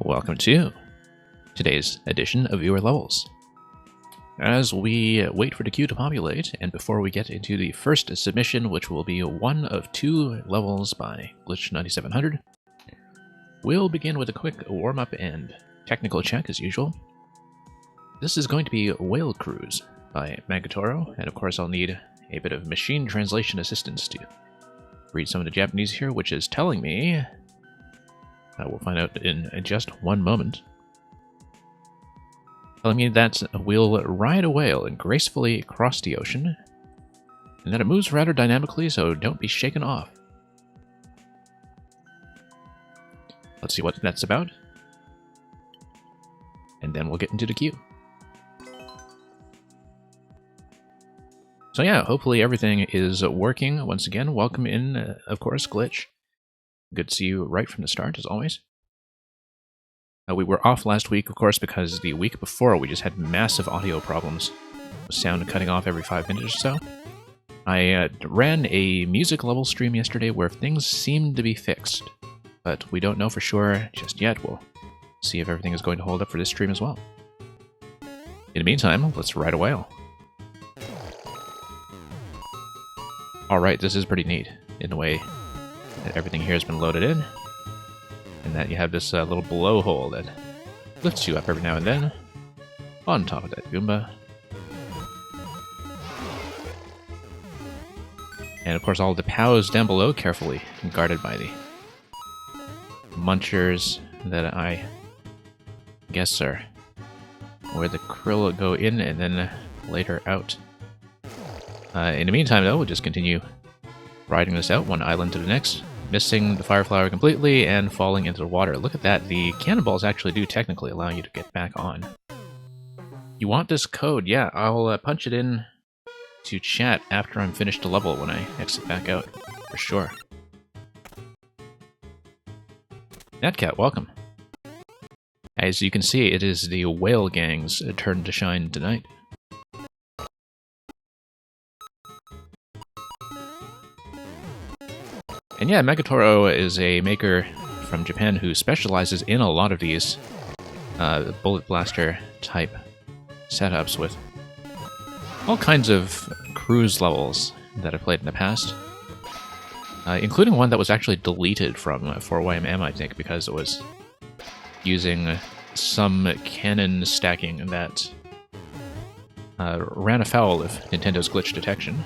Welcome to today's edition of Viewer Levels. As we wait for the queue to populate, and before we get into the first submission, which will be one of two levels by Glitch 9700, we'll begin with a quick warm-up and technical check as usual. This is going to be Whale Cruise by Magatoro, and of course I'll need a bit of machine translation assistance to read some of the Japanese here, which is telling me... we'll find out in just one moment. Telling me that we'll ride a whale and gracefully cross the ocean, and that it moves rather dynamically, so don't be shaken off. Let's see what that's about, and then we'll get into the queue. So yeah, hopefully everything is working. Once again, welcome in, of course, Glitch. Good to see you right from the start, as always. We were off last week, of course, because the week before we just had massive audio problems. Sound cutting off every 5 minutes or so. I ran a music level stream yesterday where things seemed to be fixed, but we don't know for sure just yet. We'll see if everything is going to hold up for this stream as well. In the meantime, let's ride a whale. Alright, this is pretty neat in the way that everything here has been loaded in, and that you have this little blowhole that lifts you up every now and then on top of that Goomba. And of course all the POWs down below carefully guarded by the munchers that I guess are where the krill go in and then later out. In the meantime though, we'll just continue riding this out one island to the next, missing the fire flower completely and falling into the water. Look at that, the cannonballs actually do technically allow you to get back on. You want this code? Yeah, I'll punch it in to chat after I'm finished the level when I exit back out, for sure. Netcat, welcome. As you can see, it is the Whale Gang's turn to shine tonight. And yeah, Magatoro is a maker from Japan who specializes in a lot of these bullet blaster type setups with all kinds of cruise levels that I've played in the past, including one that was actually deleted from 4YMM, I think, because it was using some cannon stacking that ran afoul of Nintendo's glitch detection.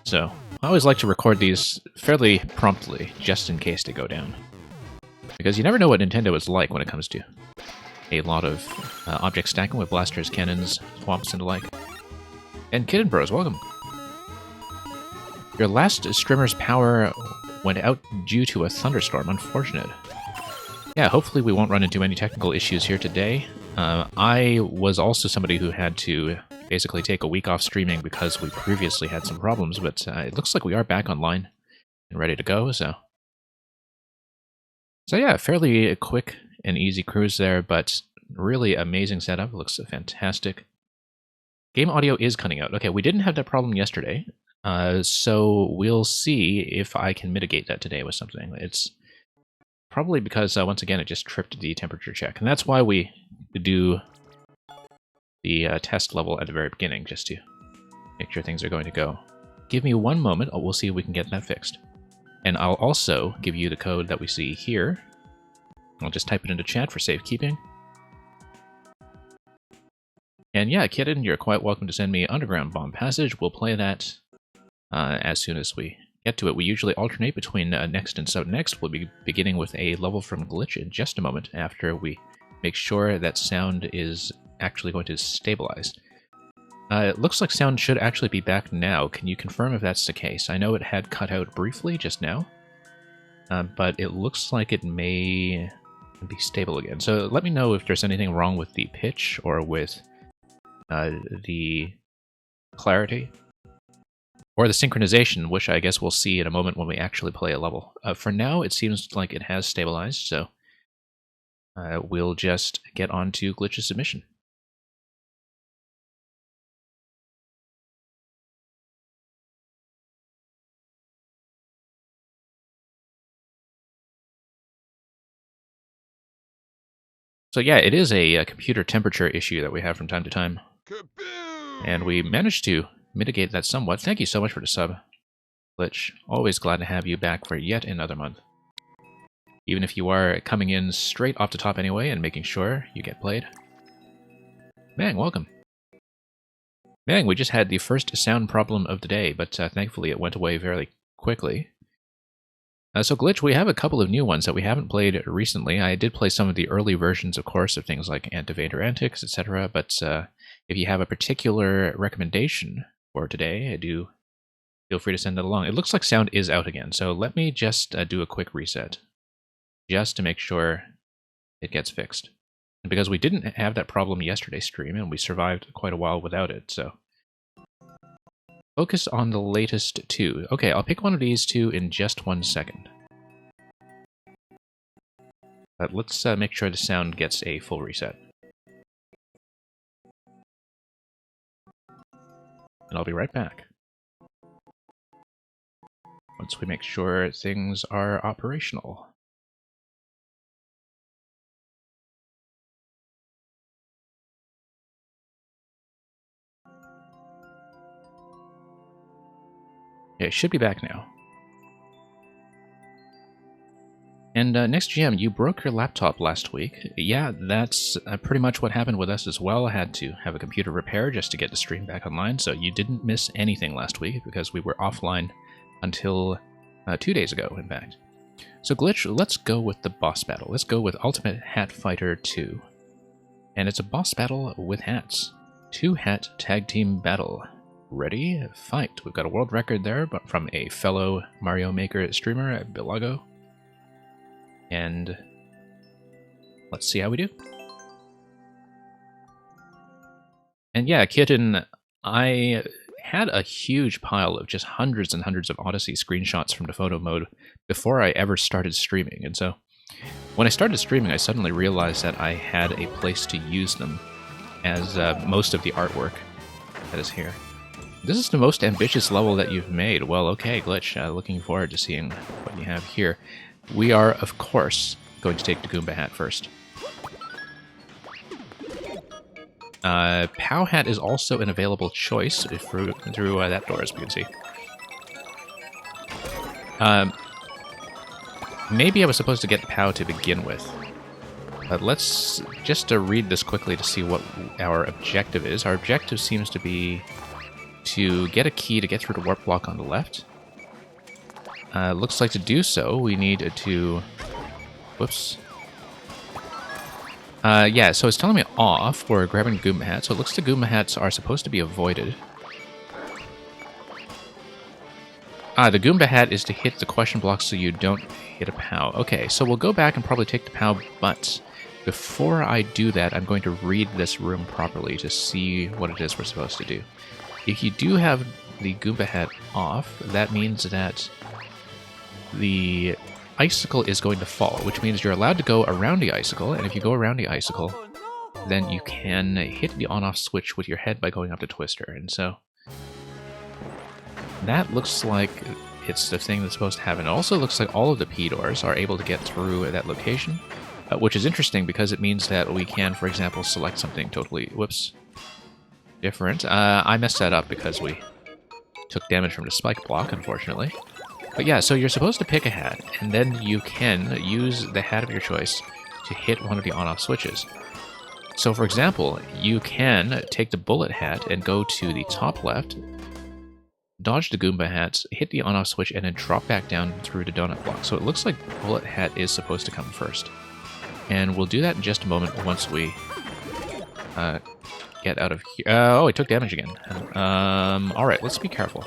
So I always like to record these fairly promptly, just in case they go down. Because you never know what Nintendo is like when it comes to a lot of object stacking with blasters, cannons, swamps, and the like. And Kitten Bros, welcome! Your last streamer's power went out due to a thunderstorm, unfortunate. Yeah, hopefully we won't run into any technical issues here today. I was also somebody who had to basically take a week off streaming because we previously had some problems, but it looks like we are back online and ready to go, so yeah, fairly quick and easy cruise there, but really amazing setup. It looks fantastic. Game audio is cutting out. Okay, we didn't have that problem yesterday, so we'll see if I can mitigate that today with something. It's probably because, once again, it just tripped the temperature check, and that's why we do the test level at the very beginning, just to make sure things are going to go. Give me one moment, we'll see if we can get that fixed. And I'll also give you the code that we see here. I'll just type it into chat for safekeeping. And yeah, Kitten, you're quite welcome to send me Underground Bomb Passage. We'll play that as soon as we get to it. We usually alternate between next and sub-next. We'll be beginning with a level from Glitch in just a moment after we make sure that sound is actually going to stabilize. It looks like sound should actually be back now. Can you confirm if that's the case? I know it had cut out briefly just now, but it looks like it may be stable again. So let me know if there's anything wrong with the pitch or with the clarity or the synchronization, which I guess we'll see in a moment when we actually play a level. For now, it seems like it has stabilized, so we'll just get on to Glitch's submission. So yeah, it is a computer temperature issue that we have from time to time. And we managed to mitigate that somewhat. Thank you so much for the sub, Glitch. Always glad to have you back for yet another month. Even if you are coming in straight off the top anyway and making sure you get played. Mang, welcome. Mang, we just had the first sound problem of the day, but thankfully it went away very quickly. So Glitch, we have a couple of new ones that we haven't played recently. I did play some of the early versions, of course, of things like Antivader Antics, etc. But if you have a particular recommendation for today, I do feel free to send it along. It looks like sound is out again, so let me just do a quick reset, just to make sure it gets fixed. And because we didn't have that problem yesterday's stream, and we survived quite a while without it, so... Focus on the latest two. Okay, I'll pick one of these two in just 1 second. But let's make sure the sound gets a full reset. And I'll be right back. Once we make sure things are operational. Okay, it should be back now. And next GM, you broke your laptop last week. Yeah, that's pretty much what happened with us as well. I had to have a computer repair just to get the stream back online, so you didn't miss anything last week because we were offline until 2 days ago, in fact. So Glitch, let's go with the boss battle. Let's go with Ultimate Hat Fighter 2. And it's a boss battle with hats. 2-hat tag team battle. Ready? Fight. We've got a world record there, but from a fellow Mario Maker streamer, Bilago. And let's see how we do. And yeah, Kitten, I had a huge pile of just hundreds and hundreds of Odyssey screenshots from the photo mode before I ever started streaming. And so when I started streaming, I suddenly realized that I had a place to use them as most of the artwork that is here. This is the most ambitious level that you've made. Well, okay, Glitch, looking forward to seeing what you have here. We are, of course, going to take the Goomba hat first. Pow Hat is also an available choice through that door, as we can see. Maybe I was supposed to get Pow to begin with. But let's just read this quickly to see what our objective is. Our objective seems to be to get a key to get through the warp block on the left. Looks like to do so, we need to... Whoops. Yeah, so it's telling me off for grabbing Goomba Hat, so it looks like Goomba Hats are supposed to be avoided. The Goomba Hat is to hit the question block so you don't hit a POW. Okay, so we'll go back and probably take the POW, but before I do that, I'm going to read this room properly to see what it is we're supposed to do. If you do have the Goomba Hat off, that means that the icicle is going to fall, which means you're allowed to go around the icicle, and if you go around the icicle, then you can hit the on-off switch with your head by going up the twister, and so that looks like it's the thing that's supposed to happen. It also looks like all of the P-doors are able to get through that location, which is interesting because it means that we can, for example, select something totally, whoops, different. I messed that up because we took damage from the spike block, unfortunately. But yeah, so you're supposed to pick a hat, and then you can use the hat of your choice to hit one of the on-off switches. So for example, you can take the bullet hat and go to the top left, dodge the Goomba hats, hit the on-off switch, and then drop back down through the donut block. So it looks like bullet hat is supposed to come first. And we'll do that in just a moment once we get out of here. Oh, it took damage again. Alright, let's be careful.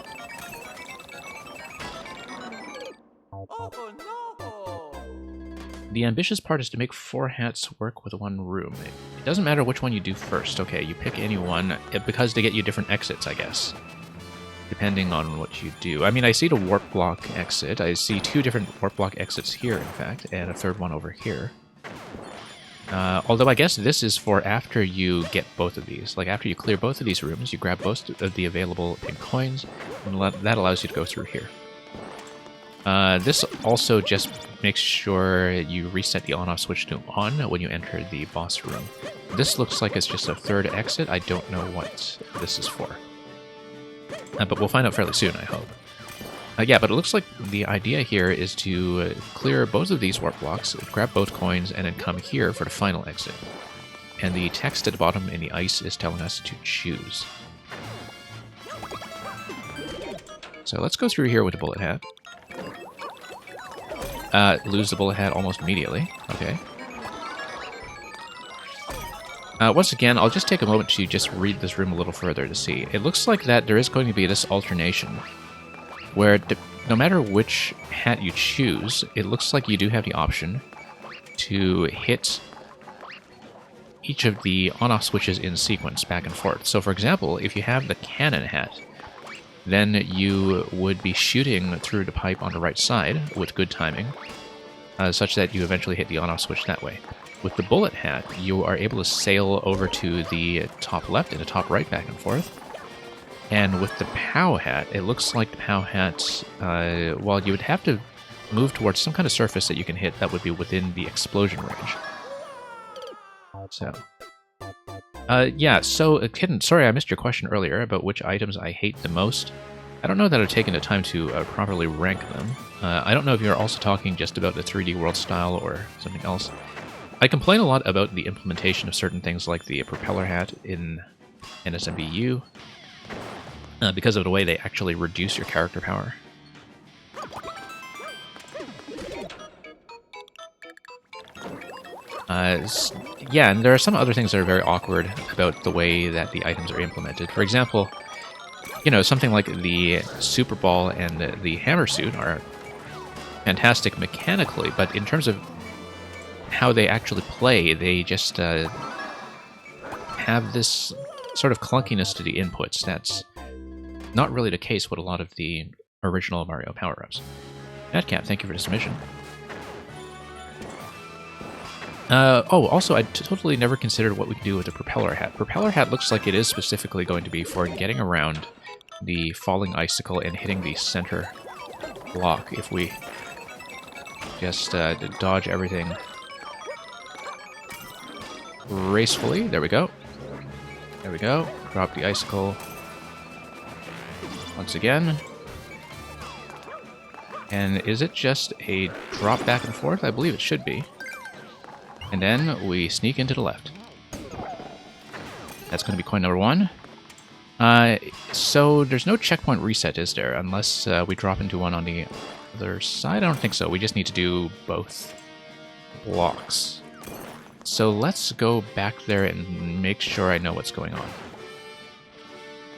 The ambitious part is to make 4 hats work with 1 room. It doesn't matter which one you do first. Okay, you pick any one, because they get you different exits, I guess. Depending on what you do. I mean, I see the warp block exit. I see 2 different warp block exits here, in fact, and a 3rd one over here. Although I guess this is for after you get both of these. Like, after you clear both of these rooms, you grab both of the available pink coins, and that allows you to go through here. This also just make sure you reset the on-off switch to on when you enter the boss room. This looks like it's just a third exit. I don't know what this is for. But we'll find out fairly soon, I hope. Yeah, but it looks like the idea here is to clear both of these warp blocks, grab both coins, and then come here for the final exit. And the text at the bottom in the ice is telling us to choose. So let's go through here with the bullet hat. Lose the bullet hat almost immediately. Okay. Once again, I'll just take a moment to just read this room a little further to see. It looks like that there is going to be this alternation, where no matter which hat you choose, it looks like you do have the option to hit each of the on-off switches in sequence back and forth. So for example, if you have the cannon hat, then you would be shooting through the pipe on the right side with good timing, such that you eventually hit the on-off switch that way. With the bullet hat, you are able to sail over to the top left and the top right back and forth. And with the POW hat, it looks like the POW hat, well, you would have to move towards some kind of surface that you can hit that would be within the explosion range. So, yeah, so, Kitten, sorry I missed your question earlier about which items I hate the most. I don't know that I've taken the time to properly rank them. I don't know if you're also talking just about the 3D world style or something else. I complain a lot about the implementation of certain things like the propeller hat in NSMBU, because of the way they actually reduce your character power. Yeah, and there are some other things that are very awkward about the way that the items are implemented. For example, you know, something like the Super Ball and the Hammer Suit are fantastic mechanically, but in terms of how they actually play, they just have this sort of clunkiness to the inputs that's not really the case with a lot of the original Mario power-ups. Natcat, thank you for the submission. Oh, also, I totally never considered what we could do with the propeller hat. Propeller hat looks like it is specifically going to be for getting around the falling icicle and hitting the center block. If we just dodge everything gracefully. There we go. There we go. Drop the icicle once again. And is it just a drop back and forth? I believe it should be. And then we sneak into the left. That's going to be coin number 1. So there's no checkpoint reset, is there? Unless we drop into one on the other side? I don't think so. We just need to do both blocks. So let's go back there and make sure I know what's going on.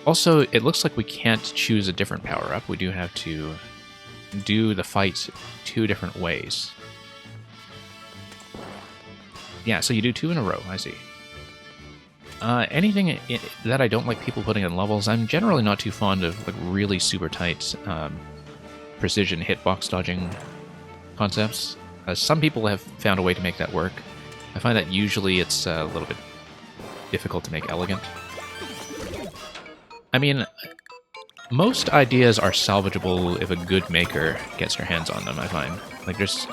Also, it looks like we can't choose a different power-up. We do have to do the fight 2 different ways. Yeah, so you do 2 in a row, I see. Anything that I don't like people putting in levels, I'm generally not too fond of like really super tight precision hitbox dodging concepts. Some people have found a way to make that work. I find that usually it's a little bit difficult to make elegant. I mean, most ideas are salvageable if a good maker gets their hands on them, I find. Like, there's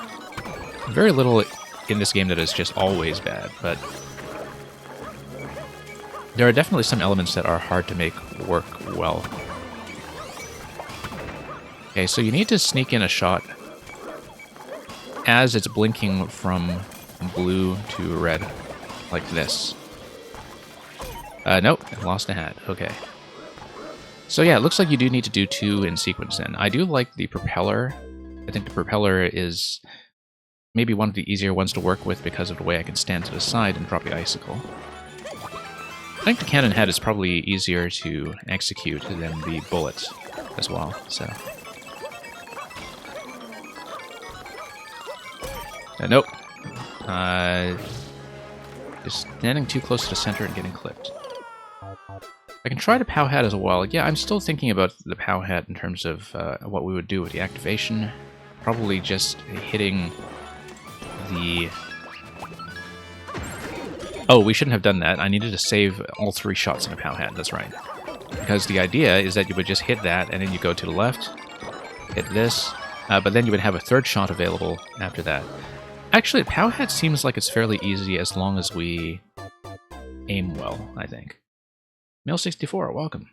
very little in this game that is just always bad, but there are definitely some elements that are hard to make work well. Okay, so you need to sneak in a shot as it's blinking from blue to red, like this. Nope, lost a hat. Okay. So yeah, it looks like you do need to do 2 in sequence then. I do like the propeller. I think the propeller is maybe one of the easier ones to work with because of the way I can stand to the side and drop the icicle. I think the cannon head is probably easier to execute than the bullet as well, so... nope. Just standing too close to the center and getting clipped. I can try the POW hat as well. Yeah, I'm still thinking about the POW hat in terms of what we would do with the activation. Probably just hitting the... Oh, we shouldn't have done that. I needed to save all 3 shots in a POW hat, that's right. Because the idea is that you would just hit that, and then you go to the left, hit this, But then you would have a third shot available after that. Actually, POW Hat seems like it's fairly easy as long as we aim well, I think. Mail64, welcome.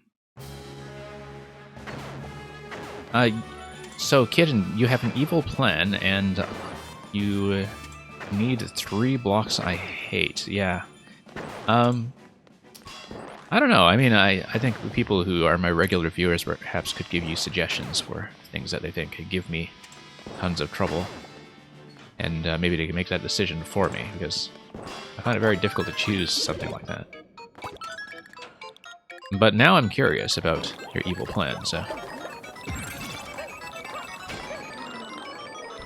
So, Kitten, you have an evil plan, and you need 3 blocks I hate. Yeah. I don't know. I mean, I think the people who are my regular viewers perhaps could give you suggestions for things that they think could give me tons of trouble. And maybe they can make that decision for me, because I find it very difficult to choose something like that. But now I'm curious about your evil plan, so...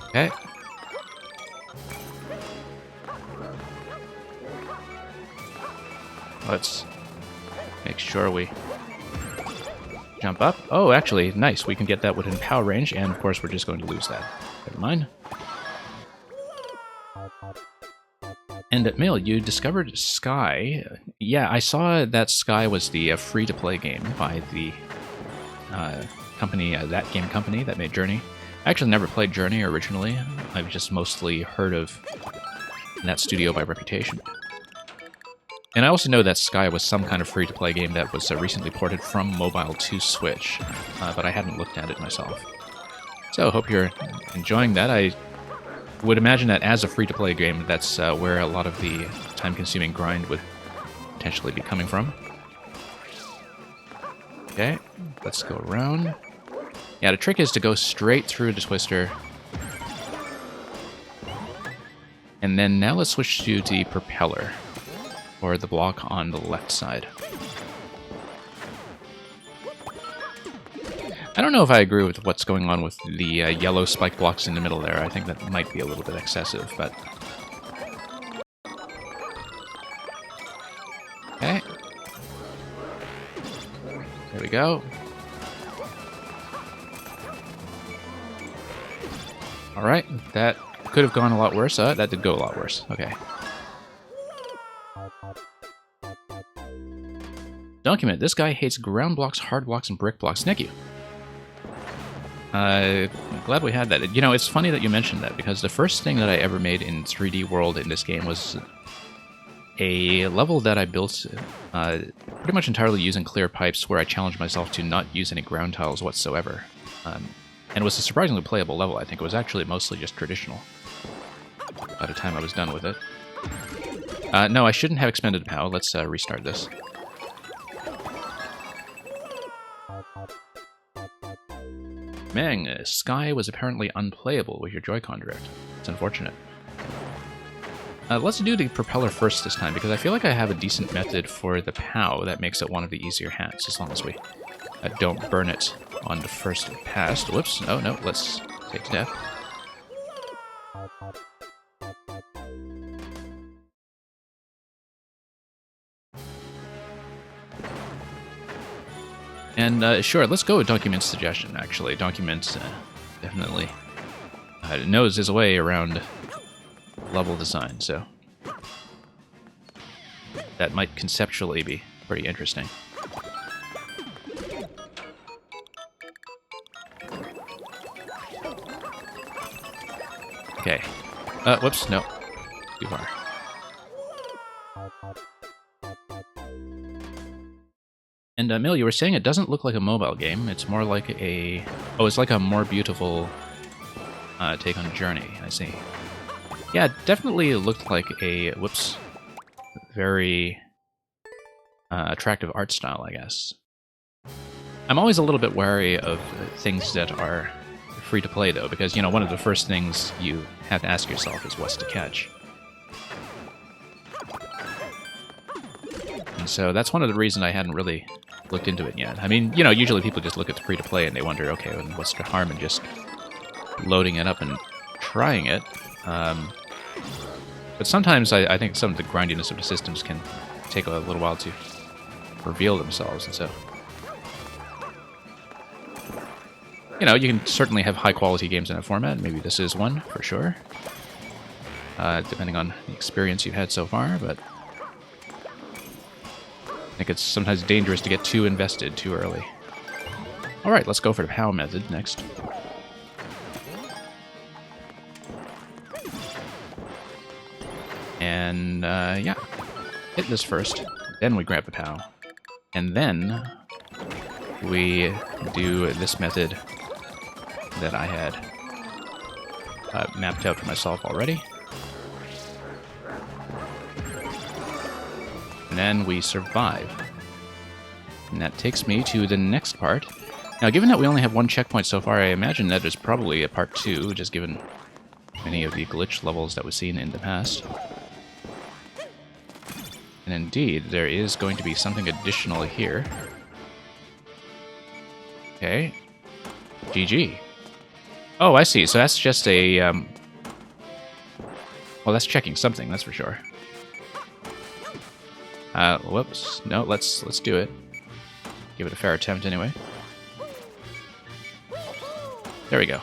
Okay. Let's make sure we jump up. Oh, actually, nice. We can get that within POW range, and of course we're just going to lose that. Never mind. And Mail, you discovered Sky. Yeah, I saw that Sky was the free-to-play game by the company, That Game Company, that made Journey. I actually never played Journey originally. I've just mostly heard of that studio by reputation. And I also know that Sky was some kind of free-to-play game that was recently ported from mobile to Switch, but I hadn't looked at it myself. So, hope you're enjoying that. I would imagine that as a free-to-play game, that's where a lot of the time-consuming grind would potentially be coming from. Okay, let's go around. Yeah, the trick is to go straight through the twister. And then now let's switch to the propeller, or the block on the left side. I don't know if I agree with what's going on with the yellow spike blocks in the middle there. I think that might be a little bit excessive, but... Okay. There we go. Alright, that could have gone a lot worse. That did go a lot worse. Okay. Document. This guy hates ground blocks, hard blocks, and brick blocks. Thank you. I'm glad we had that. You know, it's funny that you mentioned that, because the first thing that I ever made in 3D World in this game was a level that I built pretty much entirely using clear pipes, where I challenged myself to not use any ground tiles whatsoever. And it was a surprisingly playable level. I think it was actually mostly just traditional by the time I was done with it. No, I shouldn't have expended POW. Let's restart this. Mang, Sky was apparently unplayable with your Joy-Con direct. It's unfortunate. Let's do the propeller first this time, because I feel like I have a decent method for the POW that makes it one of the easier hats, as long as we don't burn it on the first pass. Whoops. Oh, no. Let's take to death. And sure, let's go with Document's suggestion, actually. Document definitely knows his way around level design, so that might conceptually be pretty interesting. Okay. Whoops, no. Too far. And Mill, you were saying it doesn't look like a mobile game. It's more like a... Oh, it's like a more beautiful take on Journey, I see. Yeah, it definitely looked like a... Whoops. Very attractive art style, I guess. I'm always a little bit wary of things that are free to play, though, because, you know, one of the first things you have to ask yourself is what's to catch. And so that's one of the reasons I hadn't really looked into it yet. I mean, you know, usually people just look at the free-to-play and they wonder, okay, well, what's the harm in just loading it up and trying it? But sometimes I think some of the grindiness of the systems can take a little while to reveal themselves, and so... You know, you can certainly have high-quality games in that format. Maybe this is one, for sure. Depending on the experience you've had so far, but... I think it's sometimes dangerous to get too invested too early. Alright, let's go for the POW method next. And, yeah. Hit this first. Then we grab the POW. And then we do this method that I had mapped out for myself already. And then we survive. And that takes me to the next part. Now, given that we only have one checkpoint so far, I imagine that there's probably a part 2, just given many of the glitch levels that we've seen in the past. And indeed, there is going to be something additional here. Okay. GG. Oh, I see. So that's just a... well, that's checking something, that's for sure. Whoops. No, let's do it. Give it a fair attempt anyway. There we go.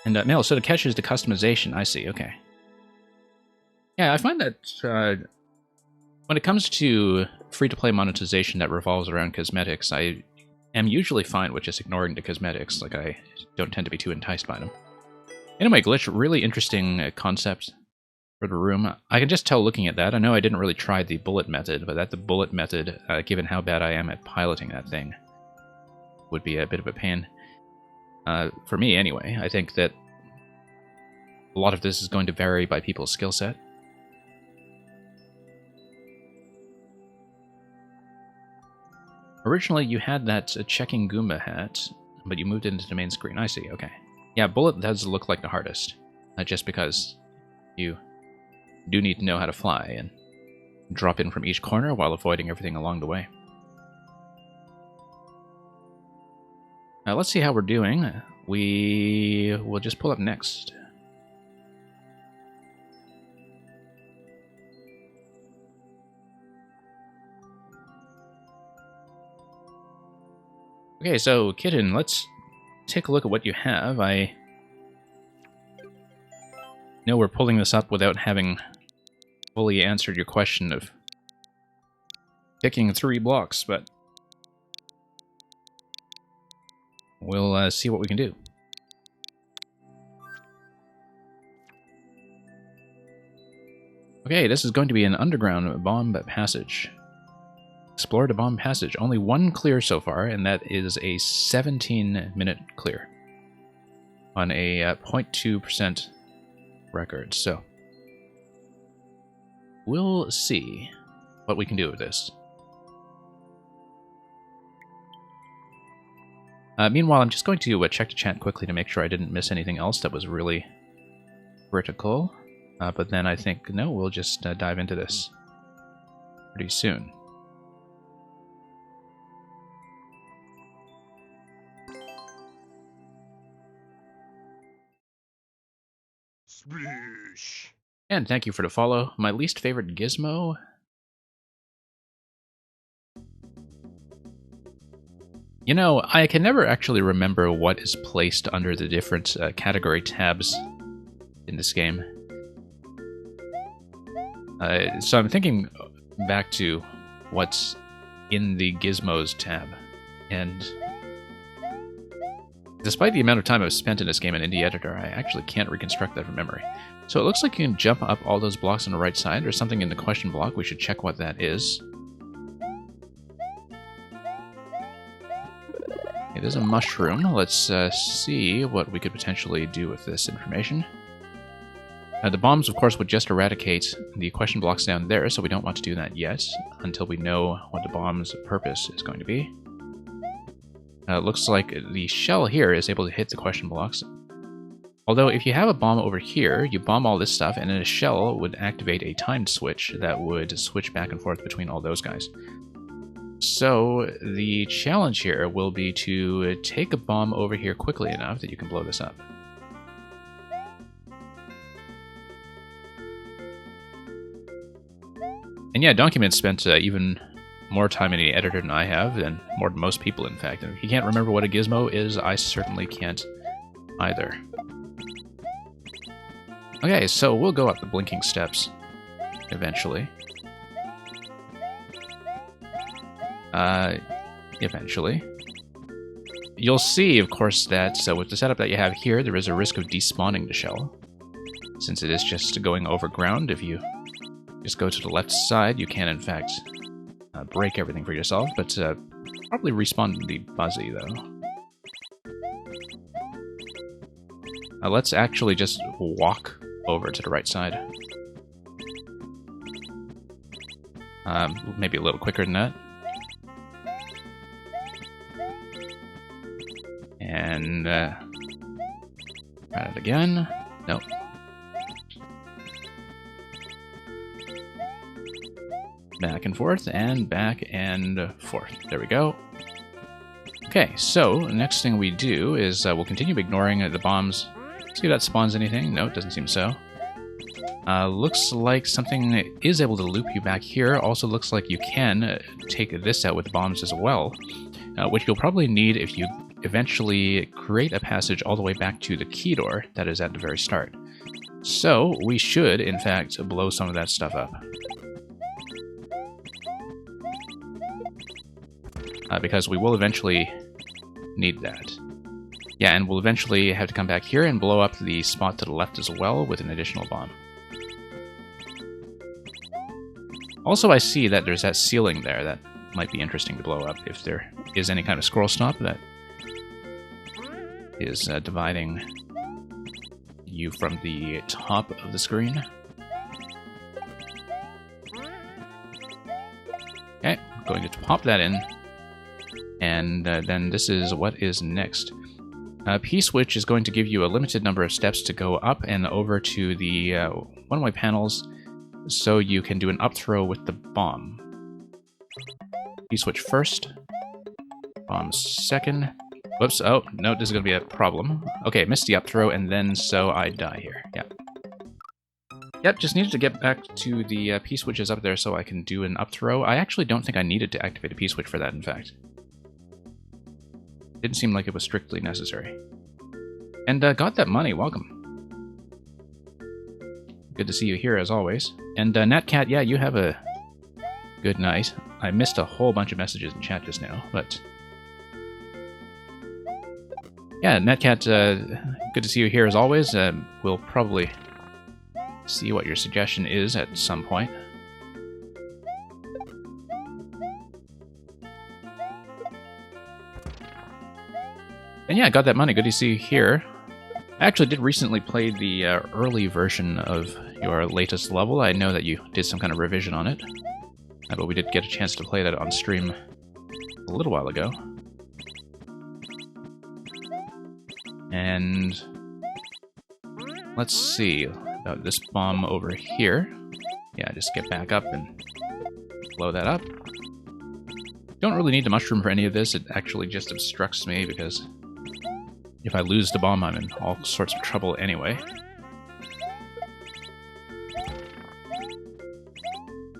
And no, so the catch is the customization. I see, okay. Yeah, I find that when it comes to free-to-play monetization that revolves around cosmetics, I am usually fine with just ignoring the cosmetics. Like, I don't tend to be too enticed by them. Anyway, Glitch, really interesting concept for the room. I can just tell looking at that. I know I didn't really try the bullet method, but the bullet method, given how bad I am at piloting that thing, would be a bit of a pain. For me, anyway. I think that a lot of this is going to vary by people's skill set. Originally, you had that checking Goomba hat, but you moved it into the main screen. I see, okay. Yeah, bullet does look like the hardest. Just because you do need to know how to fly and drop in from each corner while avoiding everything along the way. Now, let's see how we're doing. We will just pull up next. Okay, so Kitten, let's take a look at what you have. I know we're pulling this up without having fully answered your question of picking 3 blocks, but we'll see what we can do. Okay, this is going to be an underground bomb passage. Explore the bomb passage. Only one clear so far, and that is a 17-minute clear on a 0.2% record. So we'll see what we can do with this. Meanwhile, I'm just going to check the chat quickly to make sure I didn't miss anything else that was really critical. But then I think, no, we'll just dive into this pretty soon. Sploosh. And thank you for the follow. My least favorite gizmo? You know, I can never actually remember what is placed under the different category tabs in this game. So I'm thinking back to what's in the Gizmos tab, and despite the amount of time I've spent in this game in Indie Editor, I actually can't reconstruct that from memory. So it looks like you can jump up all those blocks on the right side. There's something in the question block. We should check what that is. It is a mushroom. Let's see what we could potentially do with this information. The bombs, of course, would just eradicate the question blocks down there, so we don't want to do that yet, until we know what the bomb's purpose is going to be. Looks like the shell here is able to hit the question blocks. Although, if you have a bomb over here, you bomb all this stuff, and then a shell would activate a timed switch that would switch back and forth between all those guys. So, the challenge here will be to take a bomb over here quickly enough that you can blow this up. And yeah, Donkeyman spent even more time in the editor than I have, and more than most people, in fact. And if you can't remember what a gizmo is, I certainly can't either. Okay, so we'll go up the blinking steps eventually. Eventually. you'll see, of course, that with the setup that you have here, there is a risk of despawning the shell. Since it is just going over ground, if you just go to the left side, you can, in fact, break everything for yourself, but probably respawn the Buzzy, though. Let's actually just walk over to the right side. Maybe a little quicker than that. And try it again. Nope. Back and forth, and back and forth. There we go. Okay, so next thing we do is we'll continue ignoring the bombs. See if that spawns anything. No, it doesn't seem so. Looks like something is able to loop you back here. Also looks like you can take this out with bombs as well, which you'll probably need if you eventually create a passage all the way back to the key door that is at the very start. So we should, in fact, blow some of that stuff up. Because we will eventually need that. Yeah, and we'll eventually have to come back here and blow up the spot to the left as well with an additional bomb. Also, I see that there's that ceiling there that might be interesting to blow up if there is any kind of scroll stop that is dividing you from the top of the screen. Okay, I'm going to pop that in. And then this is what is next. P-switch is going to give you a limited number of steps to go up and over to the one-way panels so you can do an up throw with the bomb. P-switch first. Bomb second. Whoops, oh, no, this is going to be a problem. Okay, missed the up throw, and then so I die here. Yep. Yep, just needed to get back to the P-switches up there so I can do an up throw. I actually don't think I needed to activate a P-switch for that, in fact. Didn't seem like it was strictly necessary. And got that money, welcome. Good to see you here, as always. And Natcat, yeah, you have a good night. I missed a whole bunch of messages in chat just now, but... yeah, Natcat, good to see you here, as always. We'll probably see what your suggestion is at some point. And yeah, I got that money. Good to see you here. I actually did recently play the early version of your latest level. I know that you did some kind of revision on it. But we did get a chance to play that on stream a little while ago. And let's see about this bomb over here. Yeah, just get back up and blow that up. Don't really need the mushroom for any of this. It actually just obstructs me because if I lose the bomb, I'm in all sorts of trouble anyway.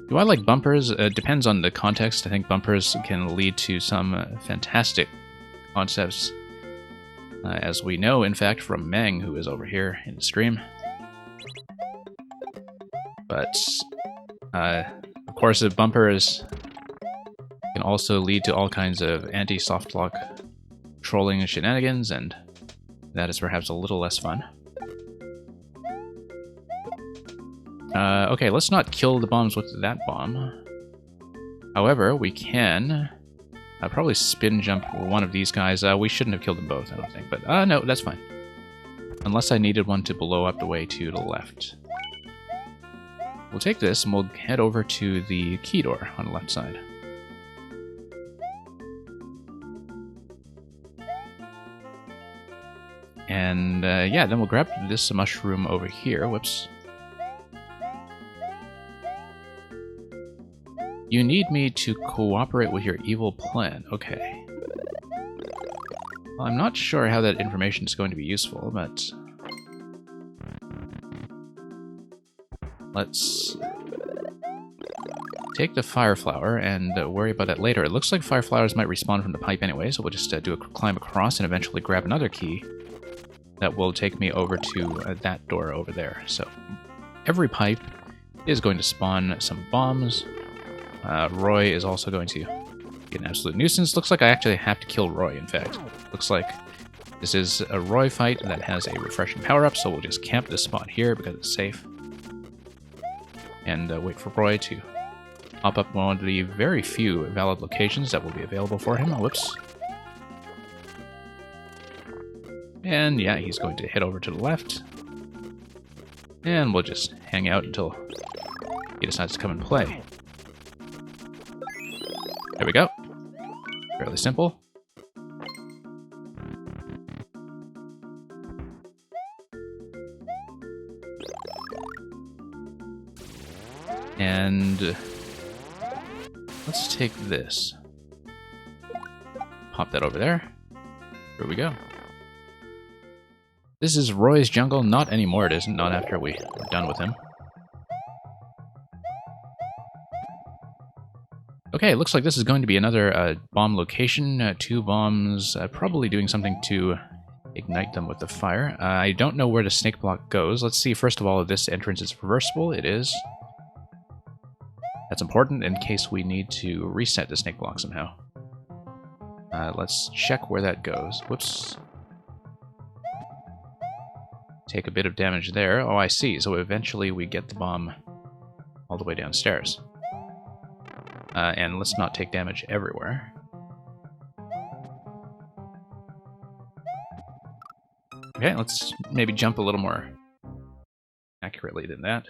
Do I like bumpers? Depends on the context. I think bumpers can lead to some fantastic concepts. As we know, in fact, from Meng, who is over here in the stream. But, of course, bumpers can also lead to all kinds of anti-softlock trolling and shenanigans, and that is perhaps a little less fun. Okay, let's not kill the bombs with that bomb. However, we can probably spin jump one of these guys. We shouldn't have killed them both, I don't think, but no, that's fine. Unless I needed one to blow up the way to the left. We'll take this and we'll head over to the key door on the left side. And yeah, then we'll grab this mushroom over here. Whoops. You need me to cooperate with your evil plan. Okay. Well, I'm not sure how that information is going to be useful, but... let's take the fire flower and worry about that later. It looks like fire flowers might respawn from the pipe anyway, so we'll just do a climb across and eventually grab another key that will take me over to that door over there. So every pipe is going to spawn some bombs. Roy is also going to be an absolute nuisance. Looks like I actually have to kill Roy, in fact. Looks like this is a Roy fight that has a refreshing power-up, so we'll just camp this spot here because it's safe. And wait for Roy to pop up one of the very few valid locations that will be available for him. Whoops. And yeah, he's going to head over to the left. And we'll just hang out until he decides to come and play. There we go. Fairly simple. And let's take this. Pop that over there. Here we go. This is Roy's jungle. Not anymore, it isn't. Not after we're done with him. Okay, looks like this is going to be another bomb location. 2 bombs, probably doing something to ignite them with the fire. I don't know where the snake block goes. Let's see, first of all, if this entrance is reversible. It is. That's important in case we need to reset the snake block somehow. Let's check where that goes. Whoops. Take a bit of damage there. Oh, I see. So eventually we get the bomb all the way downstairs. And let's not take damage everywhere. Okay, let's maybe jump a little more accurately than that.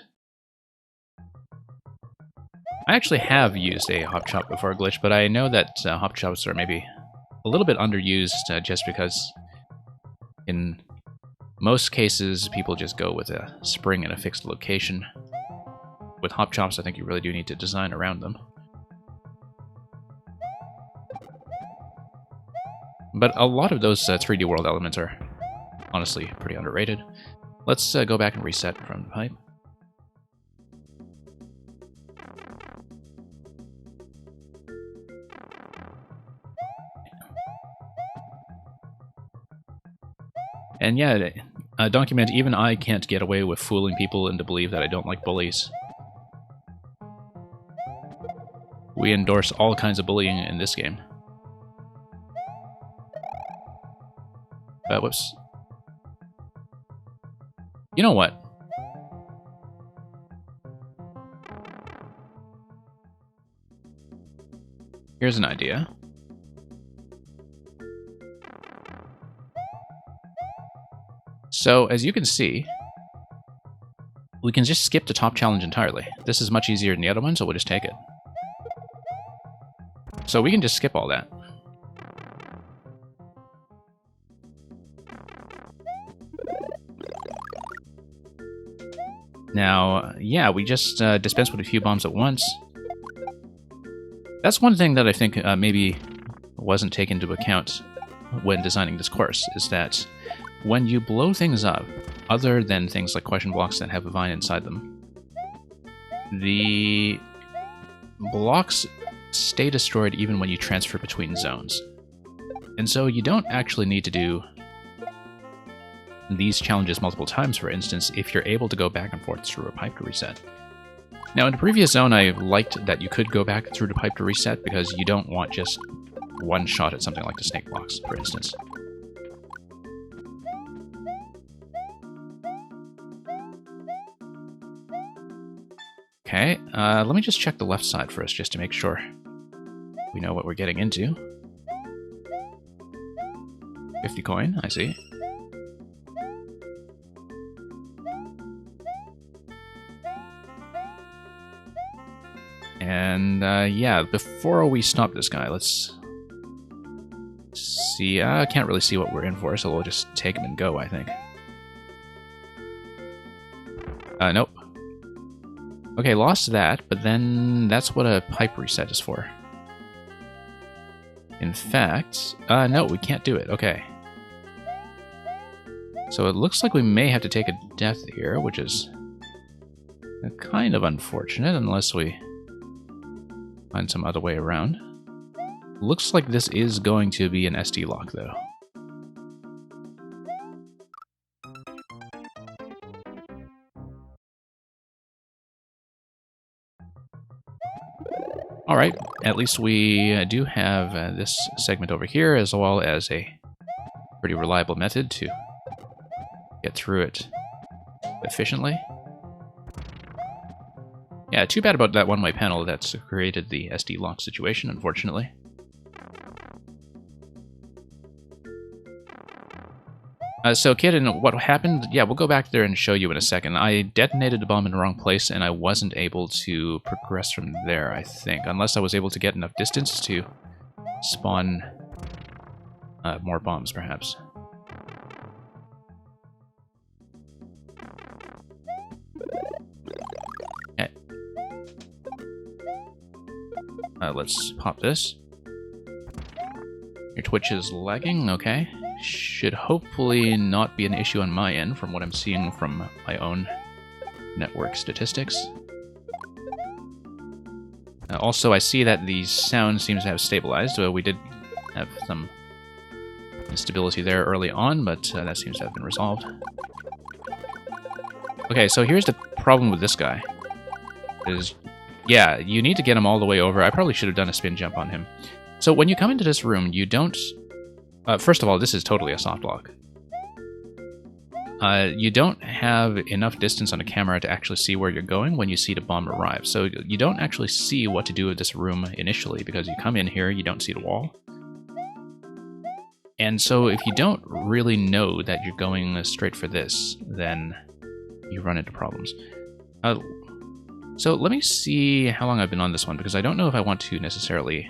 I actually have used a hop chop before glitch, but I know that hop chops are maybe a little bit underused just because in most cases people just go with a spring in a fixed location. With hop chops, I think you really do need to design around them. But a lot of those 3D world elements are honestly pretty underrated. Let's go back and reset from the pipe. And yeah, document, even I can't get away with fooling people into believe that I don't like bullies. We endorse all kinds of bullying in this game. Whoops. You know what? Here's an idea. So, as you can see, we can just skip the top challenge entirely. This is much easier than the other one, so we'll just take it. So we can just skip all that. Now, yeah, we just dispense with a few bombs at once. That's one thing that I think maybe wasn't taken into account when designing this course, is that when you blow things up, other than things like question blocks that have a vine inside them, the blocks stay destroyed even when you transfer between zones. And so you don't actually need to do these challenges multiple times, for instance, if you're able to go back and forth through a pipe to reset. Now, in the previous zone, I liked that you could go back through the pipe to reset because you don't want just one shot at something like the snake blocks, for instance. Okay, let me just check the left side first, just to make sure we know what we're getting into. 50 coin, I see. And, yeah, before we stop this guy, let's see. I can't really see what we're in for, so we'll just take him and go, I think. Nope. Okay, lost that, but then that's what a pipe reset is for. In fact, no, we can't do it. Okay. So it looks like we may have to take a death here, which is kind of unfortunate, unless we find some other way around. Looks like this is going to be an SD lock, though. alright. At least we do have this segment over here, as well as a pretty reliable method to get through it efficiently. Yeah, too bad about that one-way panel that's created the SD lock situation, unfortunately. So, Kitten, what happened? Yeah, we'll go back there and show you in a second. I detonated the bomb in the wrong place, and I wasn't able to progress from there, I think. Unless I was able to get enough distance to spawn more bombs, perhaps. Okay. Let's pop this. Your Twitch is lagging, okay. Should hopefully not be an issue on my end from what I'm seeing from my own network statistics. Also, I see that the sound seems to have stabilized. We did have some instability there early on, but that seems to have been resolved. Okay, so here's the problem with this guy. Yeah, you need to get him all the way over. I probably should have done a spin jump on him. So when you come into this room, you don't... first of all, this is totally a soft lock. You don't have enough distance on a camera to actually see where you're going when you see the bomb arrive. So you don't actually see what to do with this room initially, because you come in here, you don't see the wall. And so if you don't really know that you're going straight for this, then you run into problems. So let me see how long I've been on this one, because I don't know if I want to necessarily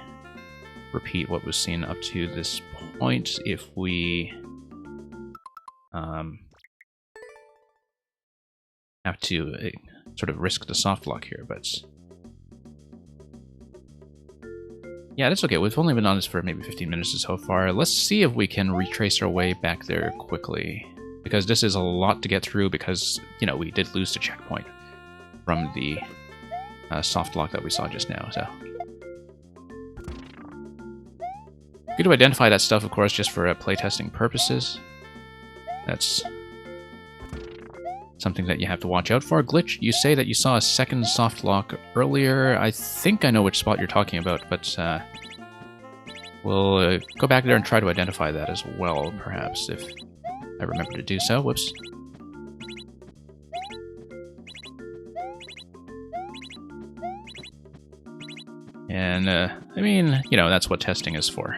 repeat what was seen up to this point if we have to sort of risk the soft lock here, but yeah, that's okay. We've only been on this for maybe 15 minutes so far. Let's see if we can retrace our way back there quickly, because this is a lot to get through, because, you know, we did lose the checkpoint from the soft lock that we saw just now, so... Good to identify that stuff, of course, just for playtesting purposes. That's something that you have to watch out for. Glitch, you say that you saw a second soft lock earlier. I think I know which spot you're talking about, but we'll go back there and try to identify that as well, perhaps, if I remember to do so. Whoops. And, I mean, you know, that's what testing is for.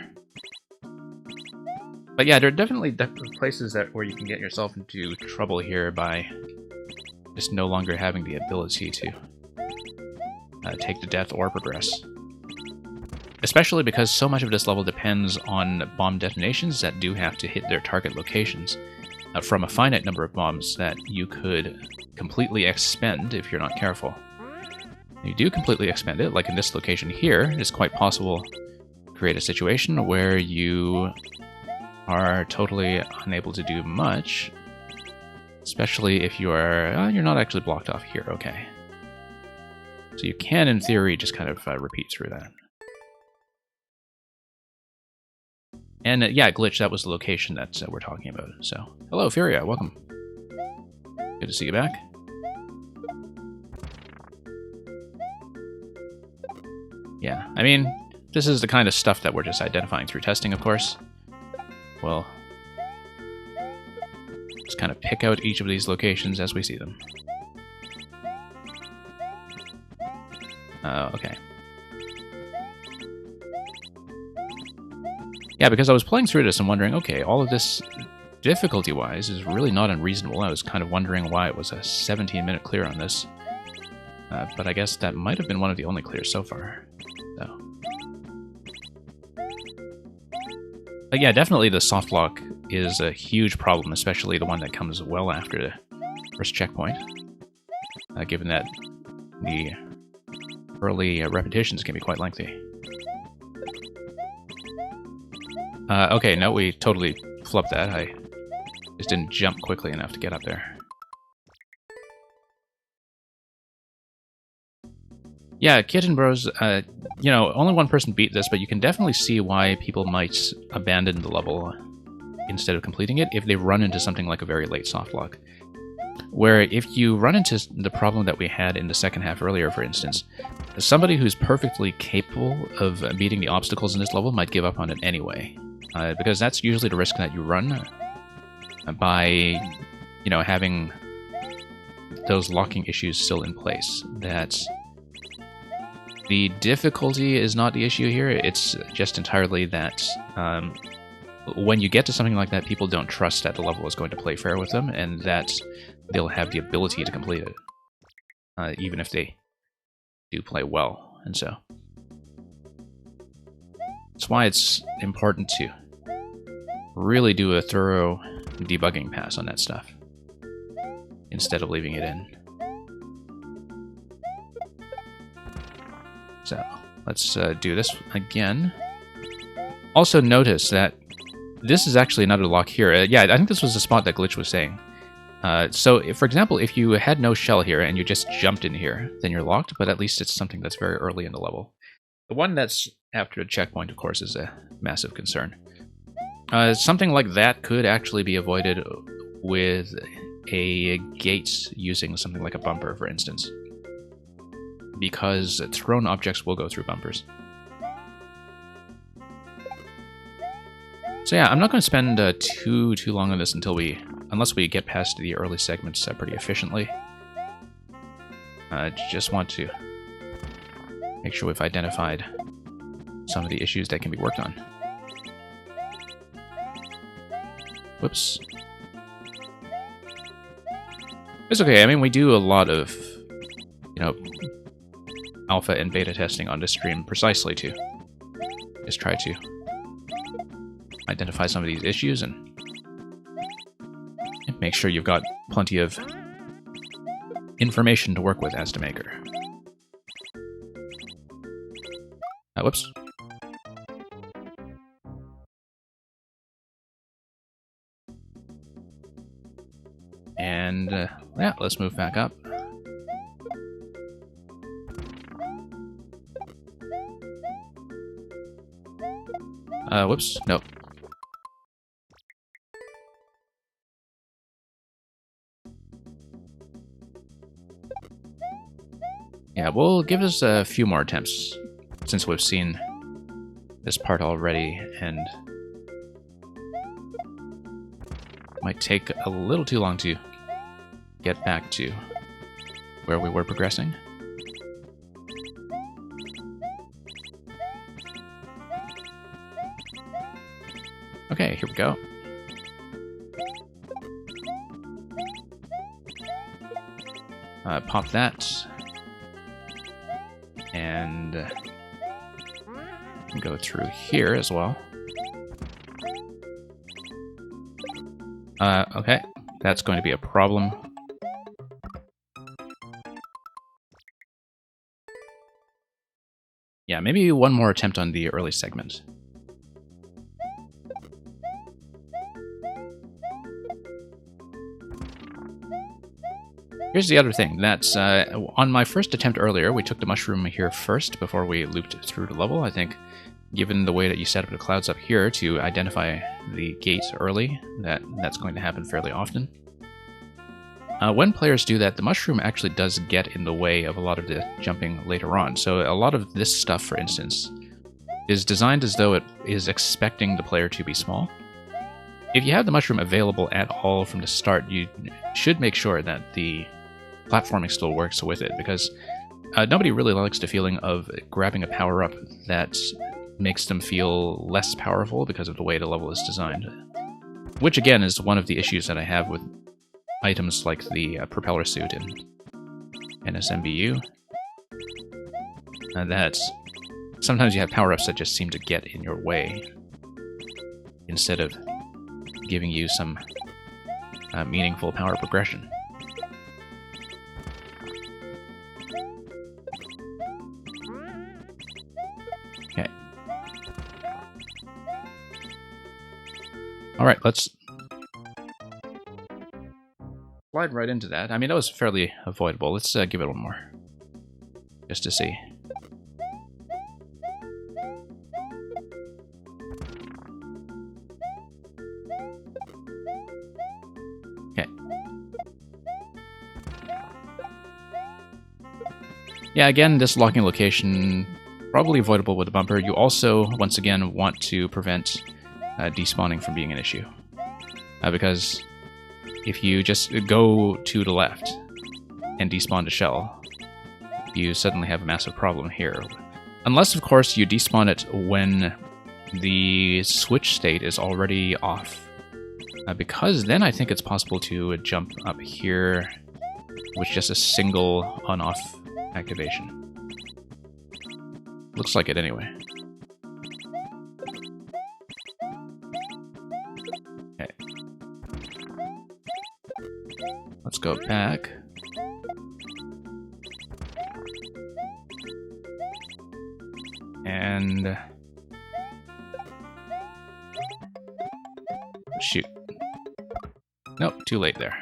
But yeah, there are definitely places where you can get yourself into trouble here by just no longer having the ability to take the death or progress. Especially because so much of this level depends on bomb detonations that do have to hit their target locations from a finite number of bombs that you could completely expend if you're not careful. You do completely expend it, like in this location here, it's quite possible to create a situation where you are totally unable to do much, especially if you are, you're not actually blocked off here, okay. So you can, in theory, just kind of repeat through that. And yeah, Glitch, that was the location that we're talking about, so. Hello, Furia, welcome. Good to see you back. Yeah, I mean, this is the kind of stuff that we're just identifying through testing, of course. Well, just kind of pick out each of these locations as we see them. Okay. Yeah, because I was playing through this and wondering, okay, all of this, difficulty-wise, is really not unreasonable. I was kind of wondering why it was a 17-minute clear on this. But I guess that might have been one of the only clears so far. So. But yeah, definitely the soft lock is a huge problem, especially the one that comes well after the first checkpoint. Given that the early repetitions can be quite lengthy. Okay, no, we totally flubbed that. I just didn't jump quickly enough to get up there. Yeah, Kitten Bros, you know, only one person beat this, but you can definitely see why people might abandon the level instead of completing it if they run into something like a very late softlock. where if you run into the problem that we had in the second half earlier, for instance, somebody who's perfectly capable of beating the obstacles in this level might give up on it anyway. Because that's usually the risk that you run by, you know, having those locking issues still in place. That the difficulty is not the issue here, it's just entirely that when you get to something like that, people don't trust that the level is going to play fair with them, and that they'll have the ability to complete it, even if they do play well. And so that's why it's important to really do a thorough debugging pass on that stuff instead of leaving it in. So let's do this again. Also notice that this is actually another lock here. Yeah, I think this was the spot that Glitch was saying. So, for example, if you had no shell here and you just jumped in here, then you're locked, but at least it's something that's very early in the level. The one that's after a checkpoint, of course, is a massive concern. Something like that could actually be avoided with a gate using something like a bumper, for instance, because thrown objects will go through bumpers. So yeah, I'm not going to spend too long on this unless we get past the early segments pretty efficiently. Just want to make sure we've identified some of the issues that can be worked on. Whoops. It's okay. I mean, we do a lot of, you know, alpha and beta testing on this stream precisely to just try to identify some of these issues and make sure you've got plenty of information to work with as the maker. Whoops. And, yeah, let's move back up. Whoops, nope. Yeah, we'll give this a few more attempts, since we've seen this part already, and might take a little too long to get back to where we were progressing. Okay, here we go. Pop that. And go through here as well. Okay, that's going to be a problem. Yeah, maybe one more attempt on the early segment. Here's the other thing, that's, on my first attempt earlier, we took the mushroom here first before we looped through the level. I think, given the way that you set up the clouds up here to identify the gates early, that's going to happen fairly often. When players do that, the mushroom actually does get in the way of a lot of the jumping later on. So a lot of this stuff, for instance, is designed as though it is expecting the player to be small. If you have the mushroom available at all from the start, you should make sure that the platforming still works with it, because nobody really likes the feeling of grabbing a power-up that makes them feel less powerful because of the way the level is designed. Which, again, is one of the issues that I have with items like the propeller suit in NSMBU. That sometimes you have power-ups that just seem to get in your way, instead of giving you some meaningful power progression. Okay. Alright, let's slide right into that. I mean, that was fairly avoidable. Let's give it one more, just to see. Yeah, again, this locking location, probably avoidable with a bumper. You also, once again, want to prevent despawning from being an issue. Because if you just go to the left and despawn the shell, you suddenly have a massive problem here. Unless, of course, you despawn it when the switch state is already off. Because then I think it's possible to jump up here with just a single on-off activation. Looks like it anyway. Okay. Let's go back. And... shoot. Nope, too late there.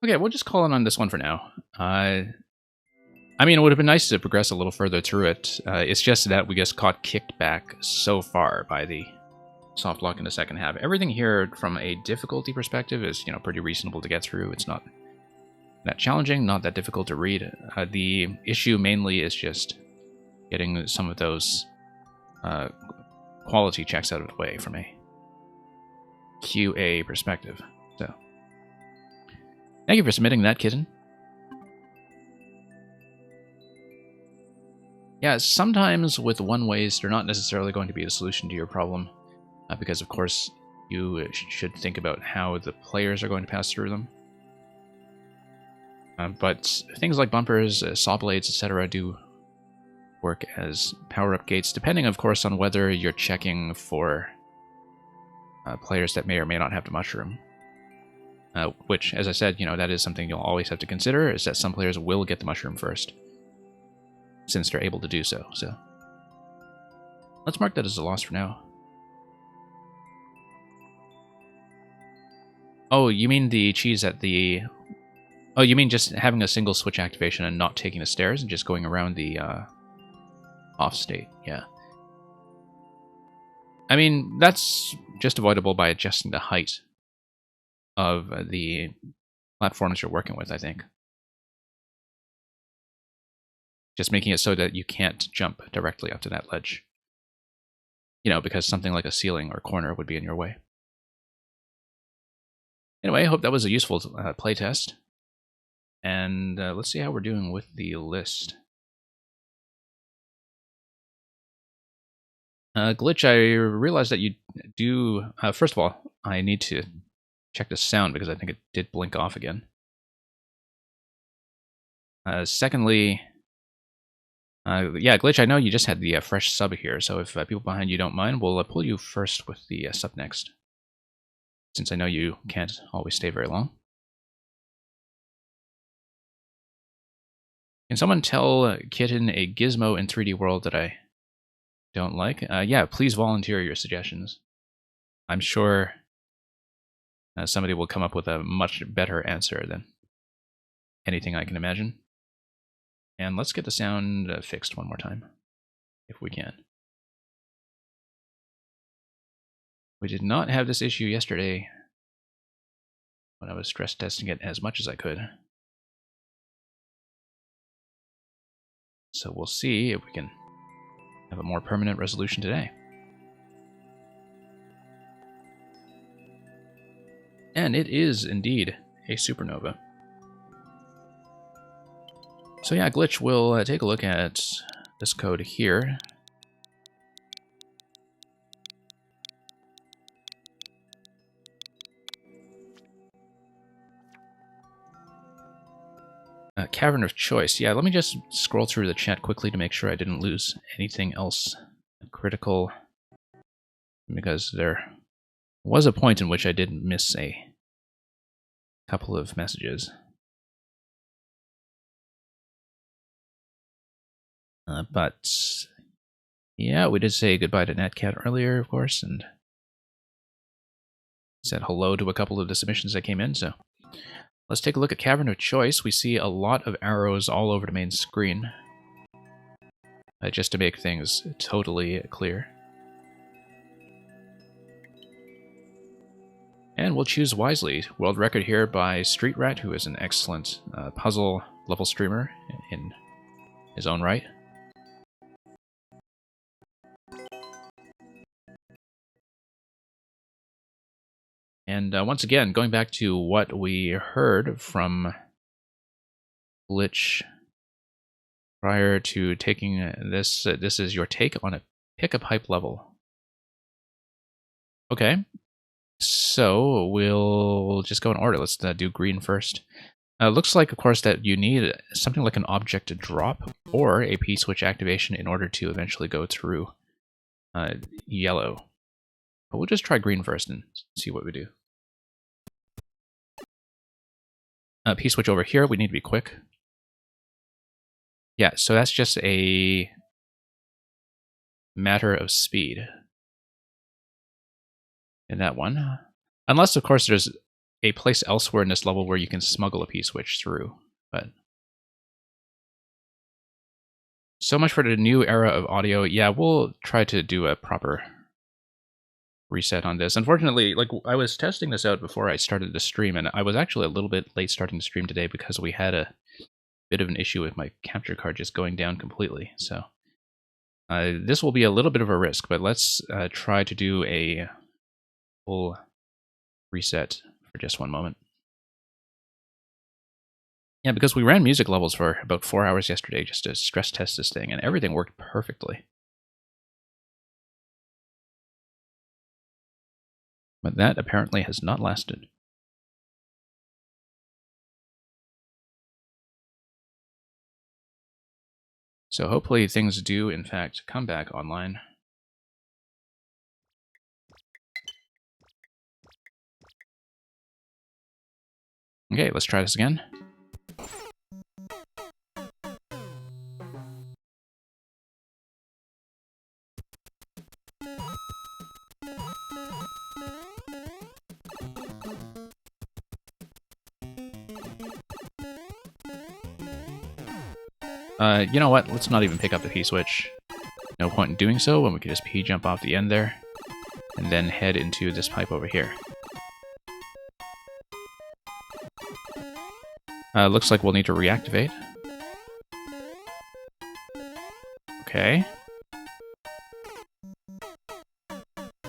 Okay, we'll just call it on this one for now. I mean, it would have been nice to progress a little further through it. It's just that we just got kicked back so far by the soft lock in the second half. Everything here, from a difficulty perspective, is, you know, pretty reasonable to get through. It's not that challenging, not that difficult to read. The issue mainly is just getting some of those quality checks out of the way from a QA perspective. So, thank you for submitting that, Kitten. Yeah, sometimes with one-ways, they're not necessarily going to be the solution to your problem, because, of course, you should think about how the players are going to pass through them. But things like bumpers, saw blades, etc. do work as power-up gates, depending, of course, on whether you're checking for players that may or may not have the mushroom. Which, as I said, you know, that is something you'll always have to consider, is that some players will get the mushroom first, since they're able to do so. So let's mark that as a loss for now. Oh, you mean the cheese at the... Oh, you mean just having a single switch activation and not taking the stairs and just going around the off state, yeah. I mean, that's just avoidable by adjusting the height of the platforms you're working with, I think. Just making it so that you can't jump directly up to that ledge. You know, because something like a ceiling or corner would be in your way. Anyway, I hope that was a useful playtest. And let's see how we're doing with the list. Glitch, I realized that you do... first of all, I need to check the sound because I think it did blink off again. Secondly... yeah, Glitch, I know you just had the fresh sub here, so if people behind you don't mind, we'll pull you first with the sub next. Since I know you can't always stay very long. Can someone tell Kitten a gizmo in 3D World that I don't like? Yeah, please volunteer your suggestions. I'm sure somebody will come up with a much better answer than anything I can imagine. And let's get the sound fixed one more time, if we can. We did not have this issue yesterday when I was stress testing it as much as I could. So we'll see if we can have a more permanent resolution today. And it is indeed a supernova. So yeah, Glitch, we'll take a look at this code here. Cavern of Choice. Yeah, let me just scroll through the chat quickly to make sure I didn't lose anything else critical. Because there was a point in which I did miss a couple of messages. But yeah, we did say goodbye to Natcat earlier, of course, and said hello to a couple of the submissions that came in, so let's take a look at Cavern of Choice. We see a lot of arrows all over the main screen, just to make things totally clear. And we'll choose wisely. World record here by Street Rat, who is an excellent puzzle level streamer in his own right. And once again, going back to what we heard from Glitch prior to taking this, this is your take on a pick-a-pipe level. Okay, so we'll just go in order. Let's do green first. Looks like, of course, that you need something like an object to drop or a P-switch activation in order to eventually go through yellow. But we'll just try green first and see what we do. P-switch over here, we need to be quick. Yeah, so that's just a matter of speed in that one. Unless, of course, there's a place elsewhere in this level where you can smuggle a P-switch through. But so much for the new era of audio. Yeah, we'll try to do a proper reset on this. Unfortunately, like, I was testing this out before I started the stream, and I was actually a little bit late starting the stream today because we had a bit of an issue with my capture card just going down completely. So this will be a little bit of a risk, but let's try to do a full reset for just one moment. Yeah, because we ran music levels for about 4 hours yesterday just to stress test this thing, and everything worked perfectly. But that apparently has not lasted. So hopefully things do, in fact, come back online. Okay, let's try this again. You know what? Let's not even pick up the P-switch. No point in doing so when we can just P-jump off the end there, and then head into this pipe over here. Looks like we'll need to reactivate. Okay.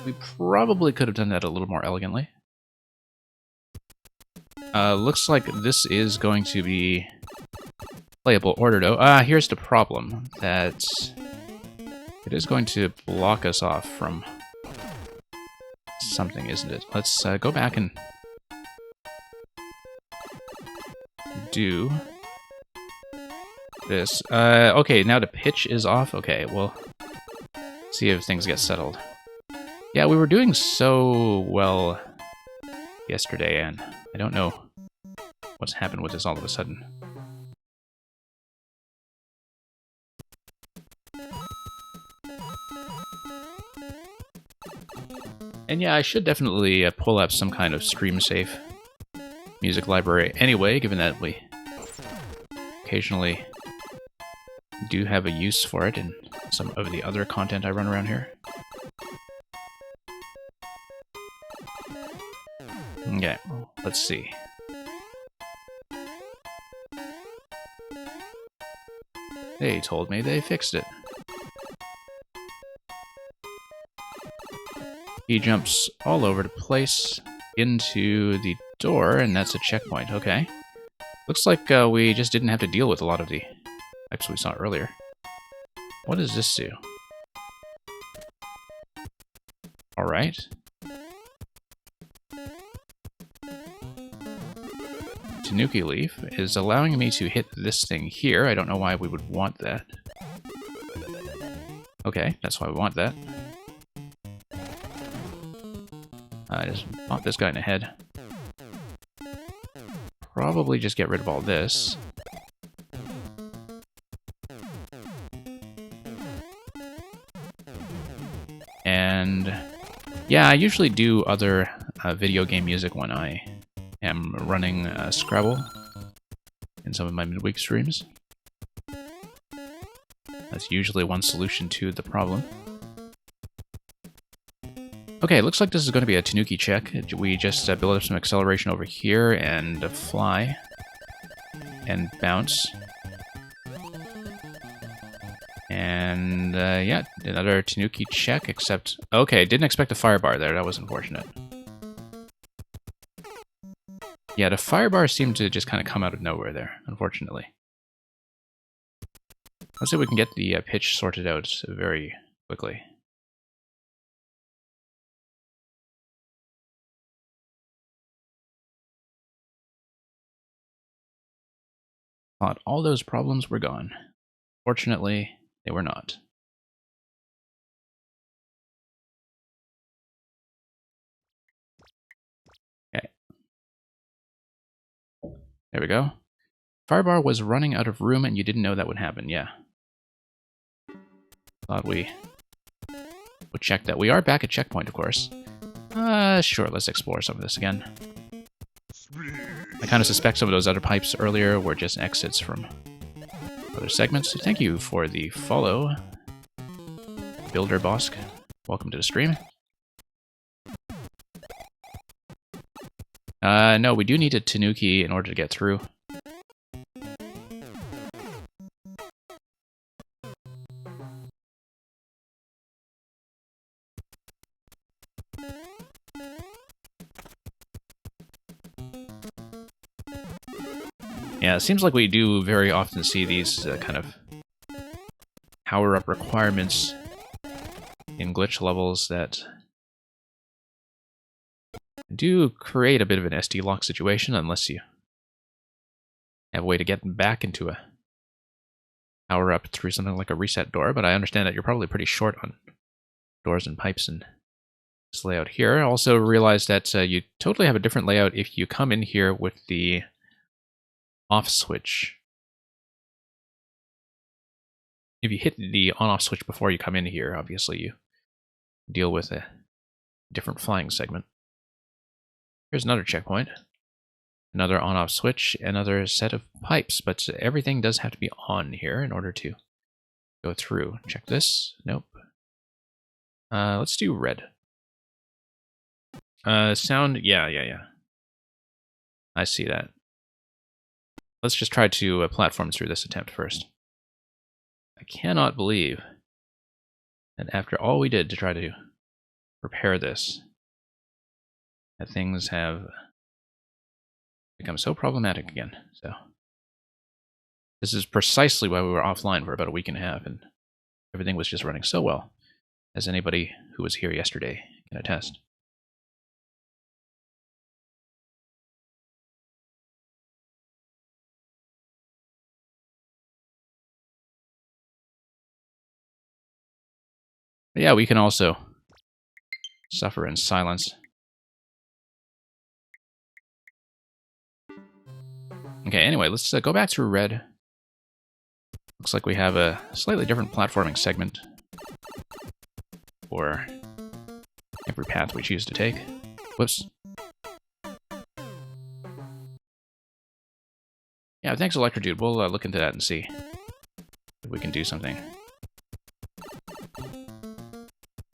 We probably could have done that a little more elegantly. Looks like this is going to be playable order, though. Here's the problem, that it is going to block us off from something, isn't it? Let's go back and do this. Okay, now the pitch is off. Okay, we'll see if things get settled. Yeah, we were doing so well yesterday, and I don't know what's happened with this all of a sudden. And yeah, I should definitely pull up some kind of stream-safe music library anyway, given that we occasionally do have a use for it in some of the other content I run around here. Okay, let's see. They told me they fixed it. He jumps all over the place into the door, and that's a checkpoint. Okay. Looks like we just didn't have to deal with a lot of the types we saw earlier. What does this do? Alright. Tanuki Leaf is allowing me to hit this thing here. I don't know why we would want that. Okay, that's why we want that. I just pop this guy in the head. Probably just get rid of all this. And yeah, I usually do other video game music when I am running Scrabble in some of my midweek streams. That's usually one solution to the problem. Okay, looks like this is going to be a Tanuki check. We just build up some acceleration over here and fly. and bounce. And yeah, another Tanuki check, except... Okay, didn't expect a fire bar there, that was unfortunate. Yeah, the fire bar seemed to just kind of come out of nowhere there, unfortunately. Let's see if we can get the pitch sorted out very quickly. Thought all those problems were gone. Fortunately, they were not. Okay. There we go. Firebar was running out of room and you didn't know that would happen, yeah. Thought we would check that. We are back at checkpoint, of course. Sure, let's explore some of this again. I kind of suspect some of those other pipes earlier were just exits from other segments. Thank you for the follow, Builder Bosk. Welcome to the stream. No, we do need a Tanuki in order to get through. Yeah, it seems like we do very often see these kind of power-up requirements in glitch levels that do create a bit of an SD lock situation unless you have a way to get back into a power-up through something like a reset door, but I understand that you're probably pretty short on doors and pipes in this layout here. I also realized that you totally have a different layout if you come in here with the off switch. If you hit the on-off switch before you come in here, obviously you deal with a different flying segment. Here's another checkpoint. Another on-off switch, another set of pipes, but everything does have to be on here in order to go through. Check this. Nope. Let's do red. Sound, yeah. I see that. Let's just try to platform through this attempt first. I cannot believe that after all we did to try to prepare this, that things have become so problematic again. So this is precisely why we were offline for about a week and a half, and everything was just running so well, as anybody who was here yesterday can attest. But yeah, we can also suffer in silence. Okay, anyway, let's go back through red. Looks like we have a slightly different platforming segment for every path we choose to take. Whoops. Yeah, thanks, Electrodude. We'll look into that and see if we can do something.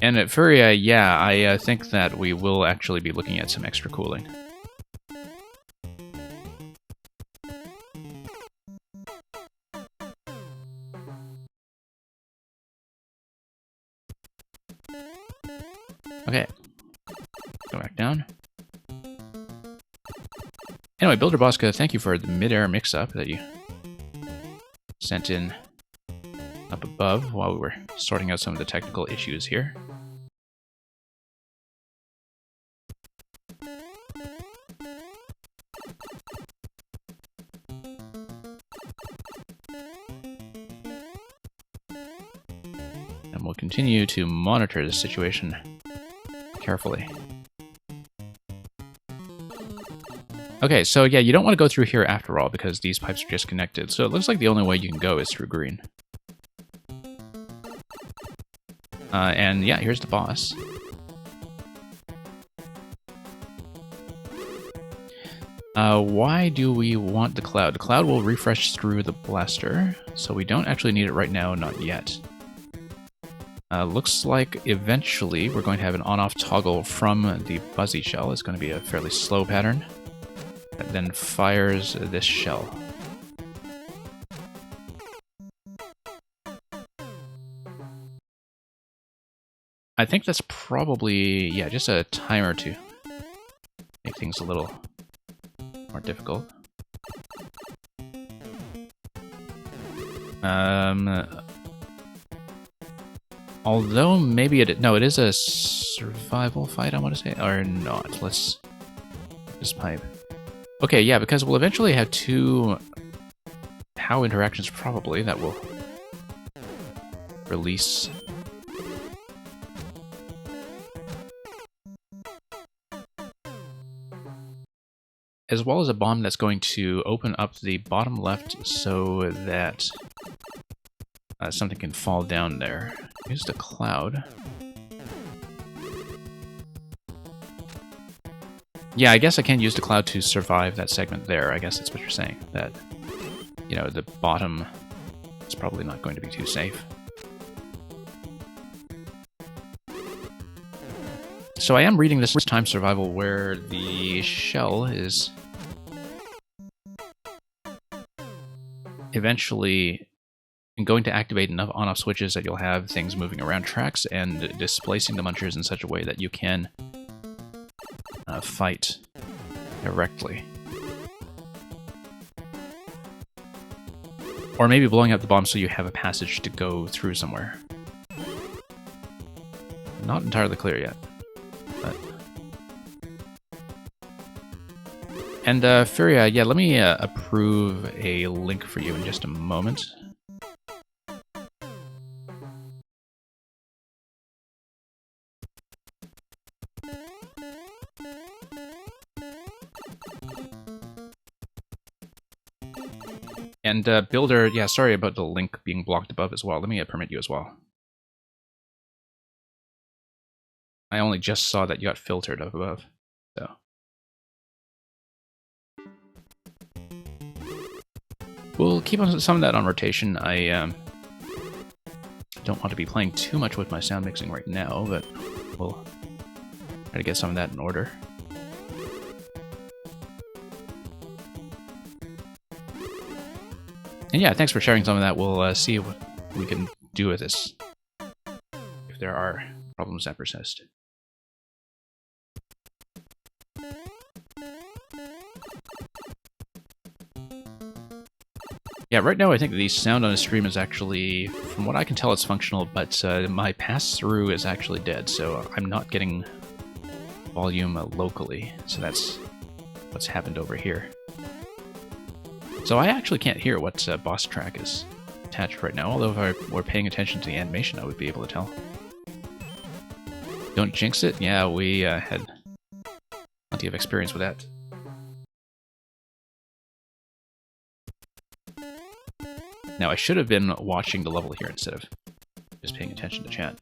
And at Furia, yeah, I think that we will actually be looking at some extra cooling. Okay. Go back down. Anyway, Builder Bosca, thank you for the mid-air mix-up that you sent in up above while we were sorting out some of the technical issues here. And we'll continue to monitor the situation carefully. Okay, so yeah, you don't want to go through here after all because these pipes are just connected, so it looks like the only way you can go is through green. And yeah, here's the boss. Why do we want the cloud? The cloud will refresh through the blaster, so we don't actually need it right now, not yet. Looks like eventually we're going to have an on-off toggle from the Buzzy shell. It's going to be a fairly slow pattern that then fires this shell. I think that's probably, yeah, just a timer to make things a little more difficult. Although maybe no, it is a survival fight, I want to say, or not. Let's just pipe. Okay, yeah, because we'll eventually have two POW interactions probably that will release. As well as a bomb that's going to open up the bottom left so that something can fall down there. Used a cloud. Yeah, I guess I can use the cloud to survive that segment there. I guess that's what you're saying. That, you know, the bottom is probably not going to be too safe. So I am reading this time survival where the shell is eventually going to activate enough on-off switches that you'll have things moving around tracks and displacing the munchers in such a way that you can fight directly. Or maybe blowing up the bomb so you have a passage to go through somewhere. Not entirely clear yet. But... And Furia, yeah, let me approve a link for you in just a moment. And Builder, yeah, sorry about the link being blocked above as well. Let me permit you as well. I only just saw that you got filtered up above, so. We'll keep on some of that on rotation. I don't want to be playing too much with my sound mixing right now, but we'll try to get some of that in order. And yeah, thanks for sharing some of that. We'll see what we can do with this if there are problems that persist. Yeah, right now I think the sound on the stream is actually, from what I can tell, it's functional, but my pass-through is actually dead, so I'm not getting volume locally, so that's what's happened over here. So I actually can't hear what boss track is attached right now, although if I were paying attention to the animation I would be able to tell. Don't jinx it? Yeah, we had plenty of experience with that. Now I should have been watching the level here instead of just paying attention to chat.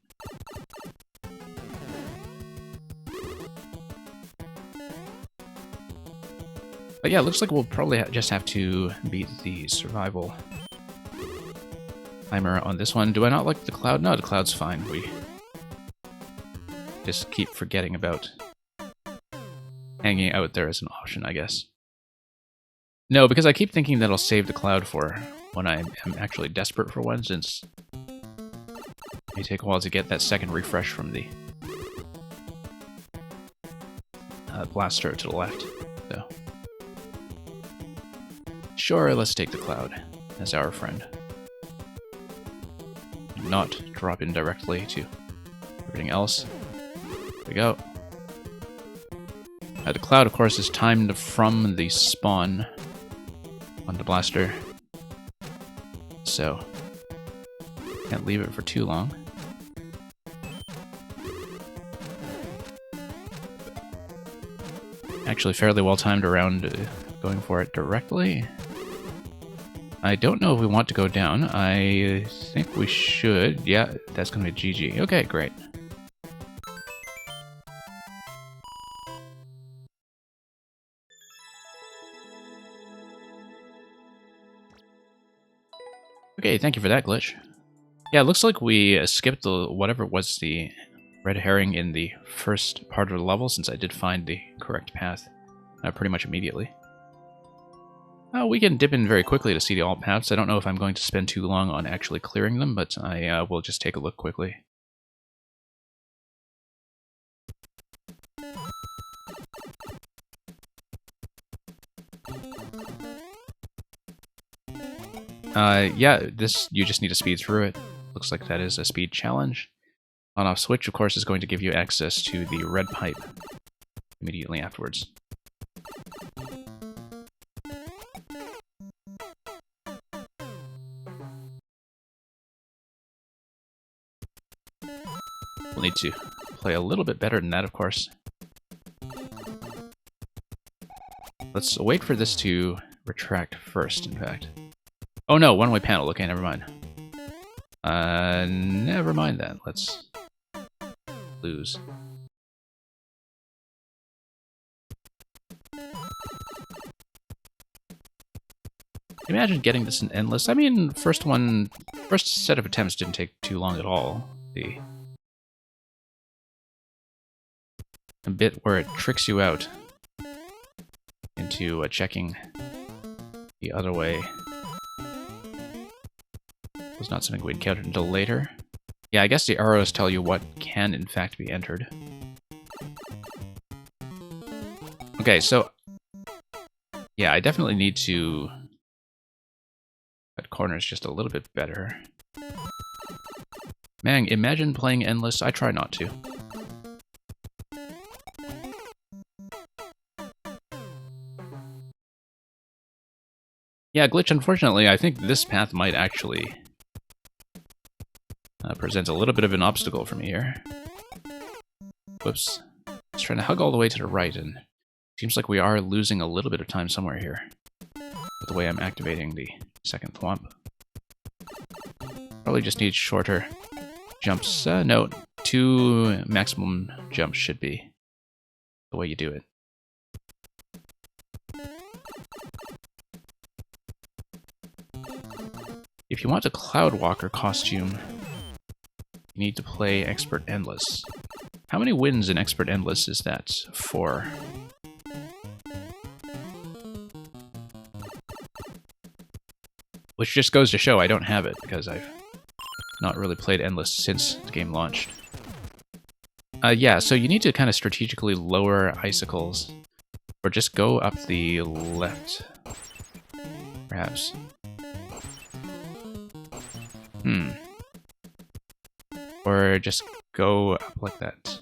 But yeah, it looks like we'll probably just have to beat the survival timer on this one. Do I not like the cloud? No, the cloud's fine. We just keep forgetting about hanging out there as an option, I guess. No, because I keep thinking that I'll save the cloud for when I am actually desperate for one, since it may take a while to get that second refresh from the blaster to the left. So. Sure, let's take the cloud as our friend. Not drop in directly to everything else. There we go. The cloud, of course, is timed from the spawn on the blaster, so can't leave it for too long. Actually, fairly well timed around going for it directly. I don't know if we want to go down. I think we should. Yeah, that's going to be GG. Okay, great. Okay, thank you for that glitch. Yeah, it looks like we skipped the whatever was the red herring in the first part of the level, since I did find the correct path pretty much immediately. We can dip in very quickly to see the alt paths. I don't know if I'm going to spend too long on actually clearing them, but I will just take a look quickly. Yeah, this, you just need to speed through it. Looks like that is a speed challenge. On-off switch, of course, is going to give you access to the red pipe immediately afterwards. We'll need to play a little bit better than that, of course. Let's wait for this to retract first, in fact. Oh no, one-way panel. Okay, never mind. Never mind that. Let's lose. Imagine getting this in Endless. I mean, first set of attempts didn't take too long at all. A bit where it tricks you out into checking the other way was not something we encountered until later. Yeah, I guess the arrows tell you what can in fact be entered. Okay, so yeah, I definitely need to cut corners just a little bit better. Man, imagine playing Endless. I try not to. Yeah, Glitch, unfortunately, I think this path might actually present a little bit of an obstacle for me here. Whoops. Just trying to hug all the way to the right, and seems like we are losing a little bit of time somewhere here with the way I'm activating the second thwomp. Probably just need shorter jumps. No, 2 maximum jumps should be the way you do it. If you want a Cloud Walker costume, you need to play Expert Endless. How many wins in Expert Endless is that? 4. Which just goes to show I don't have it, because I've not really played Endless since the game launched. Yeah, so you need to kind of strategically lower icicles, or just go up the left, perhaps. Or just go up like that.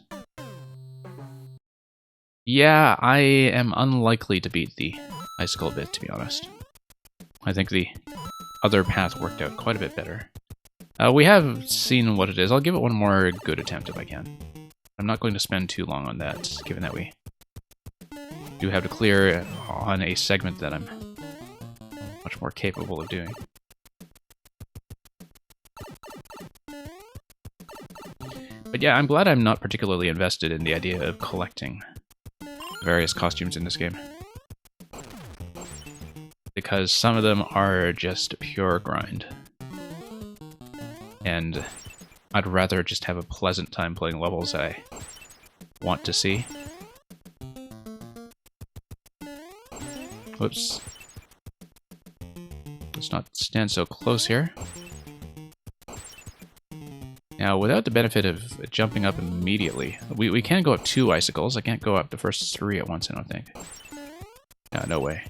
Yeah, I am unlikely to beat the icicle bit, to be honest. I think the other path worked out quite a bit better. We have seen what it is. I'll give it one more good attempt if I can. I'm not going to spend too long on that, given that we do have to clear on a segment that I'm much more capable of doing. But yeah, I'm glad I'm not particularly invested in the idea of collecting various costumes in this game. Because some of them are just pure grind. And I'd rather just have a pleasant time playing levels I want to see. Whoops. Let's not stand so close here. Now, without the benefit of jumping up immediately, we can go up 2 icicles. I can't go up the first 3 at once, I don't think. No way.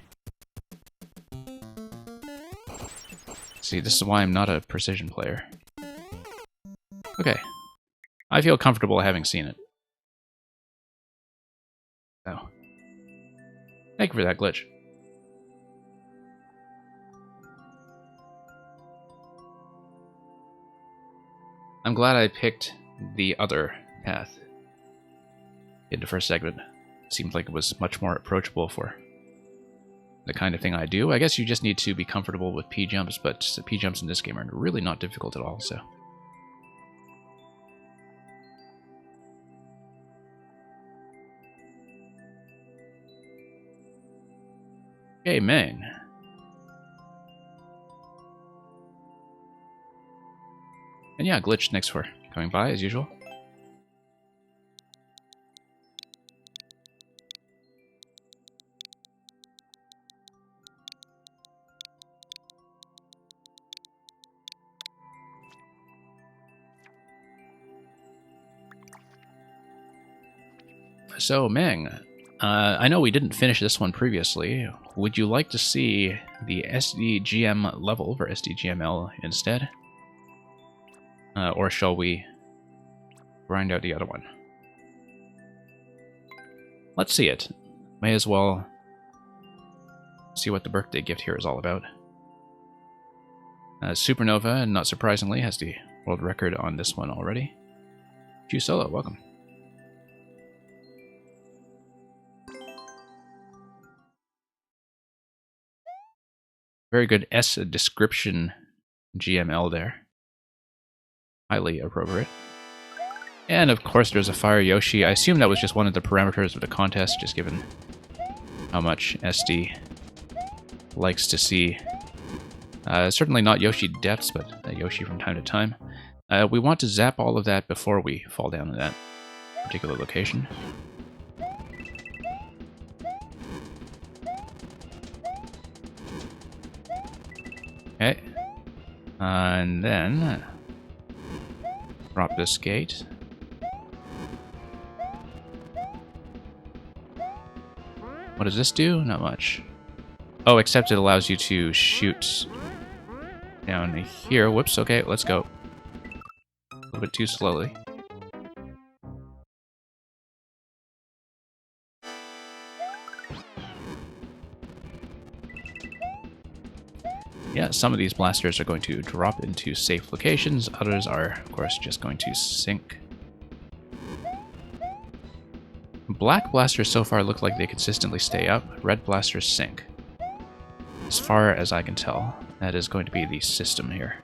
See, this is why I'm not a precision player. Okay. I feel comfortable having seen it. Oh. Thank you for that glitch. I'm glad I picked the other path in the first segment. It seemed like it was much more approachable for the kind of thing I do. I guess you just need to be comfortable with P-jumps, but the P-jumps in this game are really not difficult at all, so... Okay, Meng. And yeah, Glitch, thanks for coming by, as usual. So, Meng, I know we didn't finish this one previously. Would you like to see the SDGM level for SDGML instead? Or shall we grind out the other one? Let's see it. May as well see what the birthday gift here is all about. Supernova, not surprisingly, has the world record on this one already. Chu Solo, welcome. Very good S description GML there. Highly appropriate. And of course there's a Fire Yoshi. I assume that was just one of the parameters of the contest, just given how much SD likes to see. Certainly not Yoshi depths, but Yoshi from time to time. We want to zap all of that before we fall down in that particular location. Okay. And then drop this gate. What does this do? Not much. Oh, except it allows you to shoot down here. Whoops, okay, let's go. A little bit too slowly. Yeah, some of these blasters are going to drop into safe locations. Others are, of course, just going to sink. Black blasters so far look like they consistently stay up. Red blasters sink. As far as I can tell, that is going to be the system here.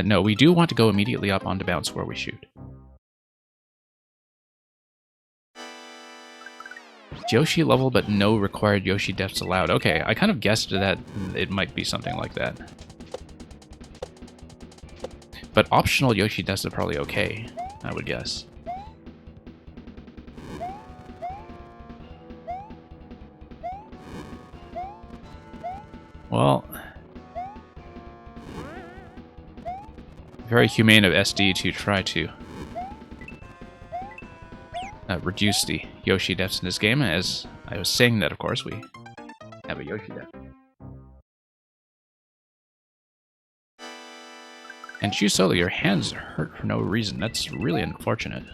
No, we do want to go immediately up onto bounce where we shoot. Yoshi level, but no required Yoshi depths allowed. Okay, I kind of guessed that it might be something like that. But optional Yoshi depths are probably okay, I would guess. Well, very humane of SD to try to reduce the Yoshi depths in this game. As I was saying that, of course, we have a Yoshi depth. And Chu Solo, your hands hurt for no reason. That's really unfortunate.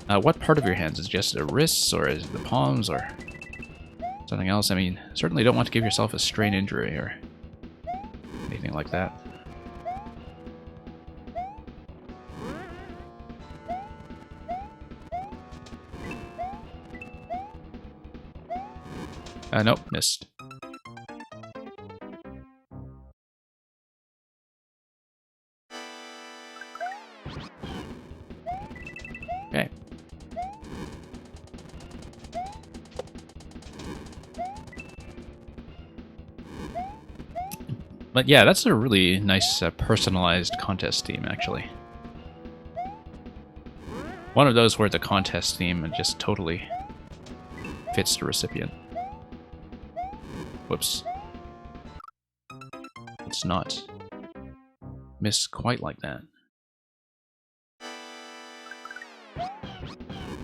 What part of your hands? Is it just the wrists, or is it the palms, or something else? I mean, certainly don't want to give yourself a strain injury or anything like that. Nope, missed. Okay. But yeah, that's a really nice personalized contest theme, actually. One of those where the contest theme just totally fits the recipient. Whoops. Let's not miss quite like that.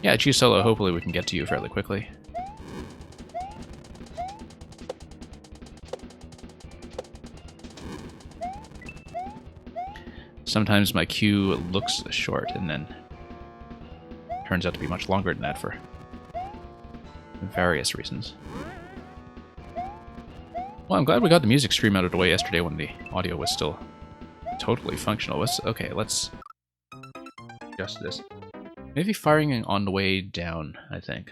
Yeah, Chu Solo, hopefully we can get to you fairly quickly. Sometimes my queue looks short and then turns out to be much longer than that for various reasons. Well, I'm glad we got the music stream out of the way yesterday when the audio was still totally functional. Okay, let's adjust this. Maybe firing on the way down, I think.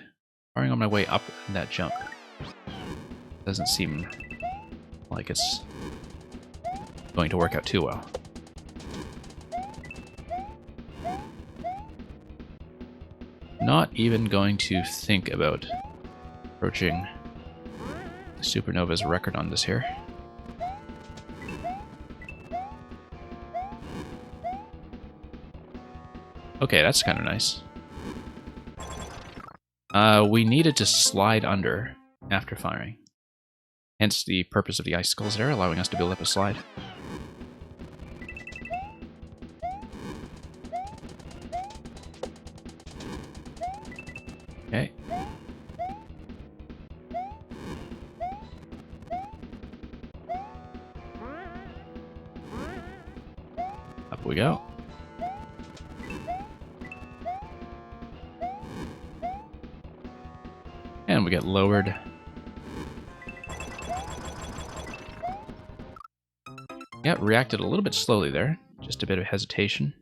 Firing on my way up in that jump doesn't seem like it's going to work out too well. Not even going to think about approaching Supernova's record on this here. Okay, that's kind of nice. We needed to slide under after firing. Hence the purpose of the icicles there, allowing us to build up a slide. And we get lowered. Yeah, reacted a little bit slowly there. Just a bit of hesitation.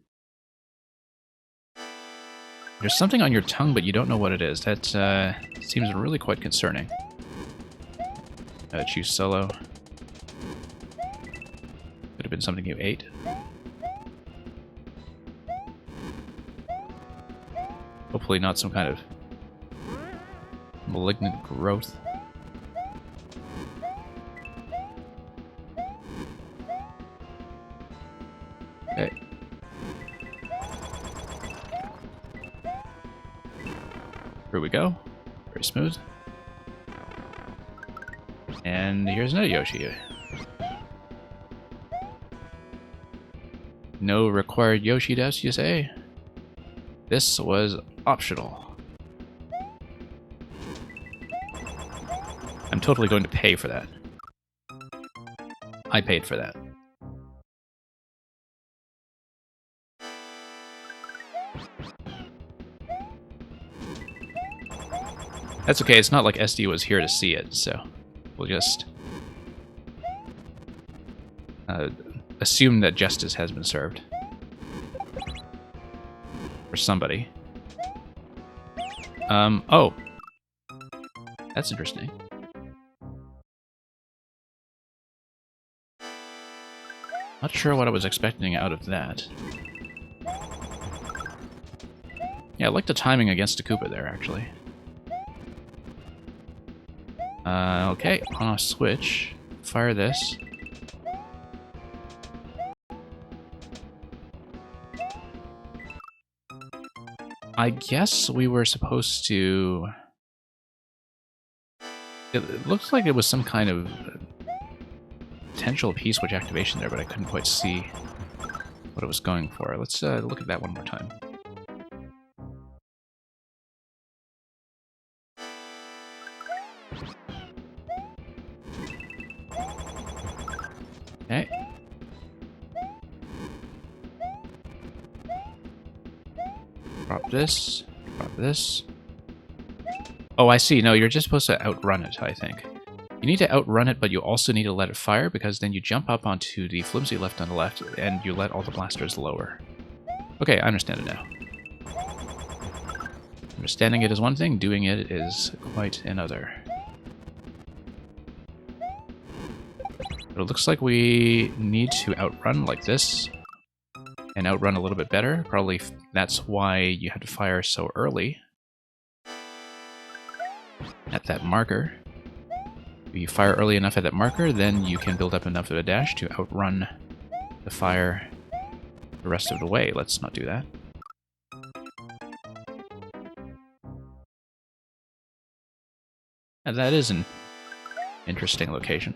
There's something on your tongue, but you don't know what it is. That seems really quite concerning. Choose solo. Could have been something you ate. Hopefully not some kind of malignant growth. Okay. Here we go. Very smooth. And here's another Yoshi. No required Yoshi deaths, you say? This was optional. I'm totally going to pay for that. I paid for that. That's okay, it's not like SD was here to see it, so we'll just assume that justice has been served. For somebody. Oh. That's interesting. Not sure what I was expecting out of that. Yeah, I like the timing against the Koopa there, actually. Okay, on a switch. Fire this. I guess we were supposed to... It looks like it was some kind of potential P-switch activation there, but I couldn't quite see what it was going for. Let's look at that one more time. Okay. Drop this. Drop this. Oh, I see. No, you're just supposed to outrun it, I think. You need to outrun it, but you also need to let it fire, because then you jump up onto the flimsy left on the left, and you let all the blasters lower. Okay, I understand it now. Understanding it is one thing, doing it is quite another. But it looks like we need to outrun like this, and outrun a little bit better. Probably that's why you had to fire so early at that marker. If you fire early enough at that marker, then you can build up enough of a dash to outrun the fire the rest of the way. Let's not do that. And that is an interesting location.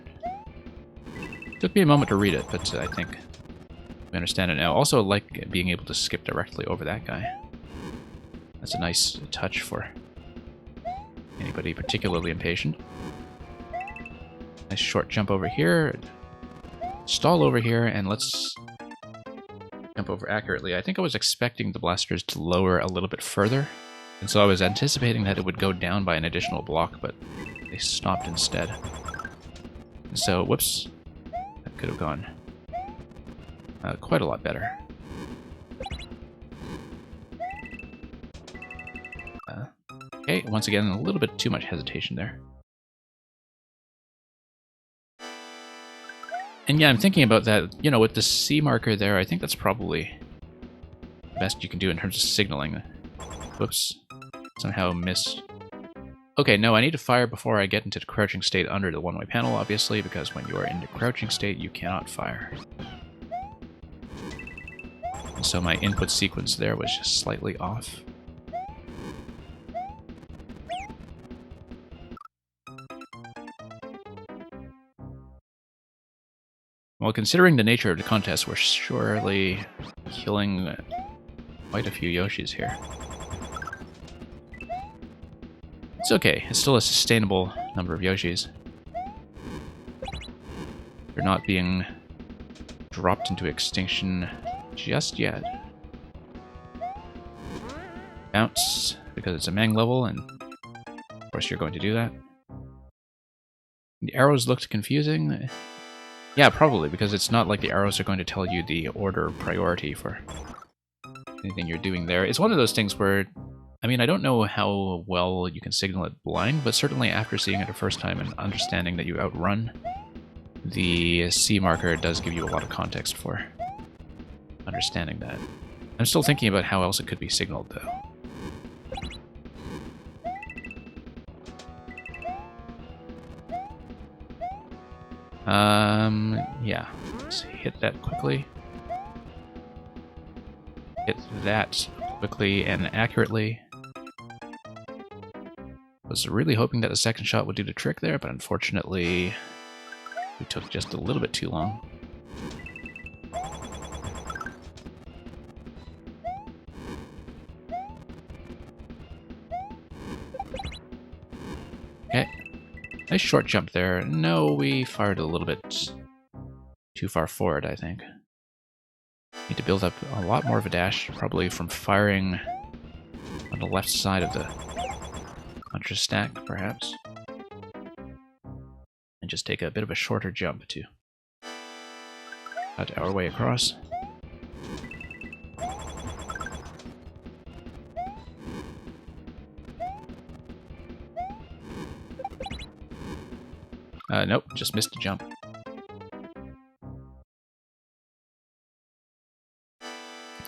Took me a moment to read it, but I think we understand it now. Also, I like being able to skip directly over that guy. That's a nice touch for anybody particularly impatient. Nice short jump over here. Stall over here, and let's jump over accurately. I think I was expecting the blasters to lower a little bit further, and so I was anticipating that it would go down by an additional block, but they stopped instead. So, whoops. That could have gone quite a lot better. Okay, once again, a little bit too much hesitation there. And yeah, I'm thinking about that, you know, with the C marker there, I think that's probably the best you can do in terms of signaling. Whoops. Somehow missed. Okay, no, I need to fire before I get into the crouching state under the one-way panel, obviously, because when you are in the crouching state, you cannot fire. And so my input sequence there was just slightly off. Well, considering the nature of the contest, we're surely killing quite a few Yoshis here. It's okay, it's still a sustainable number of Yoshis. They're not being dropped into extinction just yet. Bounce, because it's a Mang level, and course, you're going to do that. The arrows looked confusing. Yeah, probably, because it's not like the arrows are going to tell you the order priority for anything you're doing there. It's one of those things where, I mean, I don't know how well you can signal it blind, but certainly after seeing it the first time and understanding that you outrun, the C marker does give you a lot of context for understanding that. I'm still thinking about how else it could be signaled, though. Yeah. Let's hit that quickly. Hit that quickly and accurately. Was really hoping that the second shot would do the trick there, but unfortunately, we took just a little bit too long. Okay. Nice short jump there. No, we fired a little bit too far forward, I think. Need to build up a lot more of a dash, probably from firing on the left side of the puncher stack, perhaps. And just take a bit of a shorter jump to cut our way across. Nope, just missed a jump.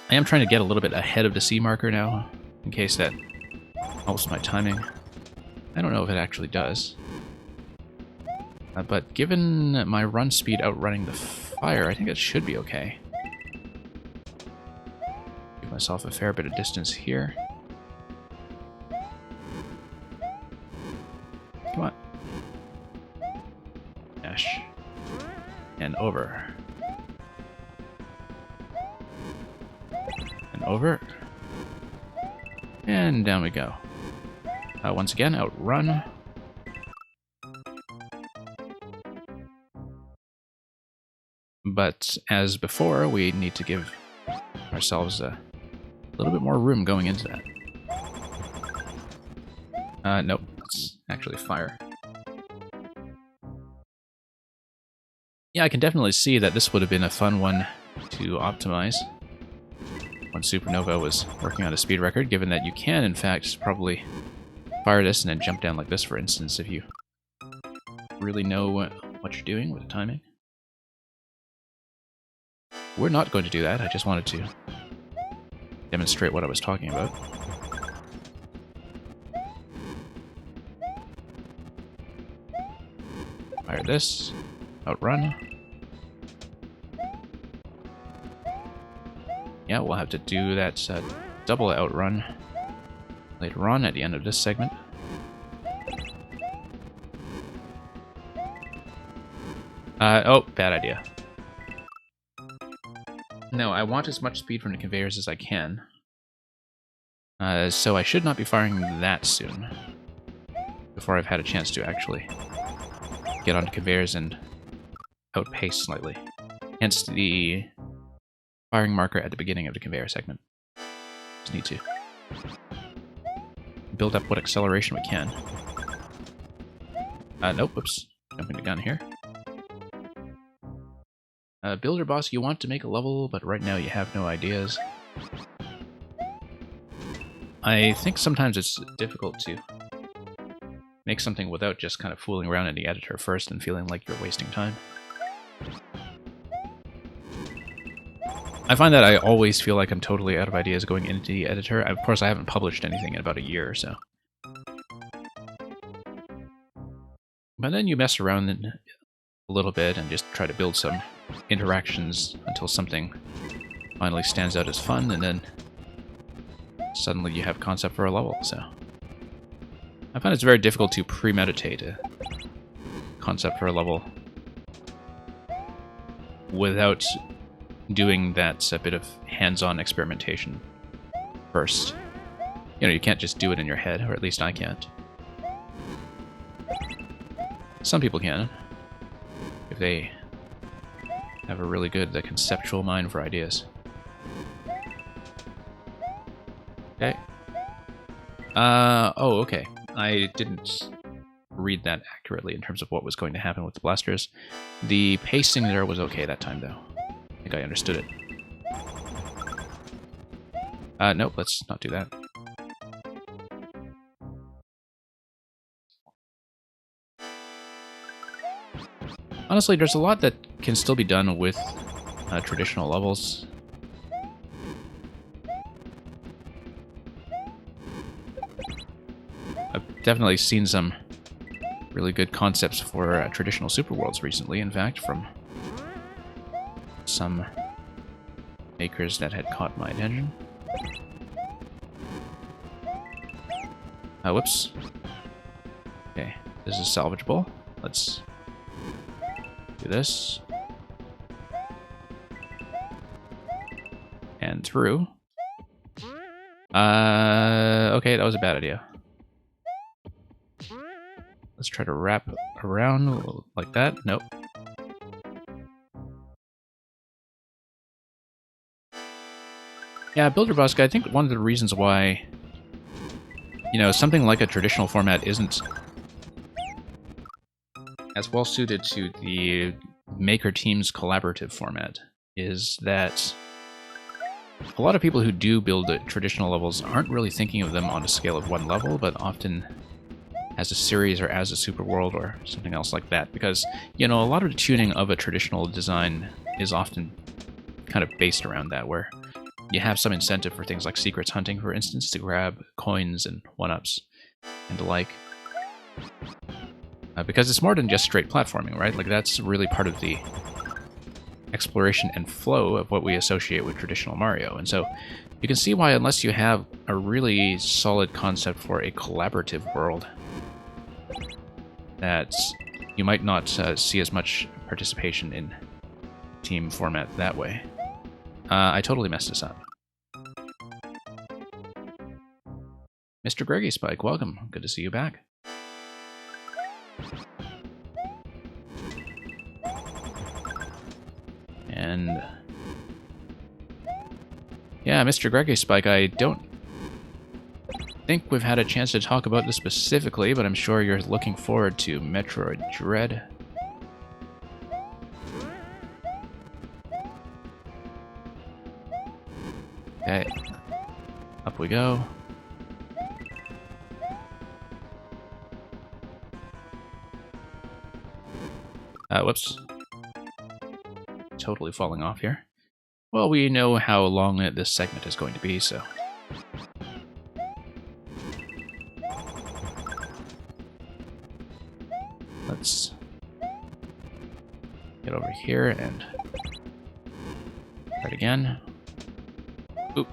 I am trying to get a little bit ahead of the C marker now, in case that helps my timing. I don't know if it actually does. But given my run speed outrunning the fire, I think it should be okay. Give myself a fair bit of distance here. Come on. Dash. And over. And over. And down we go. Once again, outrun. But as before, we need to give ourselves a little bit more room going into that. Nope, it's actually fire. Yeah, I can definitely see that this would have been a fun one to optimize when Supernova was working on a speed record, given that you can, in fact, probably fire this and then jump down like this, for instance, if you really know what you're doing with the timing. We're not going to do that, I just wanted to demonstrate what I was talking about. Fire this, outrun. Yeah, we'll have to do that double outrun later on at the end of this segment. Oh, bad idea. No, I want as much speed from the conveyors as I can. So I should not be firing that soon. Before I've had a chance to actually get onto conveyors and outpace slightly. Hence the firing marker at the beginning of the conveyor segment. Just need to build up what acceleration we can. Nope, whoops. Jumping the gun here. Builder boss, you want to make a level, but right now you have no ideas. I think sometimes it's difficult to make something without just kind of fooling around in the editor first and feeling like you're wasting time. I find that I always feel like I'm totally out of ideas going into the editor. Of course, I haven't published anything in about a year or so. But then you mess around a little bit and just try to build some interactions until something finally stands out as fun, and then suddenly you have concept for a level. So I find it's very difficult to premeditate a concept for a level without doing that bit of hands-on experimentation first. You know, you can't just do it in your head, or at least I can't. Some people can, if they have a really good conceptual mind for ideas. Okay. Oh, okay. I didn't read that accurately in terms of what was going to happen with the blasters. The pacing there was okay that time, though. I think I understood it. Nope, let's not do that. Honestly, there's a lot that can still be done with traditional levels. I've definitely seen some really good concepts for traditional Super Worlds recently, in fact, from some makers that had caught my attention. Whoops. Okay, this is salvageable. Let's do this. And through. Okay, that was a bad idea. Let's try to wrap around like that. Nope. Yeah, Builder Bosk, I think one of the reasons why, you know, something like a traditional format isn't as well suited to the Maker Team's collaborative format is that a lot of people who do build traditional levels aren't really thinking of them on a scale of one level, but often as a series or as a super world or something else like that. Because, you know, a lot of the tuning of a traditional design is often kind of based around that, where you have some incentive for things like secrets hunting, for instance, to grab coins and one-ups and the like. Because it's more than just straight platforming, right? Like, that's really part of the exploration and flow of what we associate with traditional Mario. And so you can see why, unless you have a really solid concept for a collaborative world, that you might not see as much participation in team format that way. I totally messed this up. Mr. Greggy Spike, welcome. Good to see you back. And yeah, Mr. Greggy Spike, I don't think we've had a chance to talk about this specifically, but I'm sure you're looking forward to Metroid Dread. Okay, up we go. Whoops. Totally falling off here. Well, we know how long this segment is going to be, so... Let's get over here and try it again. Oop.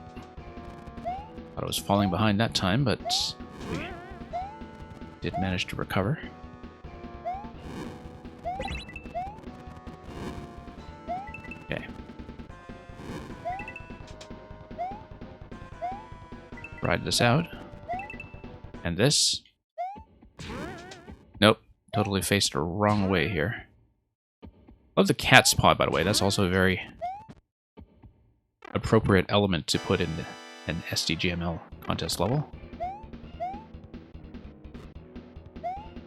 Thought I was falling behind that time, but we did manage to recover. Okay. Ride this out. And this. Nope. Totally faced the wrong way here. Love the cat's paw, by the way. That's also a very appropriate element to put in an SDGML contest level.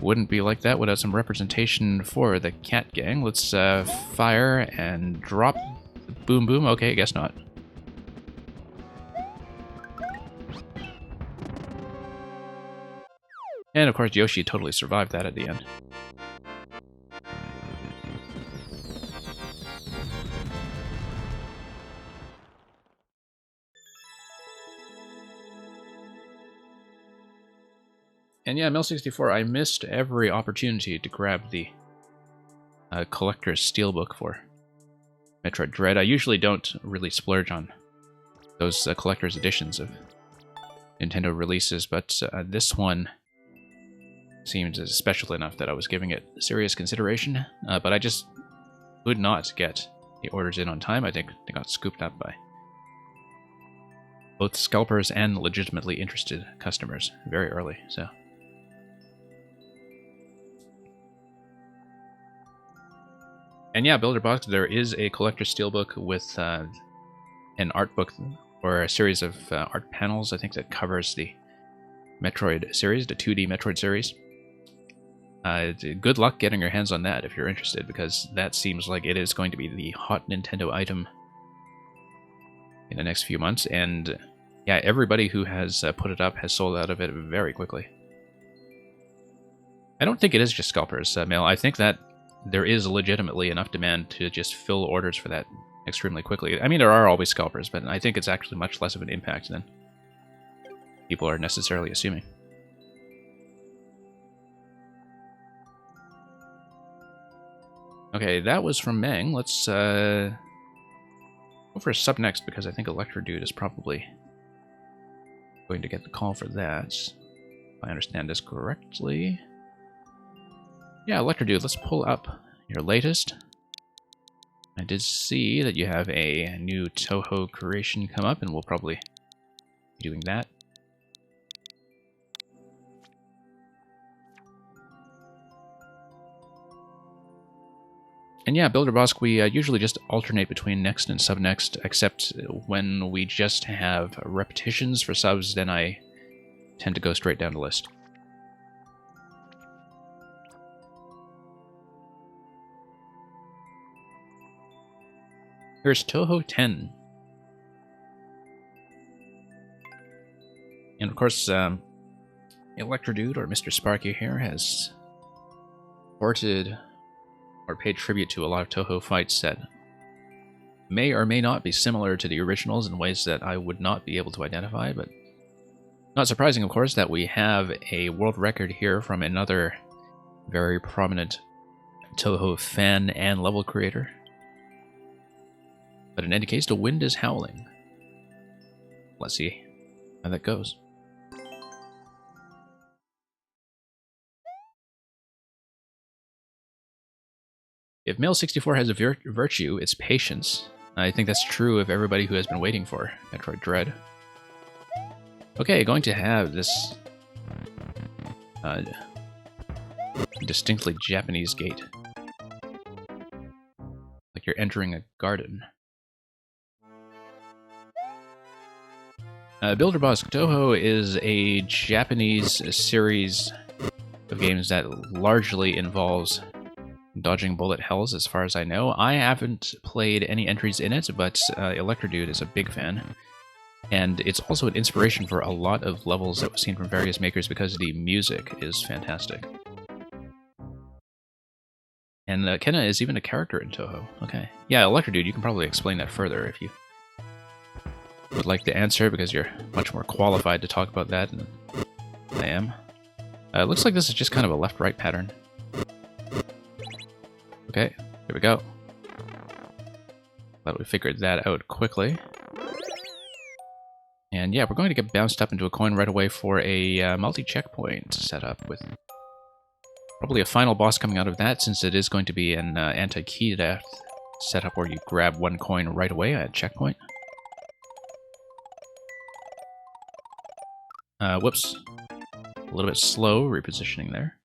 Wouldn't be like that without some representation for the cat gang. Let's fire and drop. Boom, boom. Okay, I guess not. And of course, Yoshi totally survived that at the end. And yeah, Mel64, I missed every opportunity to grab the collector's steelbook for Metroid Dread. I usually don't really splurge on those collector's editions of Nintendo releases, but this one seemed special enough that I was giving it serious consideration. But I just could not get the orders in on time. I think they got scooped up by both scalpers and legitimately interested customers very early, so... And yeah, Builder Box, there is a collector's steelbook with an art book, or a series of art panels, I think, that covers the Metroid series, the 2D Metroid series. Good luck getting your hands on that if you're interested, because that seems like it is going to be the hot Nintendo item in the next few months. And yeah, everybody who has put it up has sold out of it very quickly. I don't think it is just scalpers, Mail. I think that there is legitimately enough demand to just fill orders for that extremely quickly. I mean, there are always scalpers, but I think it's actually much less of an impact than people are necessarily assuming. Okay, that was from Meng. Let's go for a sub next, because I think Electrodude is probably going to get the call for that. If I understand this correctly. Yeah, Electrodude, let's pull up your latest. I did see that you have a new Touhou creation come up, and we'll probably be doing that. And yeah, Builder Bosk, we usually just alternate between next and sub next, except when we just have repetitions for subs, then I tend to go straight down the list. Here's Touhou 10. And of course, Electrodude, or Mr. Sparky here, has ported or paid tribute to a lot of Touhou fights that may or may not be similar to the originals in ways that I would not be able to identify, but not surprising, of course, that we have a world record here from another very prominent Touhou fan and level creator. But in any case, the wind is howling. Let's see how that goes. If Male 64 has a virtue, it's patience. I think that's true of everybody who has been waiting for Metroid Dread. Okay, going to have this distinctly Japanese gate. Like you're entering a garden. Builder Bosk, Touhou is a Japanese series of games that largely involves dodging bullet hells, as far as I know. I haven't played any entries in it, but Electrodude is a big fan. And it's also an inspiration for a lot of levels that we've seen from various makers because the music is fantastic. And Kenna is even a character in Touhou. Okay. Yeah, Electrodude, you can probably explain that further if you would like to answer, because you're much more qualified to talk about that than I am. It looks like this is just kind of a left-right pattern. Okay, here we go. Glad we figured that out quickly. And yeah, we're going to get bounced up into a coin right away for a multi-checkpoint setup, with probably a final boss coming out of that, since it is going to be an anti-key death setup where you grab one coin right away at checkpoint. Whoops. A little bit slow repositioning there.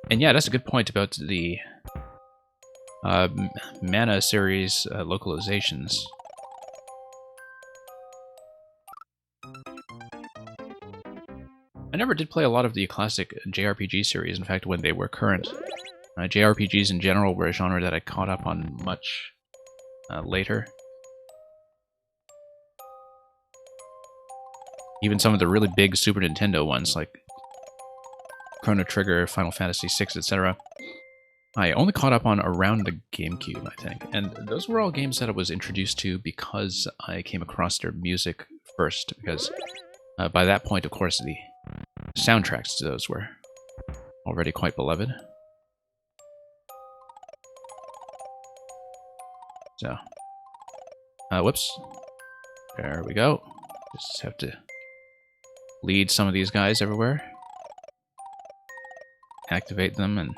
And yeah, that's a good point about the Mana series localizations. I never did play a lot of the classic JRPG series, in fact, when they were current. JRPGs in general were a genre that I caught up on much later. Even some of the really big Super Nintendo ones, like Chrono Trigger, Final Fantasy VI, etc. I only caught up on around the GameCube, I think. And those were all games that I was introduced to because I came across their music first, because by that point, of course, the soundtracks to those were already quite beloved. So, whoops. There we go. Just have to lead some of these guys everywhere. Activate them and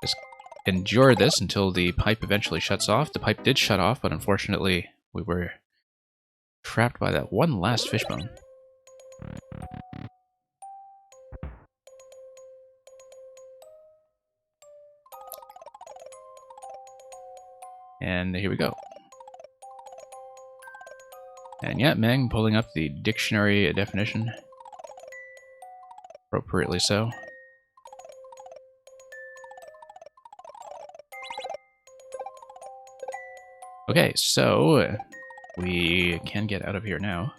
just endure this until the pipe eventually shuts off. The pipe did shut off, but unfortunately we were trapped by that one last fishbone. And here we go. And yeah, Meng pulling up the dictionary definition. Appropriately so. Okay, so we can get out of here now.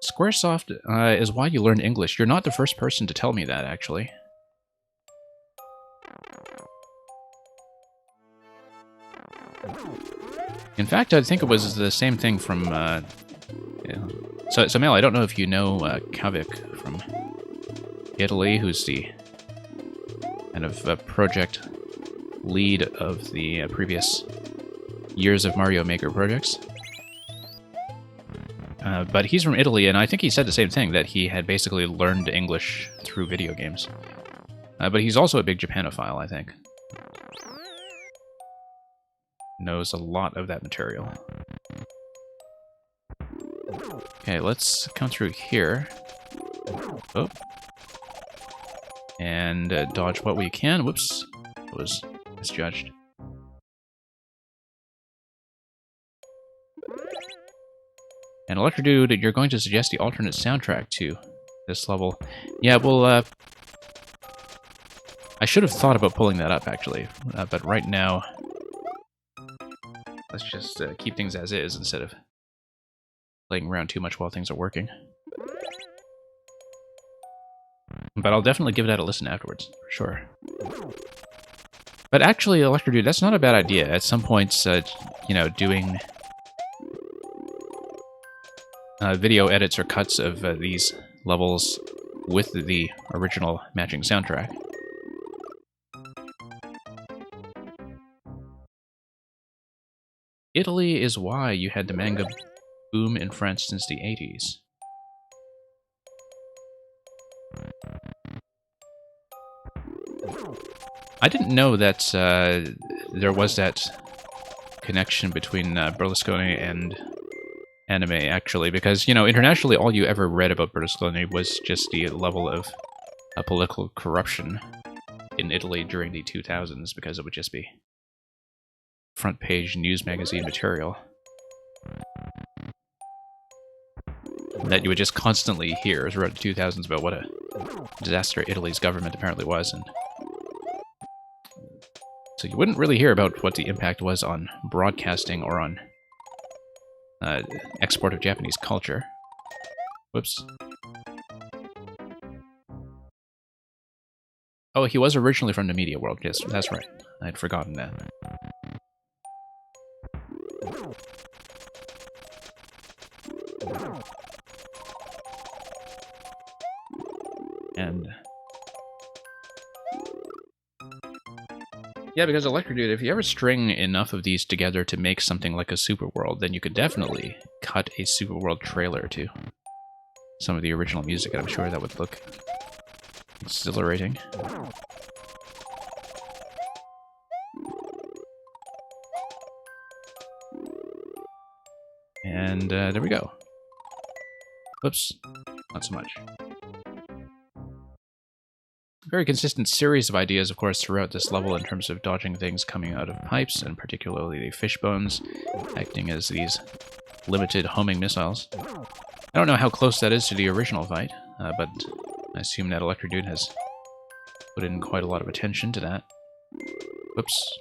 Squaresoft is why you learn English. You're not the first person to tell me that, actually. In fact, I think it was the same thing from... yeah. So Mel, I don't know if you know Kavik from Italy, who's the kind of project lead of the previous years of Mario Maker projects. But he's from Italy, and I think he said the same thing, that he had basically learned English through video games. But he's also a big Japanophile, I think. Knows a lot of that material. Okay, let's come through here. Oh. And dodge what we can. Whoops. Was misjudged. And Electrodude, you're going to suggest the alternate soundtrack to this level. Yeah, well, I should have thought about pulling that up, actually. But right now, let's just keep things as is instead of playing around too much while things are working. But I'll definitely give that a listen afterwards, for sure. But actually, Electrodude, that's not a bad idea. At some points, you know, doing video edits or cuts of these levels with the original matching soundtrack. Italy is why you had the manga boom in France since the 80s. I didn't know that there was that connection between Berlusconi and anime, actually, because, you know, internationally all you ever read about Berlusconi was just the level of political corruption in Italy during the 2000s, because it would just be front page news magazine material that you would just constantly hear throughout the 2000s about what a disaster Italy's government apparently was, and so you wouldn't really hear about what the impact was on broadcasting or on export of Japanese culture. Whoops. Oh, he was originally from the media world. Yes, that's right. I'd forgotten that. And yeah, because Electrodude, if you ever string enough of these together to make something like a Super World, then you could definitely cut a Super World trailer to some of the original music, and I'm sure that would look exhilarating. And there we go. Oops, not so much. Very consistent series of ideas, of course, throughout this level in terms of dodging things coming out of pipes, and particularly the fish bones acting as these limited homing missiles. I don't know how close that is to the original fight, but I assume that Electrodude has put in quite a lot of attention to that. Whoops.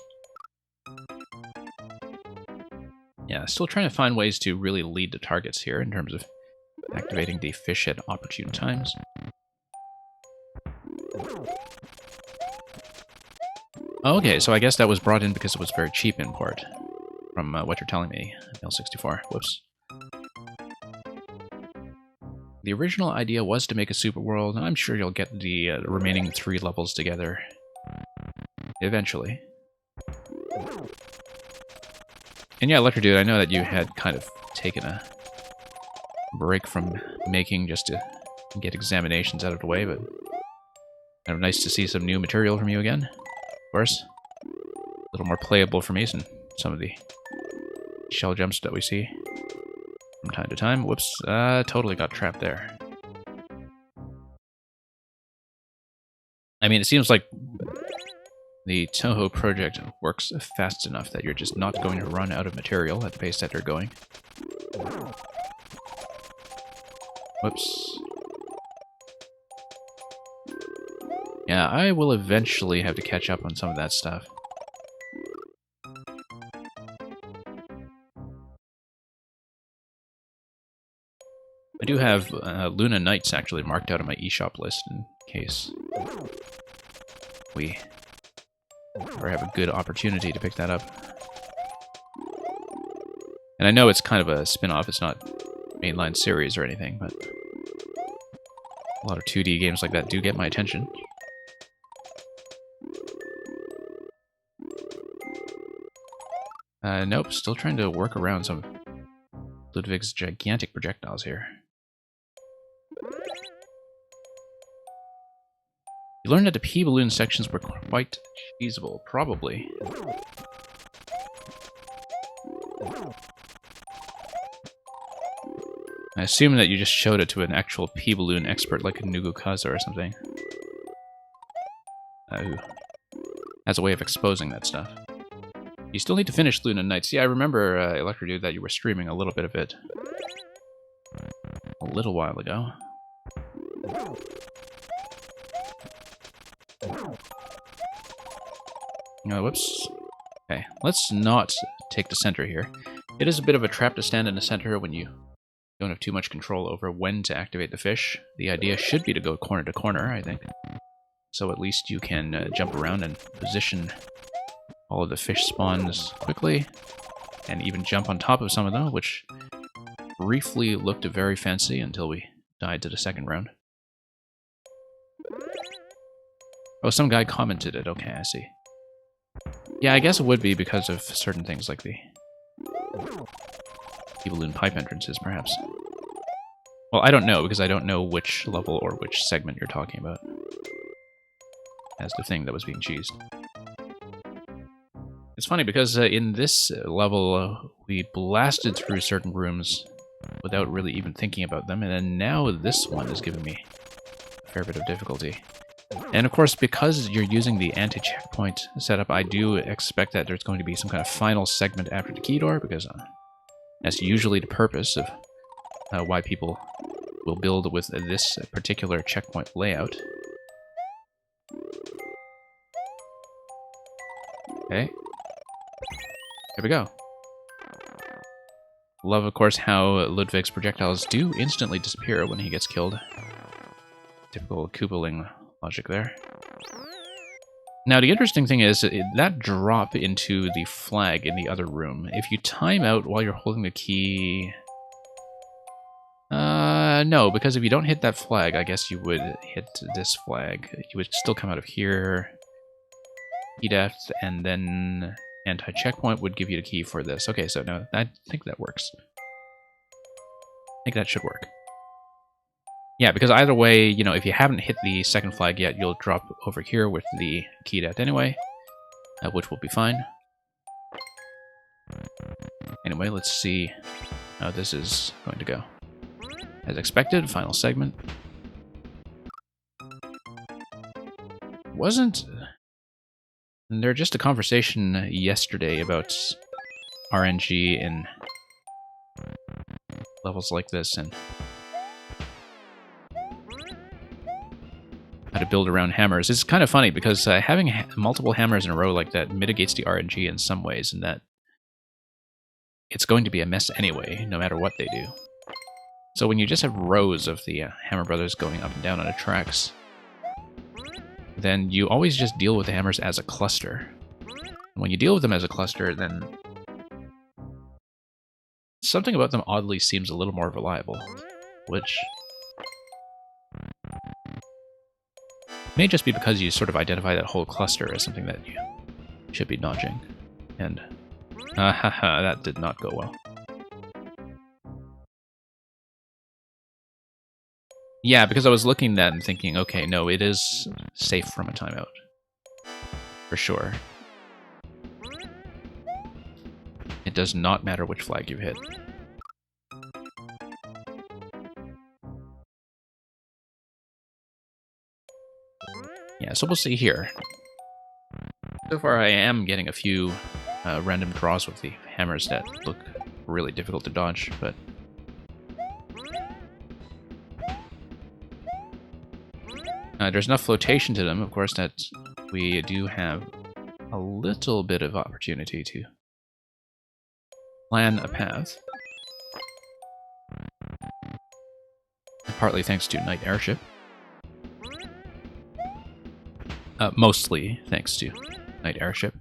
Yeah, still trying to find ways to really lead the targets here in terms of activating the fish at opportune times. Okay, so I guess that was brought in because it was very cheap import, from what you're telling me, L64. Whoops. The original idea was to make a Super World, and I'm sure you'll get the remaining 3 levels together eventually. And yeah, Electrodude, I know that you had kind of taken a break from making just to get examinations out of the way, but kind of nice to see some new material from you again. Of course, a little more playable for me than some of the shell jumps that we see from time to time. Whoops, totally got trapped there. I mean, it seems like the Touhou project works fast enough that you're just not going to run out of material at the pace that they're going. Whoops. Yeah, I will eventually have to catch up on some of that stuff. I do have Luna Nights actually marked out on my eShop list in case we ever have a good opportunity to pick that up. And I know it's kind of a spin-off, it's not mainline series or anything, but a lot of 2D games like that do get my attention. Nope, still trying to work around some Ludwig's gigantic projectiles here. You learned that the P-balloon sections were quite feasible, probably. I assume that you just showed it to an actual P-balloon expert like Nugu Kaza or something. Who has a way of exposing that stuff. You still need to finish Luna Nights. Yeah, I remember, Electrodude, that you were streaming a little bit of it a little while ago. Oh, whoops. Okay, let's not take the center here. It is a bit of a trap to stand in the center when you don't have too much control over when to activate the fish. The idea should be to go corner to corner, I think. So at least you can jump around and position all of the fish spawns quickly, and even jump on top of some of them, which briefly looked very fancy until we died to the second round. Oh, some guy commented it. Okay, I see. Yeah, I guess it would be because of certain things like the balloon pipe entrances, perhaps. Well, I don't know, because I don't know which level or which segment you're talking about as the thing that was being cheesed. It's funny, because in this level, we blasted through certain rooms without really even thinking about them, and then now this one is giving me a fair bit of difficulty. And of course, because you're using the anti-checkpoint setup, I do expect that there's going to be some kind of final segment after the key door, because that's usually the purpose of why people will build with this particular checkpoint layout. Okay. Here we go. Love, of course, how Ludwig's projectiles do instantly disappear when he gets killed. Typical Koopaling logic there. Now, the interesting thing is that drop into the flag in the other room. If you time out while you're holding the key... no, because if you don't hit that flag, I guess you would hit this flag. You would still come out of here, key death, and then anti-checkpoint would give you the key for this. Okay, so no, I think that works. I think that should work. Yeah, because either way, you know, if you haven't hit the second flag yet, you'll drop over here with the key death anyway, which will be fine. Anyway, let's see how this is going to go. As expected, final segment. Wasn't there just a conversation yesterday about RNG in levels like this and how to build around hammers? It's kind of funny because having multiple hammers in a row like that mitigates the RNG in some ways, in that it's going to be a mess anyway, no matter what they do. So when you just have rows of the Hammer Brothers going up and down on the tracks, then you always just deal with the hammers as a cluster. And when you deal with them as a cluster, then something about them oddly seems a little more reliable, which may just be because you sort of identify that whole cluster as something that you should be dodging. And that did not go well. Yeah, because I was looking at that and thinking, okay, no, it is safe from a timeout. For sure. It does not matter which flag you hit. Yeah, so we'll see here. So far I am getting a few random draws with the hammers that look really difficult to dodge, but... there's enough flotation to them, of course, that we do have a little bit of opportunity to plan a path. Partly thanks to Knight Airship. Mostly thanks to Knight Airship.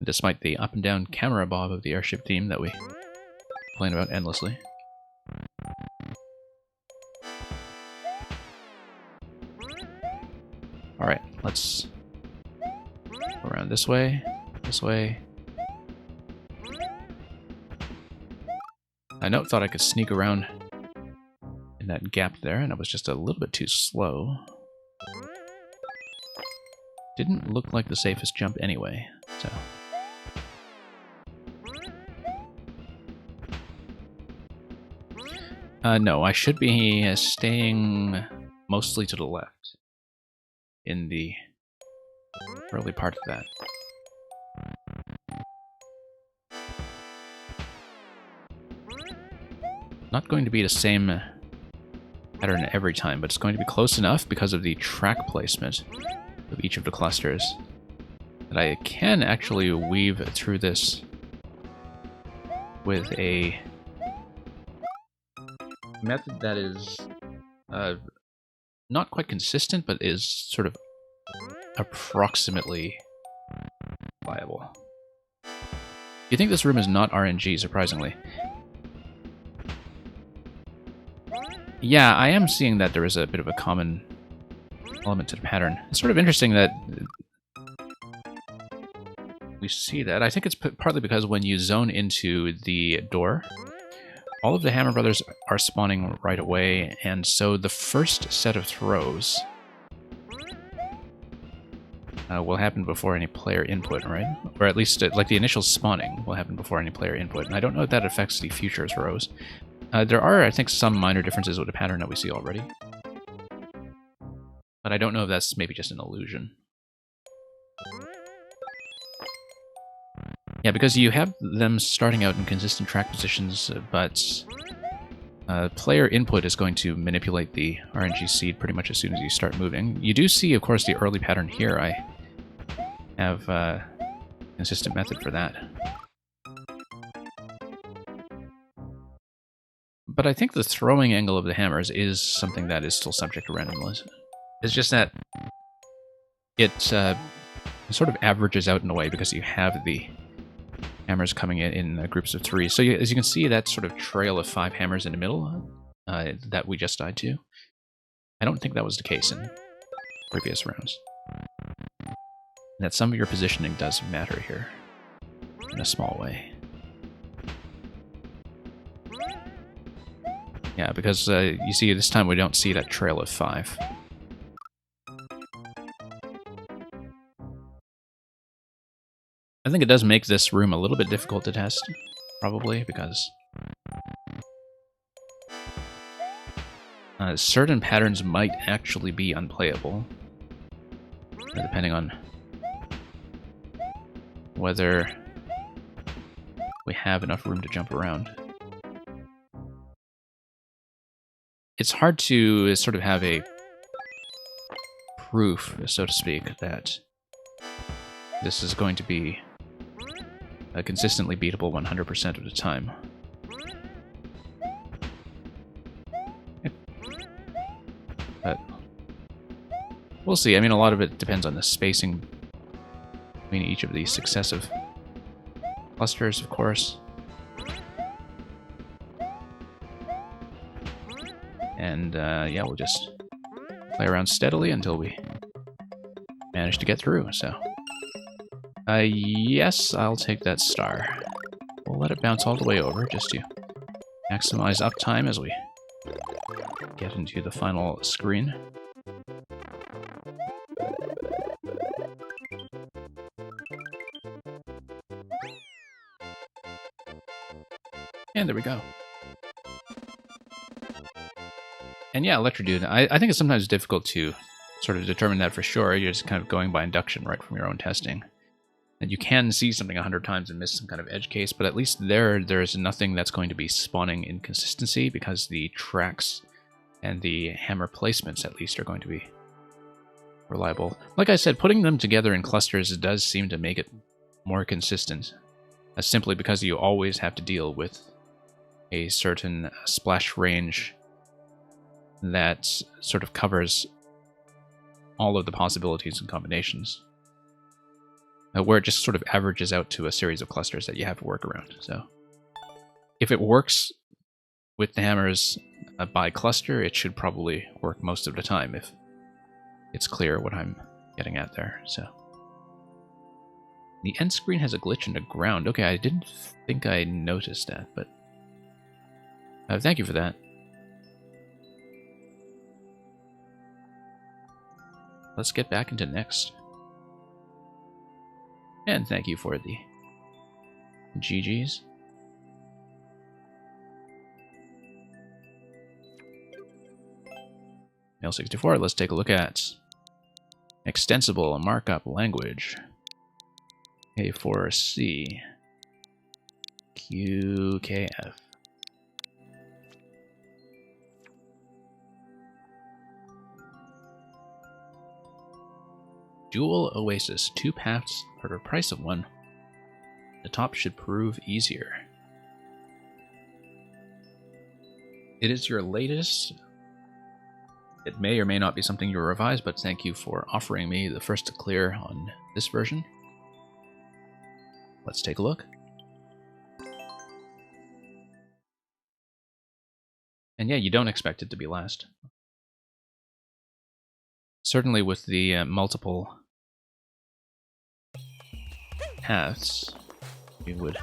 Despite the up and down camera bob of the airship theme that we complain about endlessly. Alright, let's go around this way, this way. I thought I could sneak around in that gap there, and I was just a little bit too slow. Didn't look like the safest jump anyway, so... no, I should be staying mostly to the left in the early part of that. Not going to be the same pattern every time, but it's going to be close enough because of the track placement of each of the clusters that I can actually weave through this with a method that is not quite consistent, but is sort of approximately viable. You think this room is not RNG, surprisingly. Yeah, I am seeing that there is a bit of a common element to the pattern. It's sort of interesting that we see that. I think it's partly because when you zone into the door, all of the Hammer Brothers are spawning right away, and so the first set of throws will happen before any player input, right? Or at least, like, the initial spawning will happen before any player input, and I don't know if that affects the future throws. There are, I think, some minor differences with the pattern that we see already. But I don't know if that's maybe just an illusion. Yeah, because you have them starting out in consistent track positions, but player input is going to manipulate the RNG seed pretty much as soon as you start moving. You do see, of course, the early pattern here. I have a consistent method for that. But I think the throwing angle of the hammers is something that is still subject to randomness. It's just that it sort of averages out in a way because you have the hammers coming in groups of 3. So as you can see, that sort of trail of 5 hammers in the middle that we just died to, I don't think that was the case in previous rounds. And that some of your positioning does matter here in a small way. Yeah, because you see, this time we don't see that trail of 5. I think it does make this room a little bit difficult to test, probably, because certain patterns might actually be unplayable, depending on whether we have enough room to jump around. It's hard to sort of have a proof, so to speak, that this is going to be consistently beatable 100% of the time. But we'll see. I mean, a lot of it depends on the spacing between each of these successive clusters, of course. And yeah, we'll just play around steadily until we manage to get through, so... yes, I'll take that star. We'll let it bounce all the way over, just to maximize uptime as we get into the final screen. And there we go. And yeah, Electrodude, I think it's sometimes difficult to sort of determine that for sure. You're just kind of going by induction right from your own testing. And you can see something 100 times and miss some kind of edge case, but at least there's nothing that's going to be spawning inconsistency because the tracks and the hammer placements at least are going to be reliable. Like I said, putting them together in clusters does seem to make it more consistent, simply because you always have to deal with a certain splash range that sort of covers all of the possibilities and combinations, where it just sort of averages out to a series of clusters that you have to work around. So if it works with the hammers by cluster, it should probably work most of the time if it's clear what I'm getting at there. So the end screen has a glitch in the ground. Okay, I didn't think I noticed that, but thank you for that. Let's get back into Next. And thank you for the GGs. Mail64, let's take a look at extensible markup language. A4C QKF. Dual Oasis, 2 paths for the price of 1. The top should prove easier. It is your latest. It may or may not be something you revise, but thank you for offering me the first to clear on this version. Let's take a look. And yeah, you don't expect it to be last. Certainly with the multiple paths, you would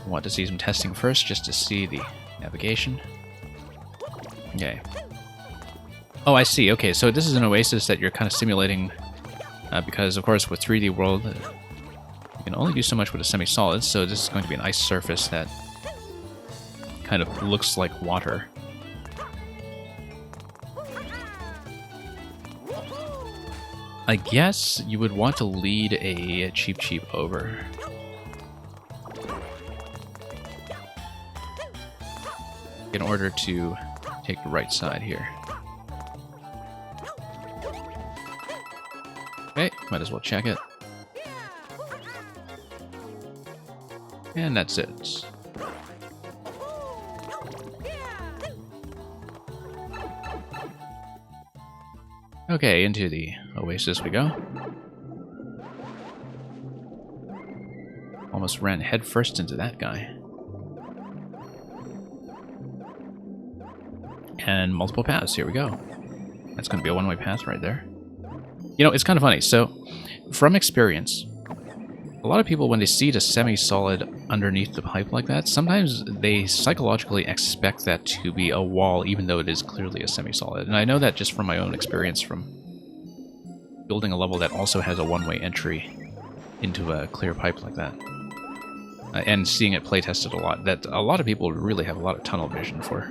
want to see some testing first just to see the navigation. Okay. Oh, I see. Okay, so this is an oasis that you're kind of simulating because, of course, with 3D World, you can only do so much with a semi-solid, so this is going to be an ice surface that kind of looks like water. I guess you would want to lead a Cheep Cheep over. In order to take the right side here. Okay, might as well check it. And that's it. Okay, into the oasis we go. Almost ran headfirst into that guy. And multiple paths, here we go. That's going to be a one-way path right there. You know, it's kind of funny. So, from experience, a lot of people, when they see the semi-solid underneath the pipe like that, sometimes they psychologically expect that to be a wall, even though it is clearly a semi-solid. And I know that just from my own experience from building a level that also has a one-way entry into a clear pipe like that. And seeing it play tested a lot, that a lot of people really have a lot of tunnel vision for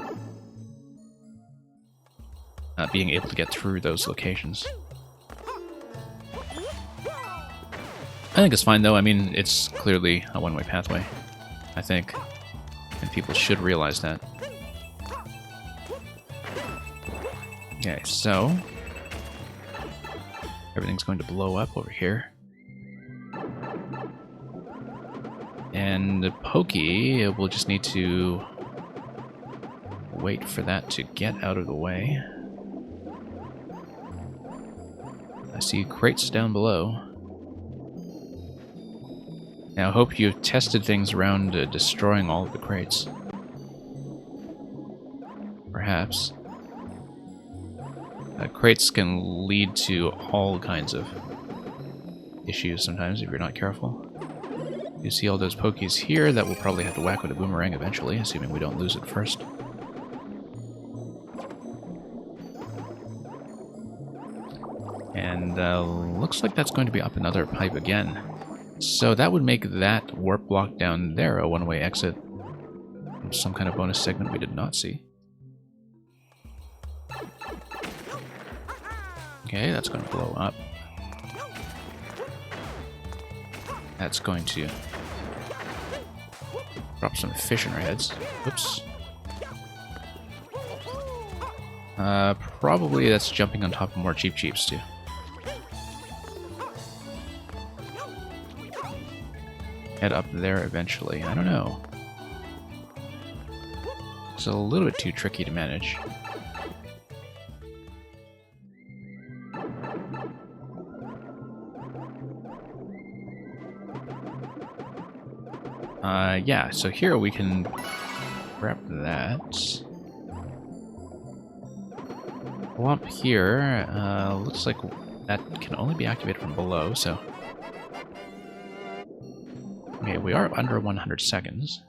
being able to get through those locations. I think it's fine, though. I mean, it's clearly a one-way pathway, I think. And people should realize that. Okay, so everything's going to blow up over here. And Pokey will just need to wait for that to get out of the way. I see crates down below. Now, I hope you've tested things around destroying all of the crates. Perhaps. Crates can lead to all kinds of issues sometimes if you're not careful. You see all those Pokies here that we'll probably have to whack with a boomerang eventually, assuming we don't lose it first. And looks like that's going to be up another pipe again. So that would make that warp block down there a one-way exit. Some kind of bonus segment we did not see. Okay, that's going to blow up. That's going to drop some fish in our heads. Oops. Probably that's jumping on top of more Cheep Cheeps too. Head up there eventually. I don't know. It's a little bit too tricky to manage. Yeah, so here we can grab that. Well, up here, looks like that can only be activated from below, so... Okay, we are under 100 seconds.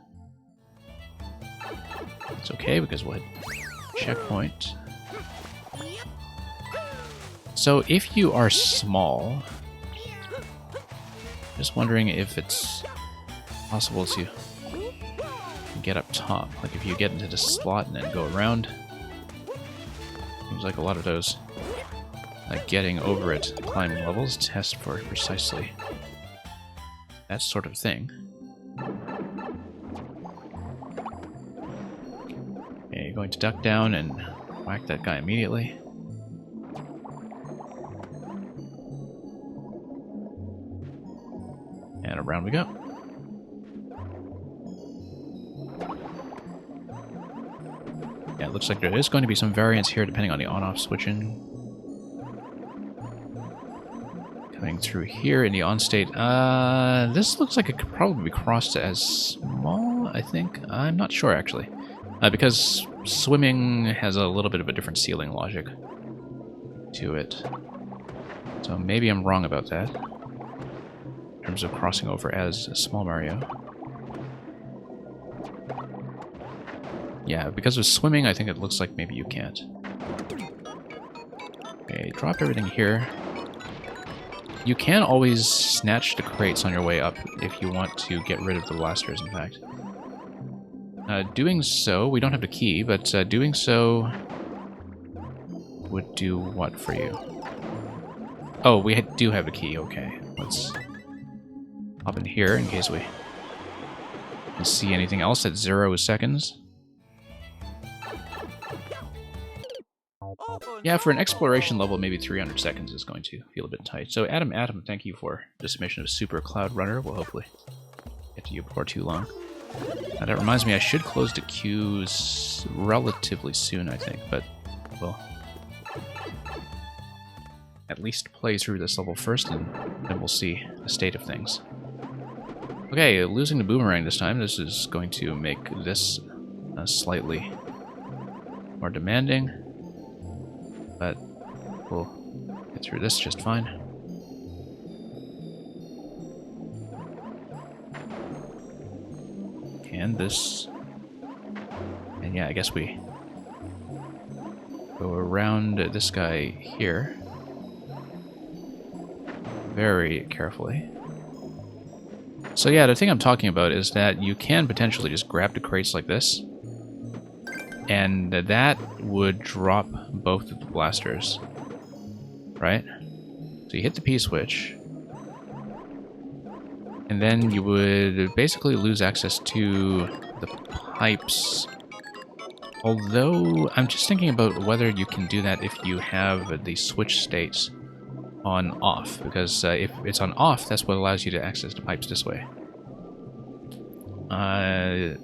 It's okay, because we'll hit checkpoint. So, if you are small... Just wondering if it's possible to get up top. Like, if you get into the slot and then go around... Seems like a lot of those getting over it climbing levels test for precisely that sort of thing. Okay, you're going to duck down and whack that guy immediately. And around we go. Yeah, it looks like there is going to be some variance here depending on the on-off switching. Coming through here in the on state. This looks like it could probably be crossed as small, I think. I'm not sure, actually. Because swimming has a little bit of a different ceiling logic to it. So maybe I'm wrong about that. In terms of crossing over as a small Mario. Yeah, because of swimming, I think it looks like maybe you can't. Okay, drop everything here. You can always snatch the crates on your way up if you want to get rid of the blasters, in fact. Doing so, we don't have the key, but doing so would do what for you? Oh, we do have the key, okay. Let's hop in here in case we can see anything else at 0 seconds. Yeah, for an exploration level, maybe 300 seconds is going to feel a bit tight. So, Adam, thank you for the submission of Super Cloud Runner. We'll hopefully get to you before too long. That reminds me, I should close the queues relatively soon, I think, but we'll at least play through this level first, and then we'll see the state of things. Okay, losing the boomerang this time. This is going to make this slightly more demanding. But we'll get through this just fine. And this... And yeah, I guess we go around this guy here. Very carefully. So yeah, the thing I'm talking about is that you can potentially just grab the crates like this. And that would drop both of the blasters, right? So you hit the P-switch, and then you would basically lose access to the pipes. Although, I'm just thinking about whether you can do that if you have the switch states on-off, because if it's on-off, that's what allows you to access the pipes this way. And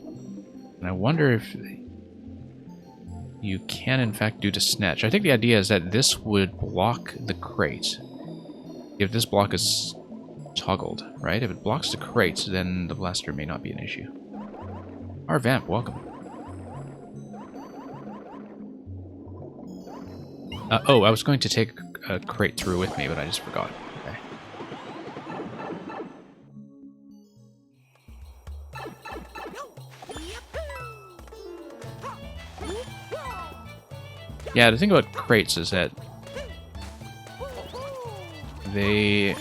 I wonder if you can, in fact, do the snatch. I think the idea is that this would block the crate. If this block is toggled, right? If it blocks the crate, then the blaster may not be an issue. Our Vamp, welcome. Oh, I was going to take a crate through with me, but I just forgot. Okay. Yeah, the thing about crates is that they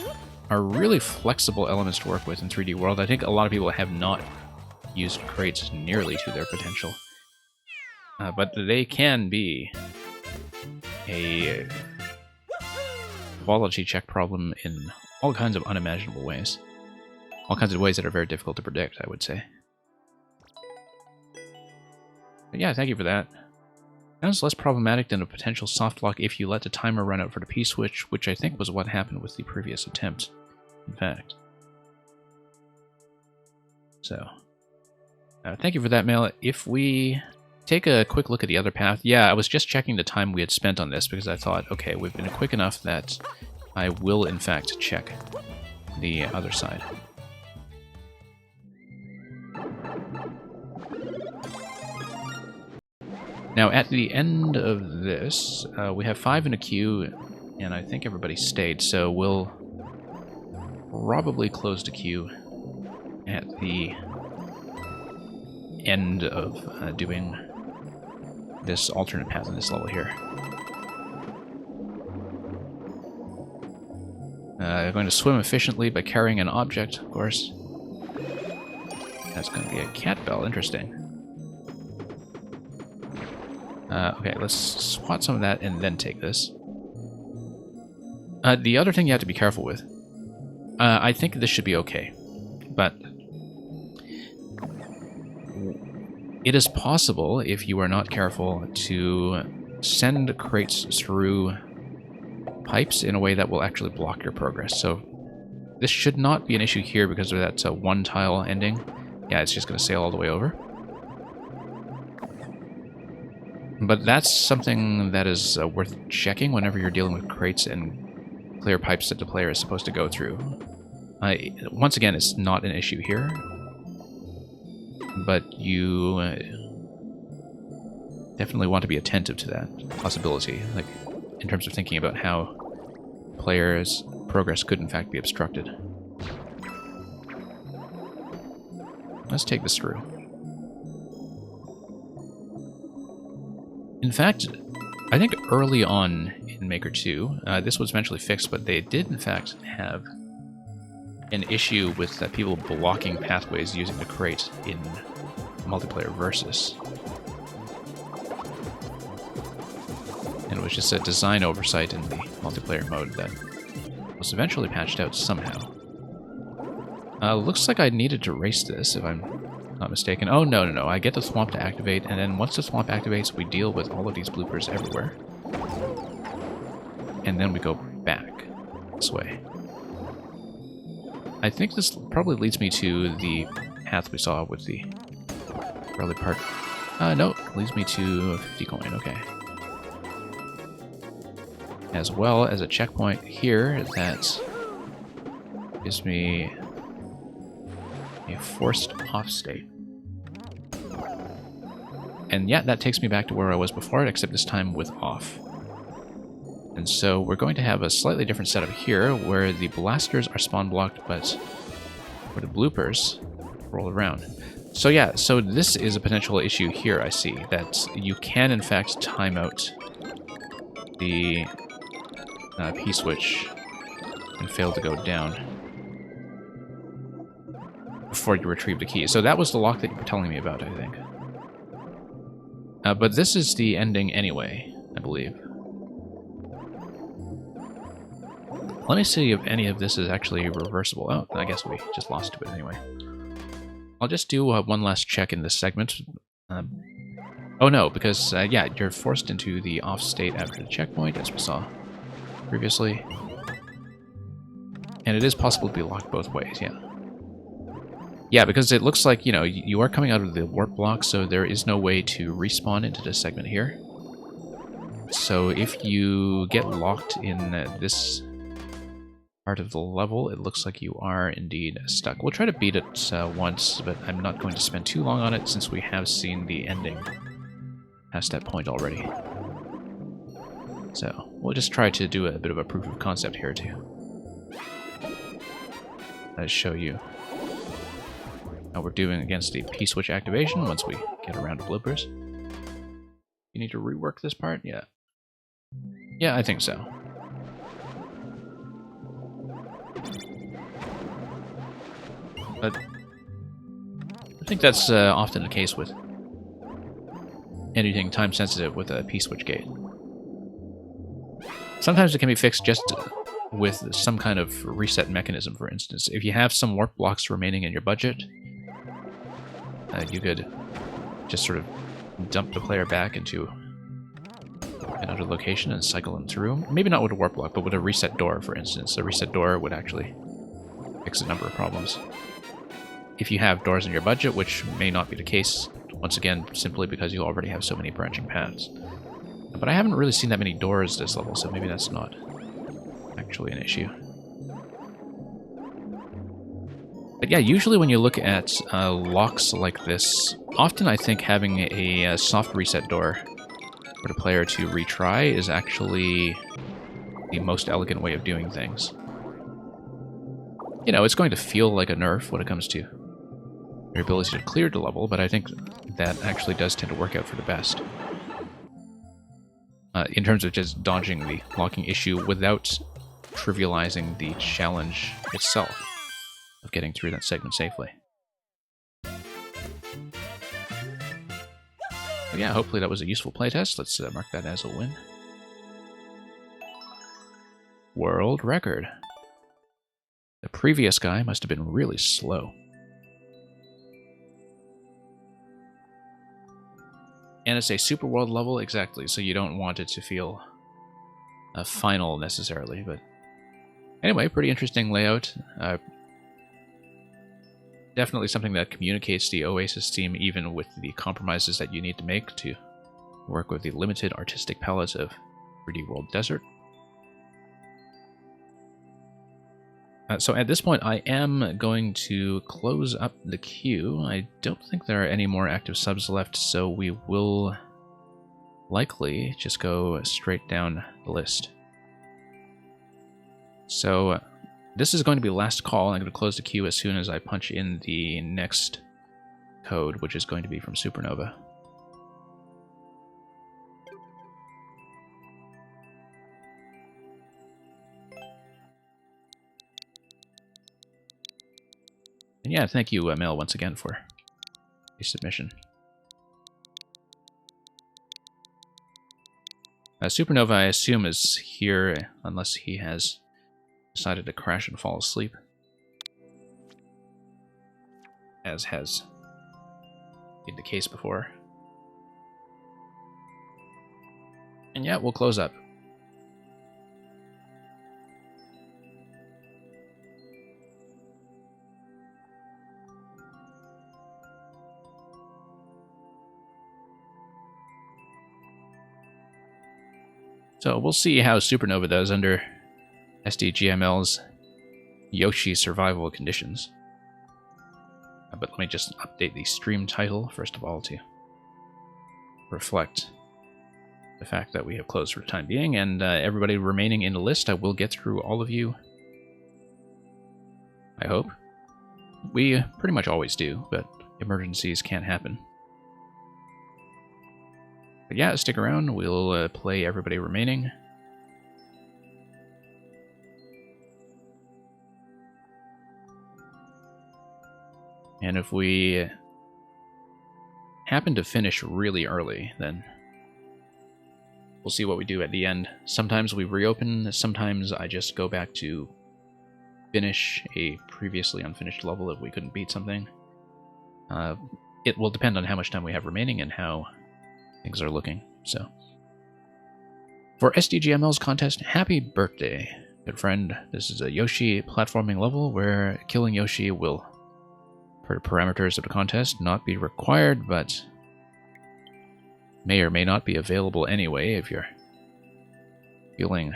are really flexible elements to work with in 3D World. I think a lot of people have not used crates nearly to their potential. But they can be a quality check problem in all kinds of unimaginable ways. All kinds of ways that are very difficult to predict, I would say. But yeah, thank you for that. Sounds less problematic than a potential soft lock if you let the timer run out for the P-switch, which I think was what happened with the previous attempt, in fact. So, thank you for that, Mail. If we take a quick look at the other path, yeah, I was just checking the time we had spent on this because I thought, okay, we've been quick enough that I will, in fact, check the other side. Now, at the end of this, we have 5 in a queue, and I think everybody stayed, so we'll probably close the queue at the end of doing this alternate path in this level here. Going to swim efficiently by carrying an object, of course. That's going to be a cat bell, interesting. Okay, let's swat some of that and then take this. The other thing you have to be careful with, I think this should be okay, but it is possible, if you are not careful, to send crates through pipes in a way that will actually block your progress. So this should not be an issue here because of that one tile ending. Yeah, it's just going to sail all the way over. But that's something that is worth checking whenever you're dealing with crates and clear pipes that the player is supposed to go through. Once again, it's not an issue here, but you definitely want to be attentive to that possibility, like in terms of thinking about how players' progress could in fact be obstructed. Let's take this through. In fact, I think early on in Maker 2, this was eventually fixed, but they did in fact have an issue with people blocking pathways using the crate in multiplayer Versus. And it was just a design oversight in the multiplayer mode that was eventually patched out somehow. Looks like I needed to race this, if I'm not mistaken. Oh, no. I get the swamp to activate, and then once the swamp activates, we deal with all of these bloopers everywhere. And then we go back this way. I think this probably leads me to the path we saw with the early part. No, it leads me to a 50 coin, okay. As well as a checkpoint here that gives me a forced off state. And yeah, that takes me back to where I was before, except this time with off. And so we're going to have a slightly different setup here, where the blasters are spawn blocked, but where the bloopers roll around. So yeah, so this is a potential issue here, I see, that you can in fact time out the P-switch and fail to go down before you retrieve the key. So that was the lock that you were telling me about, I think. But this is the ending anyway, I believe. Let me see if any of this is actually reversible. Oh, I guess we just lost to it anyway. I'll just do one last check in this segment. Oh no, because, yeah, you're forced into the off state after the checkpoint, as we saw previously. And it is possible to be locked both ways, yeah. Yeah, because it looks like, you know, you are coming out of the warp block, so there is no way to respawn into this segment here. So if you get locked in this part of the level, it looks like you are indeed stuck. We'll try to beat it once, but I'm not going to spend too long on it since we have seen the ending past that point already. So we'll just try to do a bit of a proof of concept here too. Let's show you how we're doing against the P-switch activation once we get around to bloopers. You need to rework this part? Yeah. Yeah, I think so. But I think that's often the case with anything time-sensitive with a P-switch gate. Sometimes it can be fixed just with some kind of reset mechanism, for instance. If you have some warp blocks remaining in your budget, you could just sort of dump the player back into another location and cycle them through. Maybe not with a warp block, but with a reset door, for instance. A reset door would actually fix a number of problems. If you have doors in your budget, which may not be the case, once again, simply because you already have so many branching paths. But I haven't really seen that many doors this level, so maybe that's not actually an issue. But yeah, usually when you look at locks like this, often I think having a soft reset door for the player to retry is actually the most elegant way of doing things. You know, it's going to feel like a nerf when it comes to your ability to clear the level, but I think that actually does tend to work out for the best. In terms of just dodging the locking issue without trivializing the challenge itself of getting through that segment safely. But yeah, hopefully that was a useful playtest. Let's mark that as a win. World record. The previous guy must have been really slow. And it's a super world level, exactly, so you don't want it to feel final necessarily, but anyway, pretty interesting layout. Definitely something that communicates the Oasis theme even with the compromises that you need to make to work with the limited artistic palette of 3D World Desert. So at this point, I am going to close up the queue. I don't think there are any more active subs left, so we will likely just go straight down the list. So this is going to be last call. I'm going to close the queue as soon as I punch in the next code, which is going to be from Supernova. And yeah, thank you, Mel, once again for your submission. Supernova, I assume, is here unless he has decided to crash and fall asleep, as has been the case before. And yeah, we'll close up. So we'll see how Supernova does under SDGML's Yoshi survival conditions. But let me just update the stream title, first of all, to reflect the fact that we have closed for the time being, and everybody remaining in the list, I will get through all of you. I hope. We pretty much always do, but emergencies can't happen. But yeah, stick around, we'll play everybody remaining. And if we happen to finish really early, then we'll see what we do at the end. Sometimes we reopen, sometimes I just go back to finish a previously unfinished level if we couldn't beat something. It will depend on how much time we have remaining and how things are looking. So, for SDGML's contest, happy birthday, good friend. This is a Yoshi platforming level where killing Yoshi will, per parameters of the contest, not be required, but may or may not be available anyway if you're feeling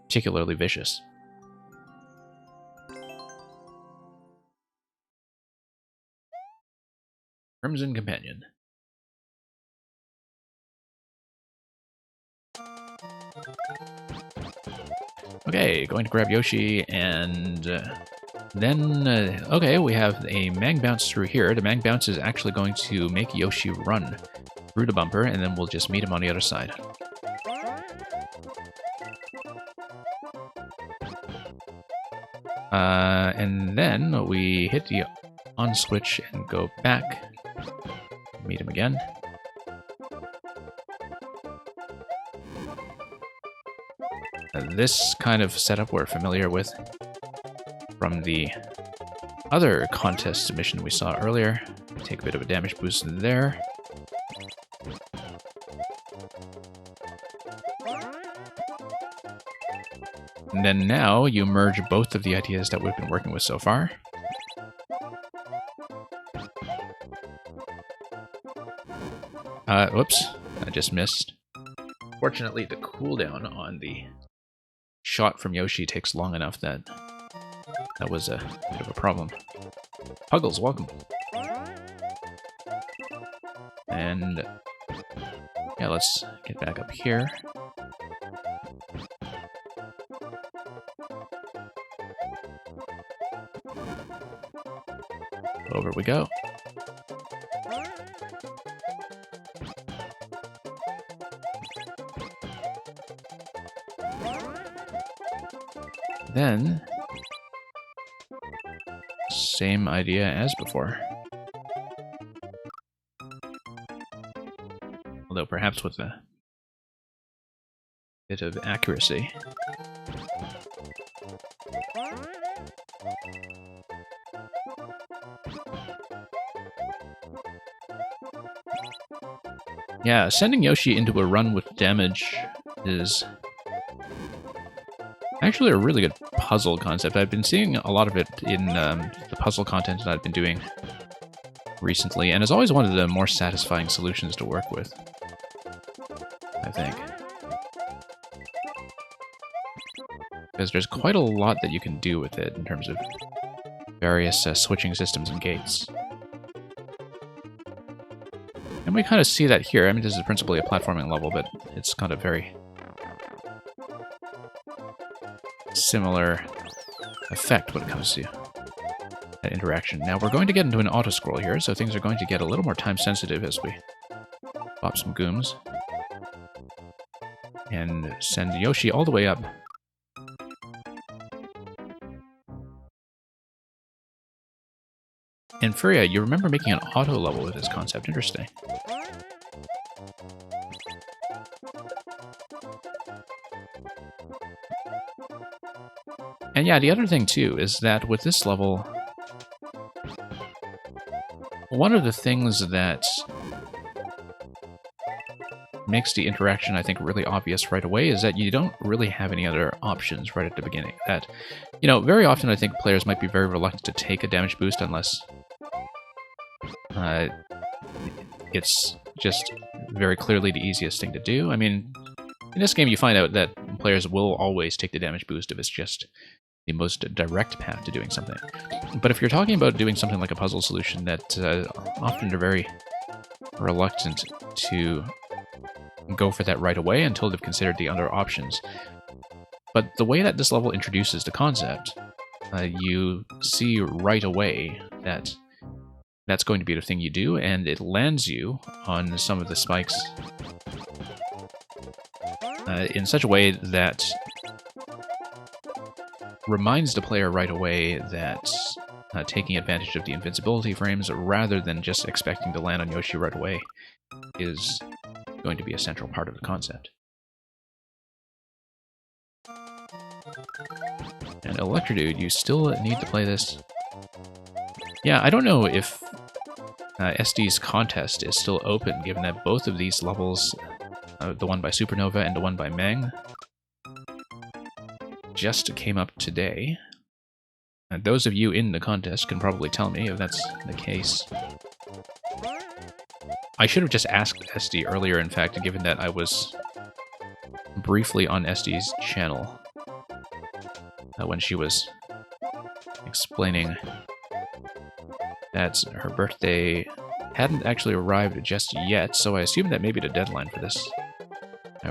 particularly vicious. Crimson Companion. Okay, going to grab Yoshi, and then, okay, we have a Mang Bounce through here. The Mang Bounce is actually going to make Yoshi run through the bumper, and then we'll just meet him on the other side. And then we hit the on switch and go back, meet him again. This kind of setup we're familiar with from the other contest submission we saw earlier. Take a bit of a damage boost there. And then now you merge both of the ideas that we've been working with so far. Whoops, I just missed. Fortunately, the cooldown on the shot from Yoshi takes long enough that that was a bit of a problem. Puggles, welcome. And yeah, let's get back up here. Over we go. Then, same idea as before. Although perhaps with a bit of accuracy. Yeah, sending Yoshi into a run with damage is actually a really good puzzle concept. I've been seeing a lot of it in the puzzle content that I've been doing recently, and it's always one of the more satisfying solutions to work with, I think. Because there's quite a lot that you can do with it in terms of various switching systems and gates. And we kind of see that here. I mean, this is principally a platforming level, but it's kind of very similar effect when it comes to that interaction. Now we're going to get into an auto-scroll here, so things are going to get a little more time-sensitive as we pop some gooms. And send Yoshi all the way up. And Furia, you remember making an auto level with this concept. Interesting. And yeah, the other thing too is that with this level, one of the things that makes the interaction, I think, really obvious right away is that you don't really have any other options right at the beginning. That, you know, very often I think players might be very reluctant to take a damage boost unless it's just very clearly the easiest thing to do. I mean, in this game you find out that players will always take the damage boost if it's just the most direct path to doing something. But if you're talking about doing something like a puzzle solution, that often they're very reluctant to go for that right away until they've considered the other options. But the way that this level introduces the concept, you see right away that that's going to be the thing you do, and it lands you on some of the spikes in such a way that reminds the player right away that taking advantage of the invincibility frames rather than just expecting to land on Yoshi right away is going to be a central part of the concept. And Electrodude, you still need to play this. Yeah, I don't know if SD's contest is still open, given that both of these levels, the one by Supernova and the one by Meng, just came up today. And those of you in the contest can probably tell me if that's the case. I should have just asked SD earlier, in fact, given that I was briefly on SD's channel when she was explaining that her birthday hadn't actually arrived just yet, so I assume that maybe the deadline for this,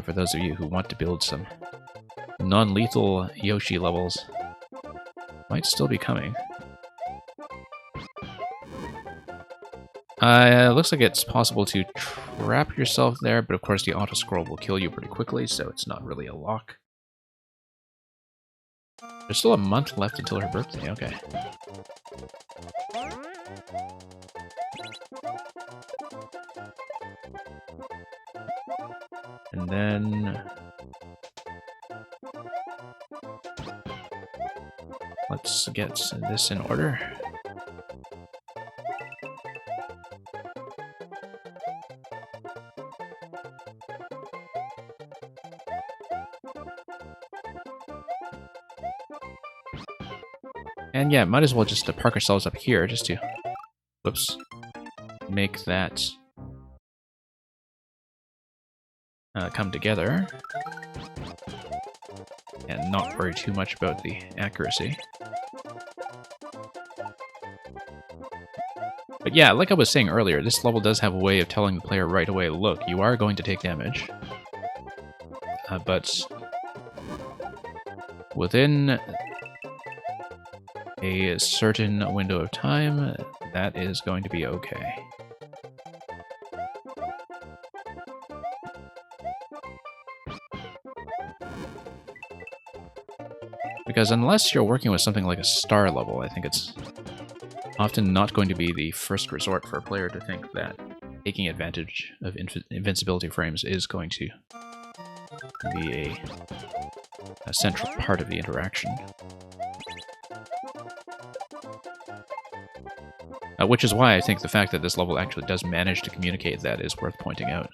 for those of you who want to build some non-lethal Yoshi levels, might still be coming. Looks like it's possible to trap yourself there, but of course the auto-scroll will kill you pretty quickly, so it's not really a lock. There's still a month left until her birthday, okay. And then let's get this in order. And yeah, might as well just park ourselves up here just to, whoops, make that come together. And not worry too much about the accuracy. But yeah, like I was saying earlier, this level does have a way of telling the player right away, look, you are going to take damage. But within a certain window of time, that is going to be okay. Because unless you're working with something like a star level, I think it's often not going to be the first resort for a player to think that taking advantage of invincibility frames is going to be a central part of the interaction. Which is why I think the fact that this level actually does manage to communicate that is worth pointing out.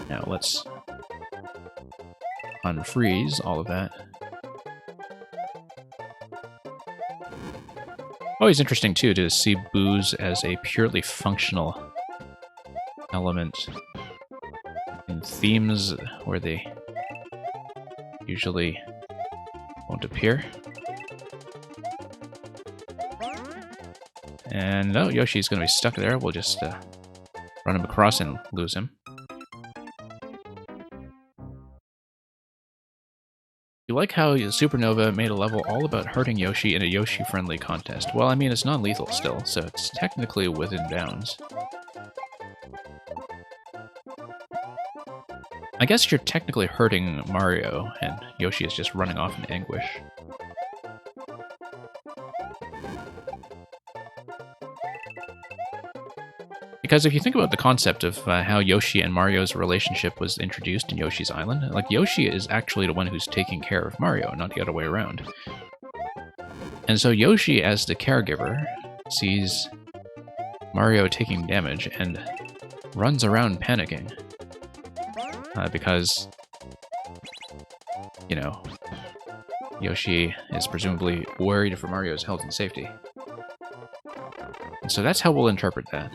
Now let's unfreeze all of that. Always interesting, too, to see boos as a purely functional element in themes where they usually won't appear. And no, Yoshi's going to be stuck there. We'll just run him across and lose him. You like how Supernova made a level all about hurting Yoshi in a Yoshi-friendly contest. Well, I mean, it's non-lethal still, so it's technically within bounds. I guess you're technically hurting Mario, and Yoshi is just running off in anguish. Because if you think about the concept of how Yoshi and Mario's relationship was introduced in Yoshi's Island, like, Yoshi is actually the one who's taking care of Mario, not the other way around. And so Yoshi, as the caregiver, sees Mario taking damage and runs around panicking. Because, you know, Yoshi is presumably worried for Mario's health and safety. And so that's how we'll interpret that.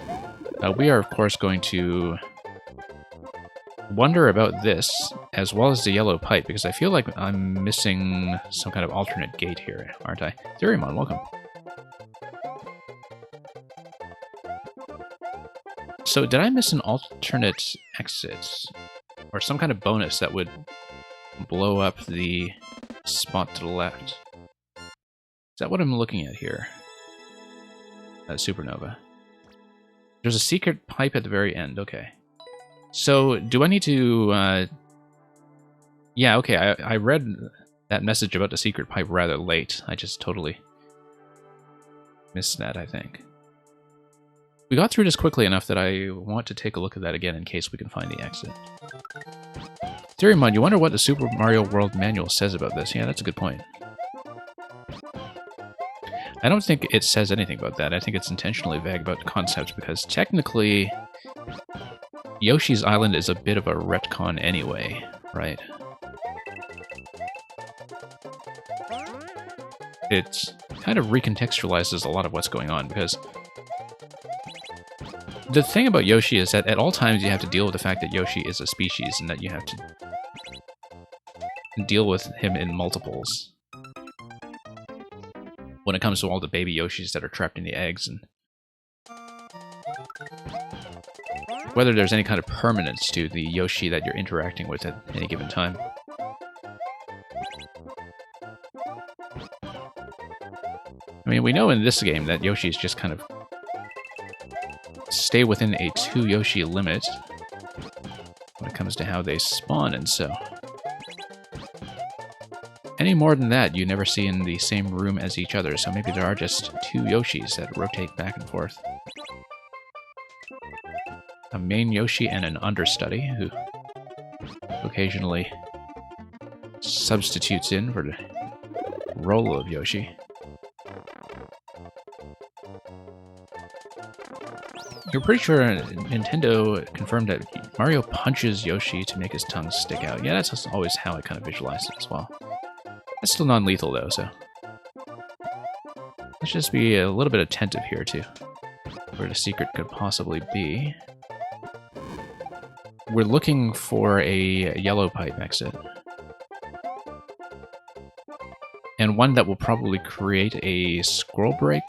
We are, of course, going to wonder about this, as well as the yellow pipe, because I feel like I'm missing some kind of alternate gate here, aren't I? Theoremon, welcome. So, did I miss an alternate exit? Or some kind of bonus that would blow up the spot to the left? Is that what I'm looking at here? Supernova. There's a secret pipe at the very end, okay. So, do I need to... Yeah, okay, I read that message about the secret pipe rather late. I just totally missed that, I think. We got through this quickly enough that I want to take a look at that again in case we can find the exit. Theoremon, you wonder what the Super Mario World Manual says about this. Yeah, that's a good point. I don't think it says anything about that. I think it's intentionally vague about the concept because technically Yoshi's Island is a bit of a retcon anyway, right? It kind of recontextualizes a lot of what's going on because the thing about Yoshi is that at all times you have to deal with the fact that Yoshi is a species and that you have to deal with him in multiples. When it comes to all the baby Yoshis that are trapped in the eggs, and whether there's any kind of permanence to the Yoshi that you're interacting with at any given time. I mean, we know in this game that Yoshis just kind of stay within a 2 Yoshi limit when it comes to how they spawn, and so any more than that, you never see in the same room as each other, so maybe there are just 2 Yoshis that rotate back and forth. A main Yoshi and an understudy, who occasionally substitutes in for the role of Yoshi. You're pretty sure Nintendo confirmed that Mario punches Yoshi to make his tongue stick out. Yeah, that's always how I kind of visualized it as well. That's still non-lethal though, so let's just be a little bit attentive here to where the secret could possibly be. We're looking for a yellow pipe exit. And one that will probably create a scroll break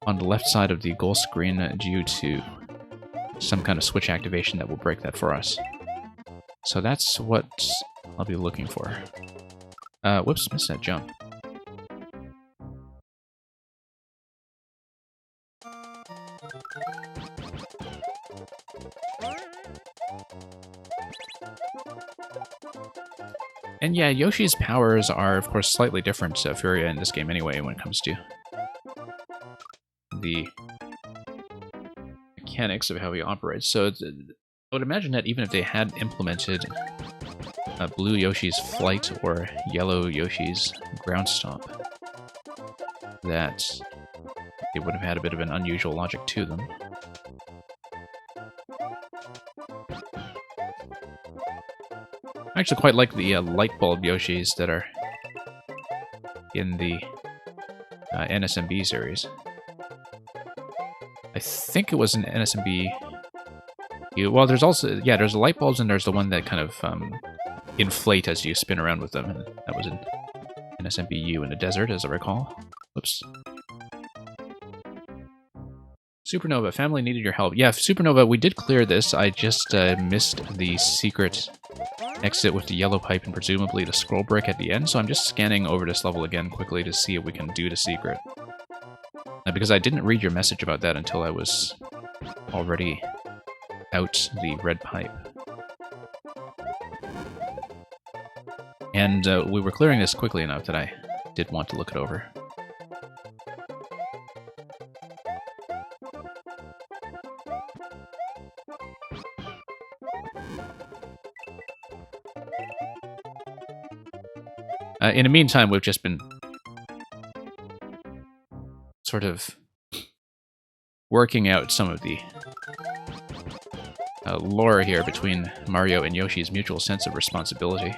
on the left side of the goal screen due to some kind of switch activation that will break that for us. So that's what I'll be looking for. Whoops, missed that jump. And yeah, Yoshi's powers are, of course, slightly different to Furia in this game anyway when it comes to the mechanics of how he operates. So I would imagine that even if they had implemented Blue Yoshi's Flight or Yellow Yoshi's Ground Stomp, that they would have had a bit of an unusual logic to them. I actually quite like the light bulb Yoshis that are in the NSMB series. I think it was an NSMB. Well, there's also, yeah, there's the light bulbs and there's the one that kind of inflate as you spin around with them. And that was in NSMBU in the desert, as I recall. Whoops. Supernova, family needed your help. Yeah, Supernova, we did clear this. I just missed the secret exit with the yellow pipe and presumably the scroll break at the end, so I'm just scanning over this level again quickly to see if we can do the secret. Because I didn't read your message about that until I was already out the red pipe. And we were clearing this quickly enough that I did want to look it over. In the meantime, we've just been sort of working out some of the lore here between Mario and Yoshi's mutual sense of responsibility.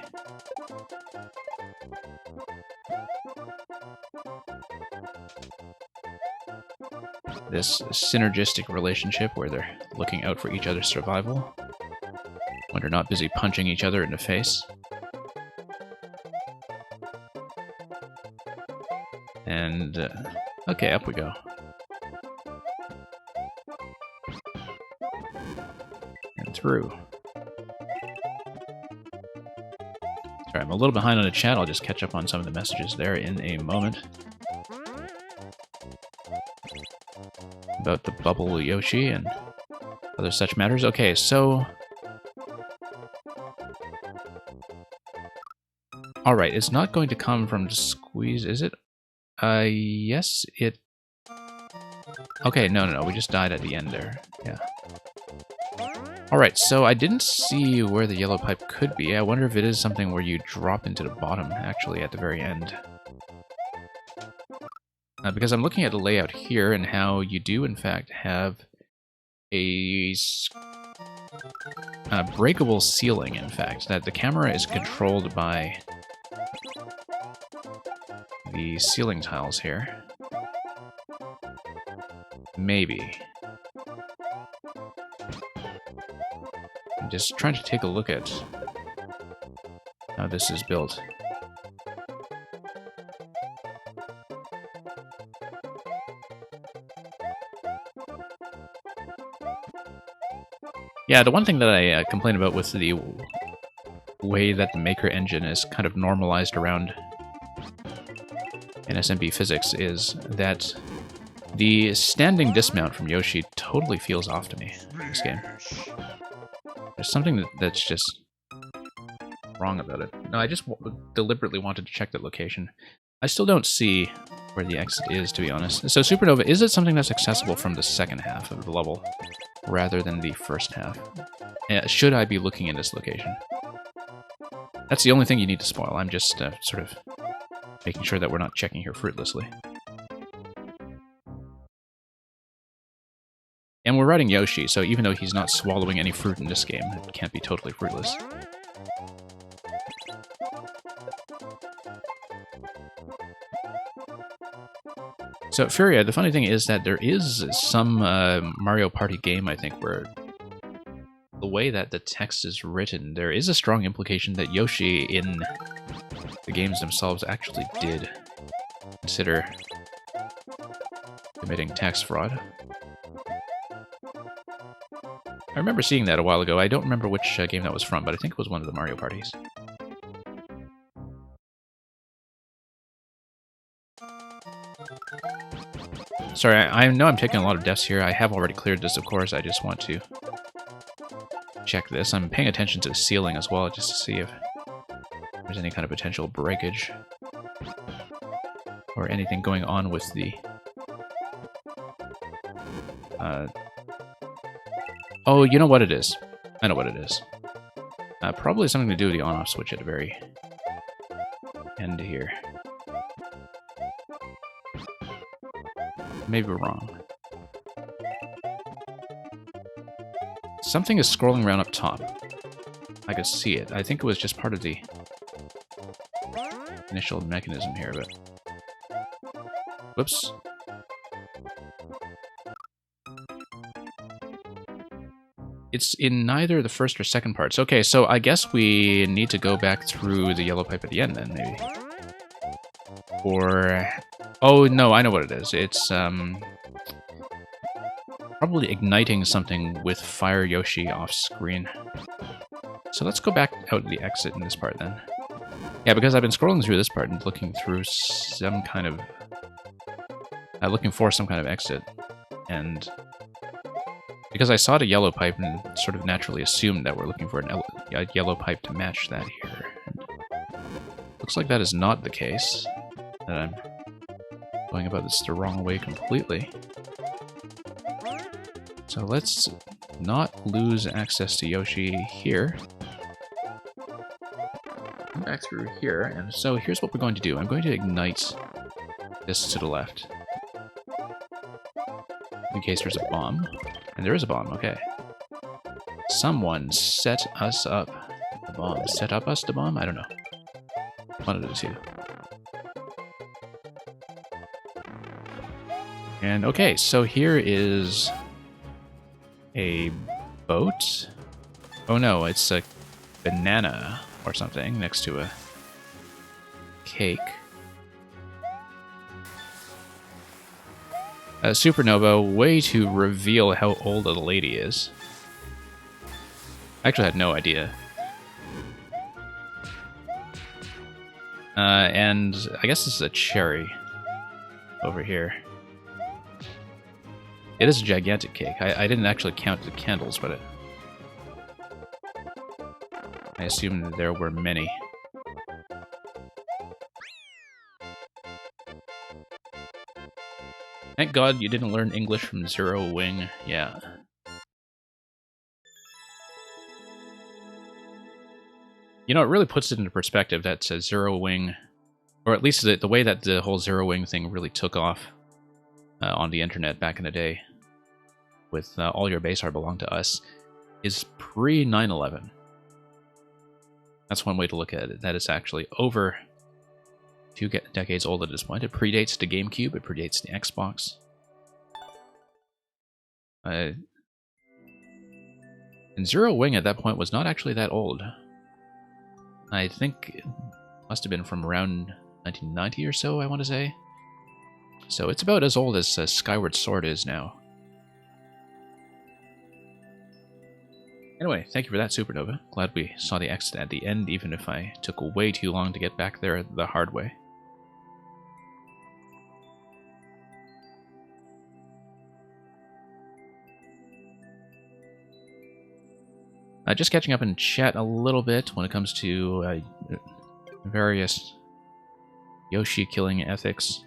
This synergistic relationship where they're looking out for each other's survival when they're not busy punching each other in the face. And, okay, up we go. And through. Sorry, I'm a little behind on the chat. I'll just catch up on some of the messages there in a moment. About the bubble Yoshi and other such matters. Okay, so... Alright, it's not going to come from the squeeze, is it? Yes, it... Okay, no, we just died at the end there. Yeah. Alright, so I didn't see where the yellow pipe could be. I wonder if it is something where you drop into the bottom, actually, at the very end. Because I'm looking at the layout here and how you do, in fact, have a breakable ceiling, in fact. That the camera is controlled by the ceiling tiles here. Maybe. I'm just trying to take a look at how this is built. Yeah, the one thing that I complain about with the way that the Maker engine is kind of normalized around NSMB physics is that the standing dismount from Yoshi totally feels off to me in this game. There's something that's just wrong about it. No, I just deliberately wanted to check that location. I still don't see where the exit is, to be honest. So Supernova, is it something that's accessible from the second half of the level rather than the first half? Should I be looking in this location? That's the only thing you need to spoil. I'm just sort of making sure that we're not checking here fruitlessly. And we're riding Yoshi, so even though he's not swallowing any fruit in this game, it can't be totally fruitless. So, Furia, the funny thing is that there is some Mario Party game, I think, where the way that the text is written, there is a strong implication that Yoshi in the games themselves actually did consider committing text fraud. I remember seeing that a while ago. I don't remember which game that was from, but I think it was one of the Mario parties. Sorry, I know I'm taking a lot of deaths here. I have already cleared this, of course. I just want to check this. I'm paying attention to the ceiling as well, just to see if there's any kind of potential breakage or anything going on with the... Oh, you know what it is. I know what it is. Probably something to do with the on-off switch at the very end here. Maybe we're wrong. Something is scrolling around up top. I could see it. I think it was just part of the initial mechanism here, but... Whoops. It's in neither the first or second parts. Okay, so I guess we need to go back through the yellow pipe at the end then, maybe. Or... Oh, no, I know what it is. It's, probably igniting something with Fire Yoshi off screen. So let's go back out the exit in this part then. Yeah, because I've been scrolling through this part and looking through some kind of... looking for some kind of exit. And... because I saw the yellow pipe and sort of naturally assumed that we're looking for a yellow pipe to match that here. And looks like that is not the case. That I'm going about this the wrong way completely. So let's not lose access to Yoshi here. Come back through here, and so here's what we're going to do. I'm going to ignite this to the left. In case there's a bomb. And there is a bomb, okay. Someone set us up the bomb. Set up us the bomb? I don't know. One of the two. And okay, so here is a boat. Oh no, it's a banana or something next to a cake. A supernova, way to reveal how old the lady is. I actually had no idea. And I guess this is a cherry over here. It is a gigantic cake. I didn't actually count the candles, but I assumed there were many. Thank God you didn't learn English from Zero Wing. Yeah. You know, it really puts it into perspective that Zero Wing, or at least the way that the whole Zero Wing thing really took off on the internet back in the day, with all your base art belong to us, is pre-9/11. That's one way to look at it. That is actually over 2 decades old at this point. It predates the GameCube, it predates the Xbox. And Zero Wing at that point was not actually that old. I think it must have been from around 1990 or so, I want to say. So it's about as old as Skyward Sword is now. Anyway, thank you for that, Supernova. Glad we saw the exit at the end, even if I took way too long to get back there the hard way. Just catching up in chat a little bit when it comes to various Yoshi killing ethics.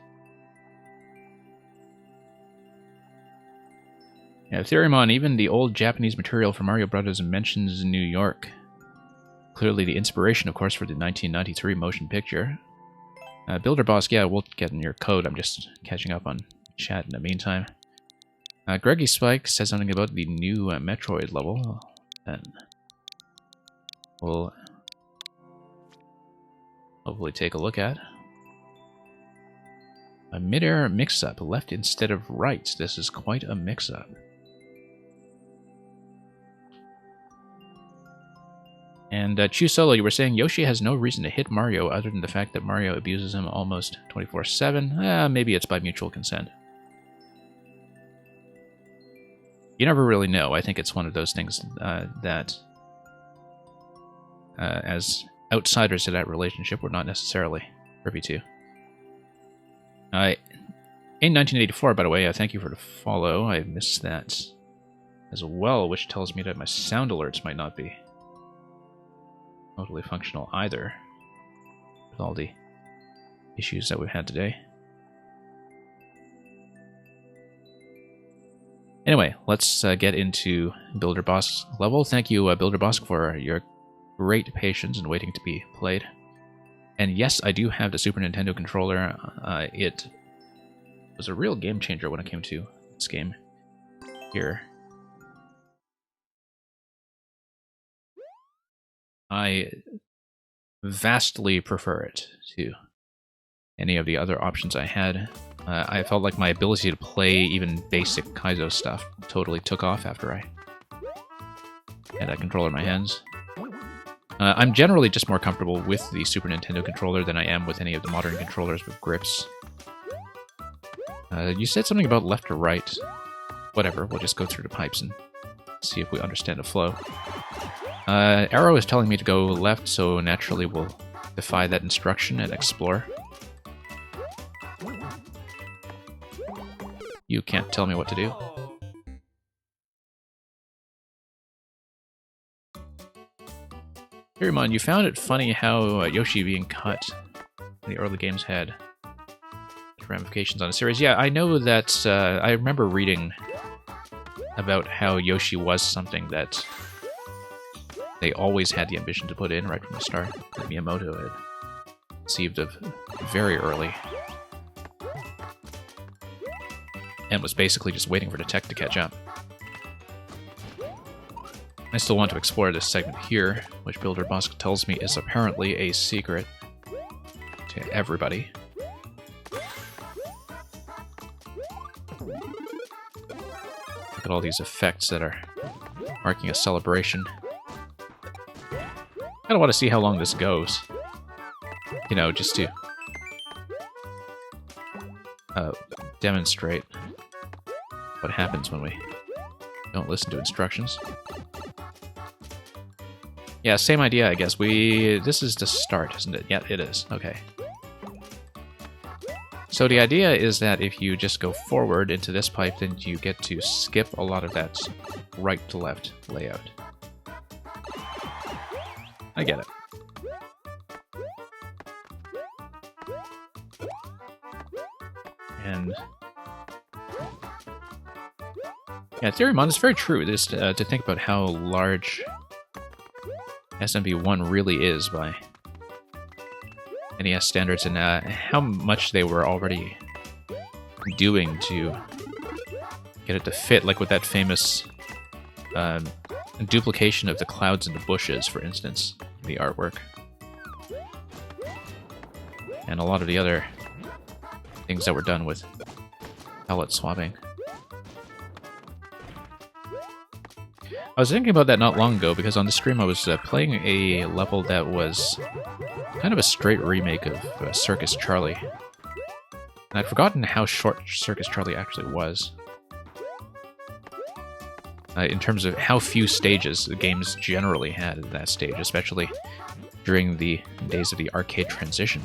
Yeah, Theoremon, even the old Japanese material for Mario Brothers mentions New York. Clearly the inspiration, of course, for the 1993 motion picture. Builder Boss, yeah, we'll get in your code. I'm just catching up on chat in the meantime. Greggy Spike says something about the new Metroid level. And we'll hopefully take a look at. A mid-air mix-up, left instead of right. This is quite a mix-up. And Chu Solo, you were saying Yoshi has no reason to hit Mario other than the fact that Mario abuses him almost 24/7. Maybe it's by mutual consent. You never really know. I think it's one of those things that, as outsiders to that relationship, we're not necessarily privy to. In 1984, by the way, thank you for the follow. I missed that as well, which tells me that my sound alerts might not be totally functional either, with all the issues that we've had today. Anyway, let's get into Builder Boss level. Thank you, Builder Boss, for your great patience in waiting to be played. And yes, I do have the Super Nintendo controller. It was a real game changer when it came to this game here. I vastly prefer it to any of the other options I had. I felt like my ability to play even basic Kaizo stuff totally took off after I had that controller in my hands. I'm generally just more comfortable with the Super Nintendo controller than I am with any of the modern controllers with grips. You said something about left or right. Whatever, we'll just go through the pipes and see if we understand the flow. Arrow is telling me to go left, so naturally we'll defy that instruction and explore. You can't tell me what to do. Hiramon, you found it funny how Yoshi being cut in the early games had ramifications on the series. Yeah, I know that, I remember reading about how Yoshi was something that they always had the ambition to put in right from the start, that Miyamoto had conceived of very early, and was basically just waiting for the tech to catch up. I still want to explore this segment here, which Builder Boss tells me is apparently a secret to everybody. Look at all these effects that are marking a celebration. I don't want to see how long this goes. You know, just to demonstrate what happens when we don't listen to instructions. Yeah, same idea, I guess. This is the start, isn't it? Yeah, it is. Okay. So the idea is that if you just go forward into this pipe, then you get to skip a lot of that right to left layout. I get it. And yeah, Theoremon is very true. Just to think about how large SMB1 really is by NES standards, and how much they were already doing to get it to fit, like with that famous duplication of the clouds and the bushes, for instance, the artwork. And a lot of the other things that were done with palette swapping. I was thinking about that not long ago, because on the stream I was playing a level that was kind of a straight remake of Circus Charlie. And I'd forgotten how short Circus Charlie actually was. In terms of how few stages the games generally had at that stage, especially during the days of the arcade transition,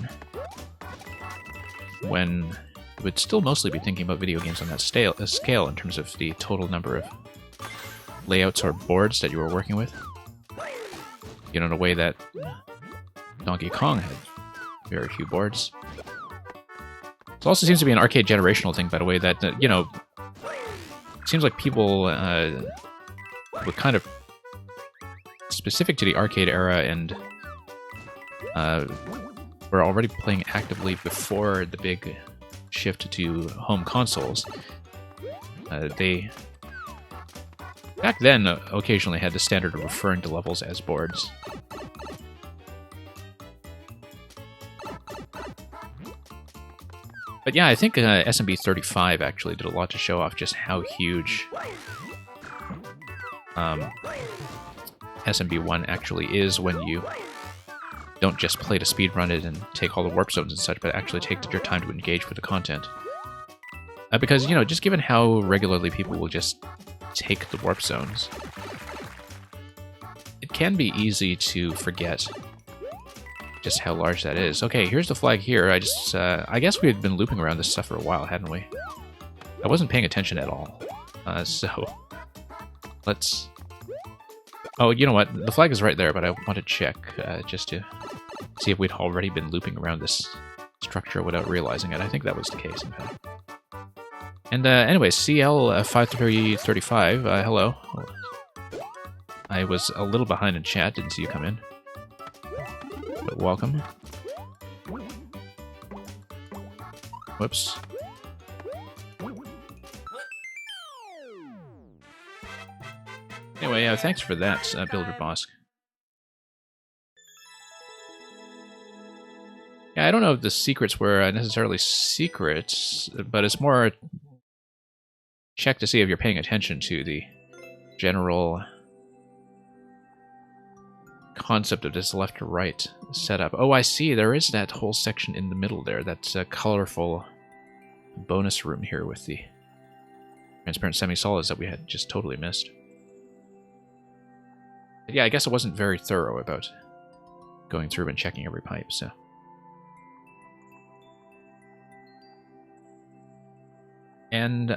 when you would still mostly be thinking about video games on that scale in terms of the total number of layouts or boards that you were working with. You know, in a way that Donkey Kong had very few boards. It also seems to be an arcade generational thing, by the way, that, you know, it seems like people would kind of specific to the arcade era, and we're already playing actively before the big shift to home consoles. They, back then, occasionally had the standard of referring to levels as boards. But yeah, I think SMB 35 actually did a lot to show off just how huge SMB 1 actually is when you don't just play to speedrun it and take all the warp zones and such, but actually take your time to engage with the content. Because, you know, just given how regularly people will just take the warp zones, it can be easy to forget just how large that is. Okay, here's the flag here. I guess we had been looping around this stuff for a while, hadn't we? I wasn't paying attention at all. So, let's... Oh, you know what? The flag is right there, but I want to check just to see if we'd already been looping around this structure without realizing it. I think that was the case, in fact. And anyway, CL5335, hello. I was a little behind in chat, didn't see you come in. But welcome. Whoops. Anyway, thanks for that, Builder Bosk. Yeah, I don't know if the secrets were necessarily secrets, but it's more check to see if you're paying attention to the general concept of this left to right setup. Oh, I see. There is that whole section in the middle there. That's a colorful bonus room here with the transparent semi-solids that we had just totally missed. But yeah, I guess I wasn't very thorough about going through and checking every pipe, so... And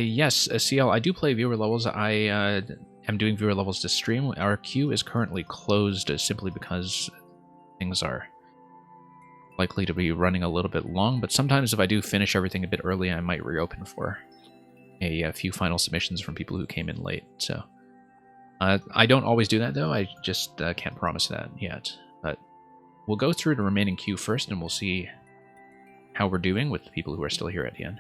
yes, CL, I do play viewer levels. I am doing viewer levels to stream. Our queue is currently closed simply because things are likely to be running a little bit long, but sometimes if I do finish everything a bit early, I might reopen for a few final submissions from people who came in late. So I don't always do that, though. I just can't promise that yet. But we'll go through the remaining queue first, and we'll see how we're doing with the people who are still here at the end.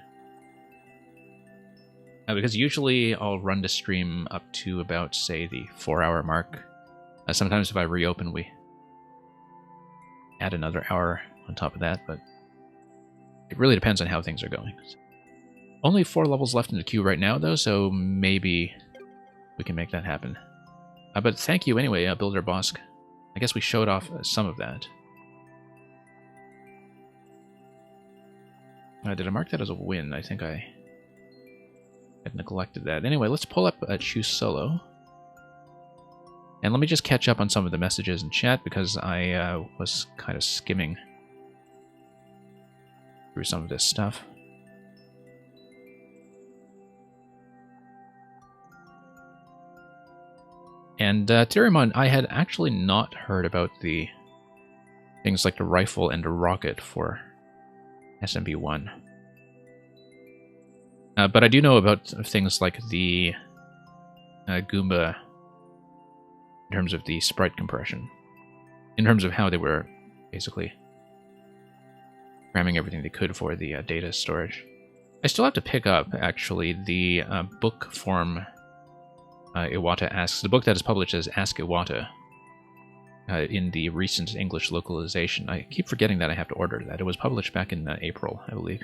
Because usually I'll run the stream up to about, say, the 4-hour mark. Sometimes if I reopen, we add another hour on top of that, but it really depends on how things are going. Only 4 levels left in the queue right now, though, so maybe we can make that happen. But thank you anyway, Builder Bosk. I guess we showed off some of that. Did I mark that as a win? I think I had neglected that. Anyway, let's pull up Choose Solo. And let me just catch up on some of the messages in chat, because I was kind of skimming through some of this stuff. And Tyrimon, I had actually not heard about the things like the rifle and the rocket for SMB1. But I do know about things like the Goomba in terms of the sprite compression. In terms of how they were basically cramming everything they could for the data storage. I still have to pick up, actually, the book form Iwata Asks. The book that is published as Ask Iwata in the recent English localization. I keep forgetting that I have to order that. It was published back in April, I believe.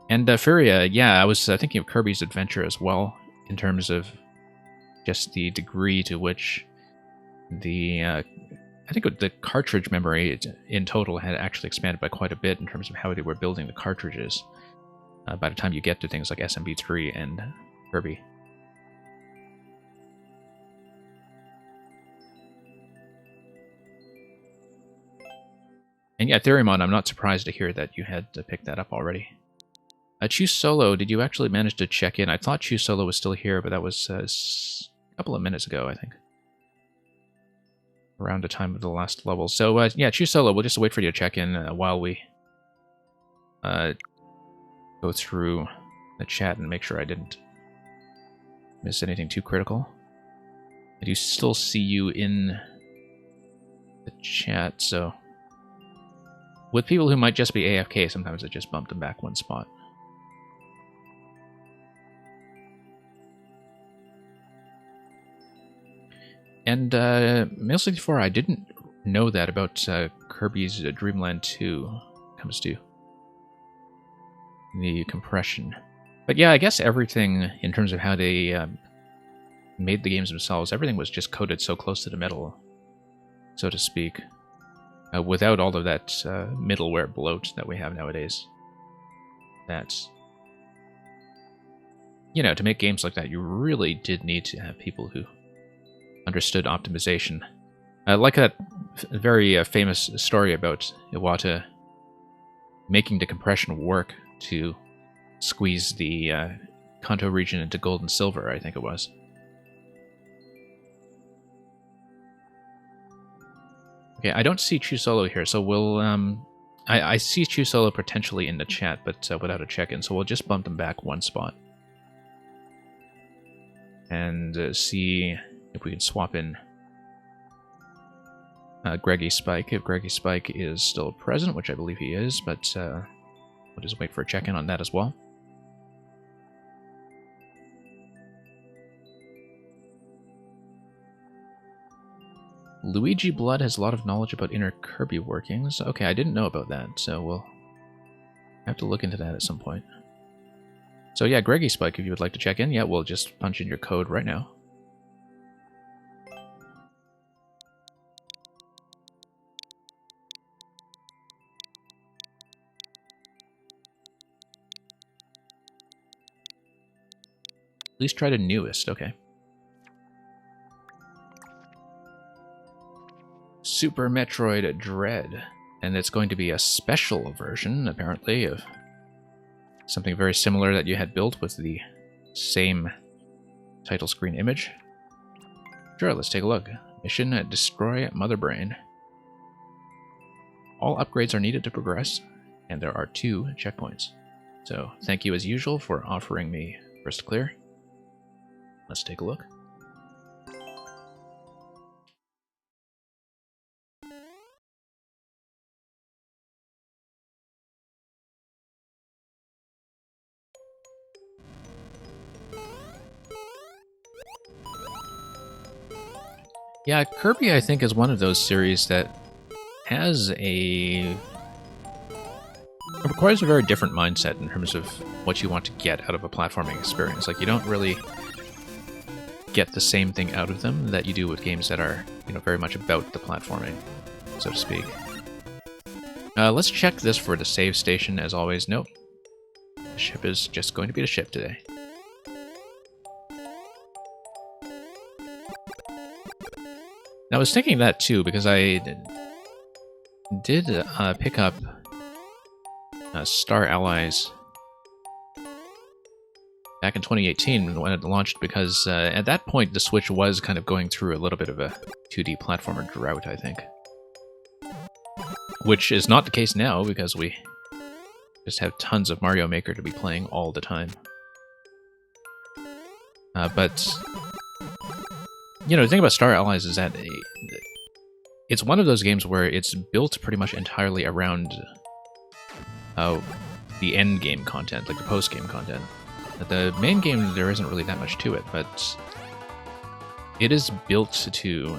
And Furia, yeah, I was thinking of Kirby's Adventure as well, in terms of just the degree to which the, I think the cartridge memory in total had actually expanded by quite a bit in terms of how they were building the cartridges by the time you get to things like SMB3 and Kirby. And yeah, Therimon, I'm not surprised to hear that you had picked that up already. Choose Solo, did you actually manage to check in? I thought Choose Solo was still here, but that was a couple of minutes ago, I think. Around the time of the last level. So, yeah, Choose Solo, we'll just wait for you to check in while we go through the chat and make sure I didn't miss anything too critical. I do still see you in the chat, so with people who might just be AFK, sometimes I just bump them back one spot. And Mail64, I didn't know that about Kirby's Dream Land 2 comes to the compression. But yeah, I guess everything in terms of how they made the games themselves, everything was just coded so close to the metal, so to speak, without all of that middleware bloat that we have nowadays. That's, you know, to make games like that, you really did need to have people who understood optimization. Like that very famous story about Iwata making the compression work to squeeze the Kanto region into gold and silver, I think it was. Okay, I don't see Chusolo here, so we'll... I see Chusolo potentially in the chat, but without a check-in, so we'll just bump them back one spot. And see if we can swap in Greggy Spike, if Greggy Spike is still present, which I believe he is, but we'll just wait for a check-in on that as well. Luigi Blood has a lot of knowledge about inner Kirby workings. Okay, I didn't know about that, so we'll have to look into that at some point. So yeah, Greggy Spike, if you would like to check in, yeah, we'll just punch in your code right now. At least try the newest, okay. Super Metroid Dread. And it's going to be a special version, apparently, of something very similar that you had built with the same title screen image. Sure, let's take a look. Mission: Destroy Mother Brain. All upgrades are needed to progress, and there are 2 checkpoints. So, thank you as usual for offering me first clear. Let's take a look. Yeah, Kirby, I think, is one of those series that has it requires a very different mindset in terms of what you want to get out of a platforming experience. Like, you don't really get the same thing out of them that you do with games that are, you know, very much about the platforming, so to speak. Let's check this for the save station, as always. Nope. The ship is just going to be the ship today. I was thinking that too, because I did pick up Star Allies back in 2018 when it launched, because at that point the Switch was kind of going through a little bit of a 2D platformer drought, I think. Which is not the case now, because we just have tons of Mario Maker to be playing all the time. But you know, the thing about Star Allies is that it's one of those games where it's built pretty much entirely around the end game content, like the post game content. At the main game, there isn't really that much to it, but it is built to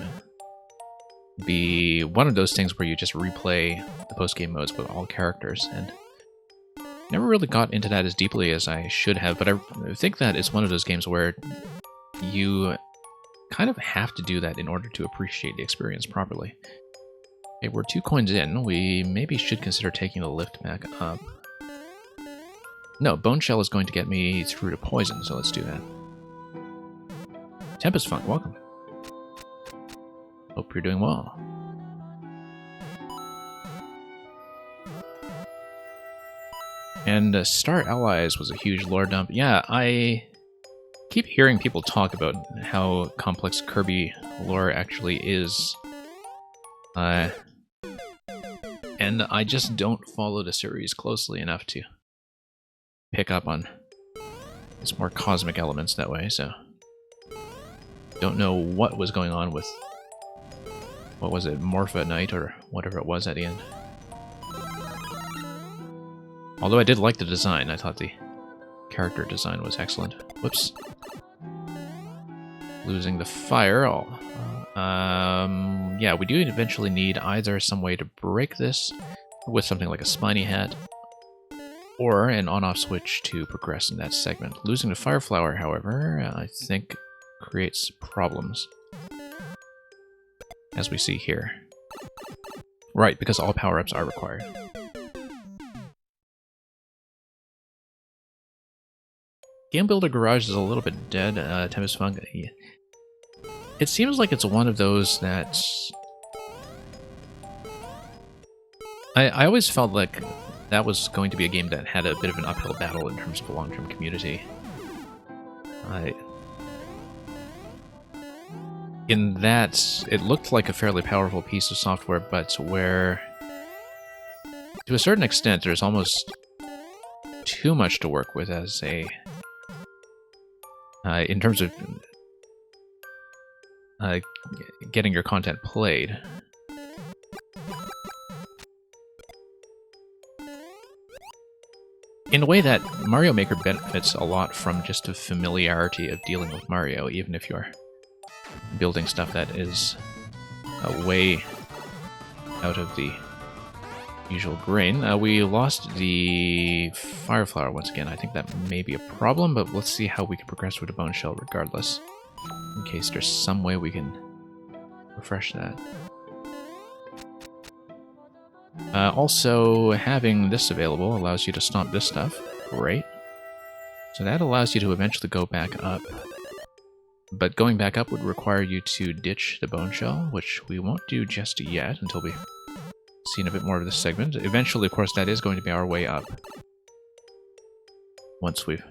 be one of those things where you just replay the post game modes with all characters, and never really got into that as deeply as I should have. But I think that it's one of those games where you kind of have to do that in order to appreciate the experience properly. Okay, we're 2 coins in. We maybe should consider taking the lift back up. No, Bone Shell is going to get me through to poison, so let's do that. Tempest Funk, welcome. Hope you're doing well. And Star Allies was a huge lore dump. Yeah, I keep hearing people talk about how complex Kirby lore actually is. And I just don't follow the series closely enough to pick up on its more cosmic elements that way, so Don't know what was going on with, what was it, Morpha Knight or whatever it was at the end. Although I did like the design, I thought the character design was excellent. Whoops. Losing the fire. Oh. Yeah, we do eventually need either some way to break this with something like a spiny hat, or an on-off switch to progress in that segment. Losing the fire flower, however, I think creates problems, as we see here. Right, because all power-ups are required. Game Builder Garage is a little bit dead. Tempest Funk. It seems like it's one of those that I always felt like that was going to be a game that had a bit of an uphill battle in terms of a long-term community. In that, it looked like a fairly powerful piece of software, but where, to a certain extent, there's almost too much to work with as a... in terms of getting your content played. In a way that Mario Maker benefits a lot from just the familiarity of dealing with Mario, even if you're building stuff that is way out of the usual grain. We lost the Fire Flower once again. I think that may be a problem, but let's see how we can progress with the Bone Shell regardless, in case there's some way we can refresh that. Also, having this available allows you to stomp this stuff. Great. So that allows you to eventually go back up. But going back up would require you to ditch the Bone Shell, which we won't do just yet until we've seen a bit more of this segment. Eventually, of course, that is going to be our way up. Once we've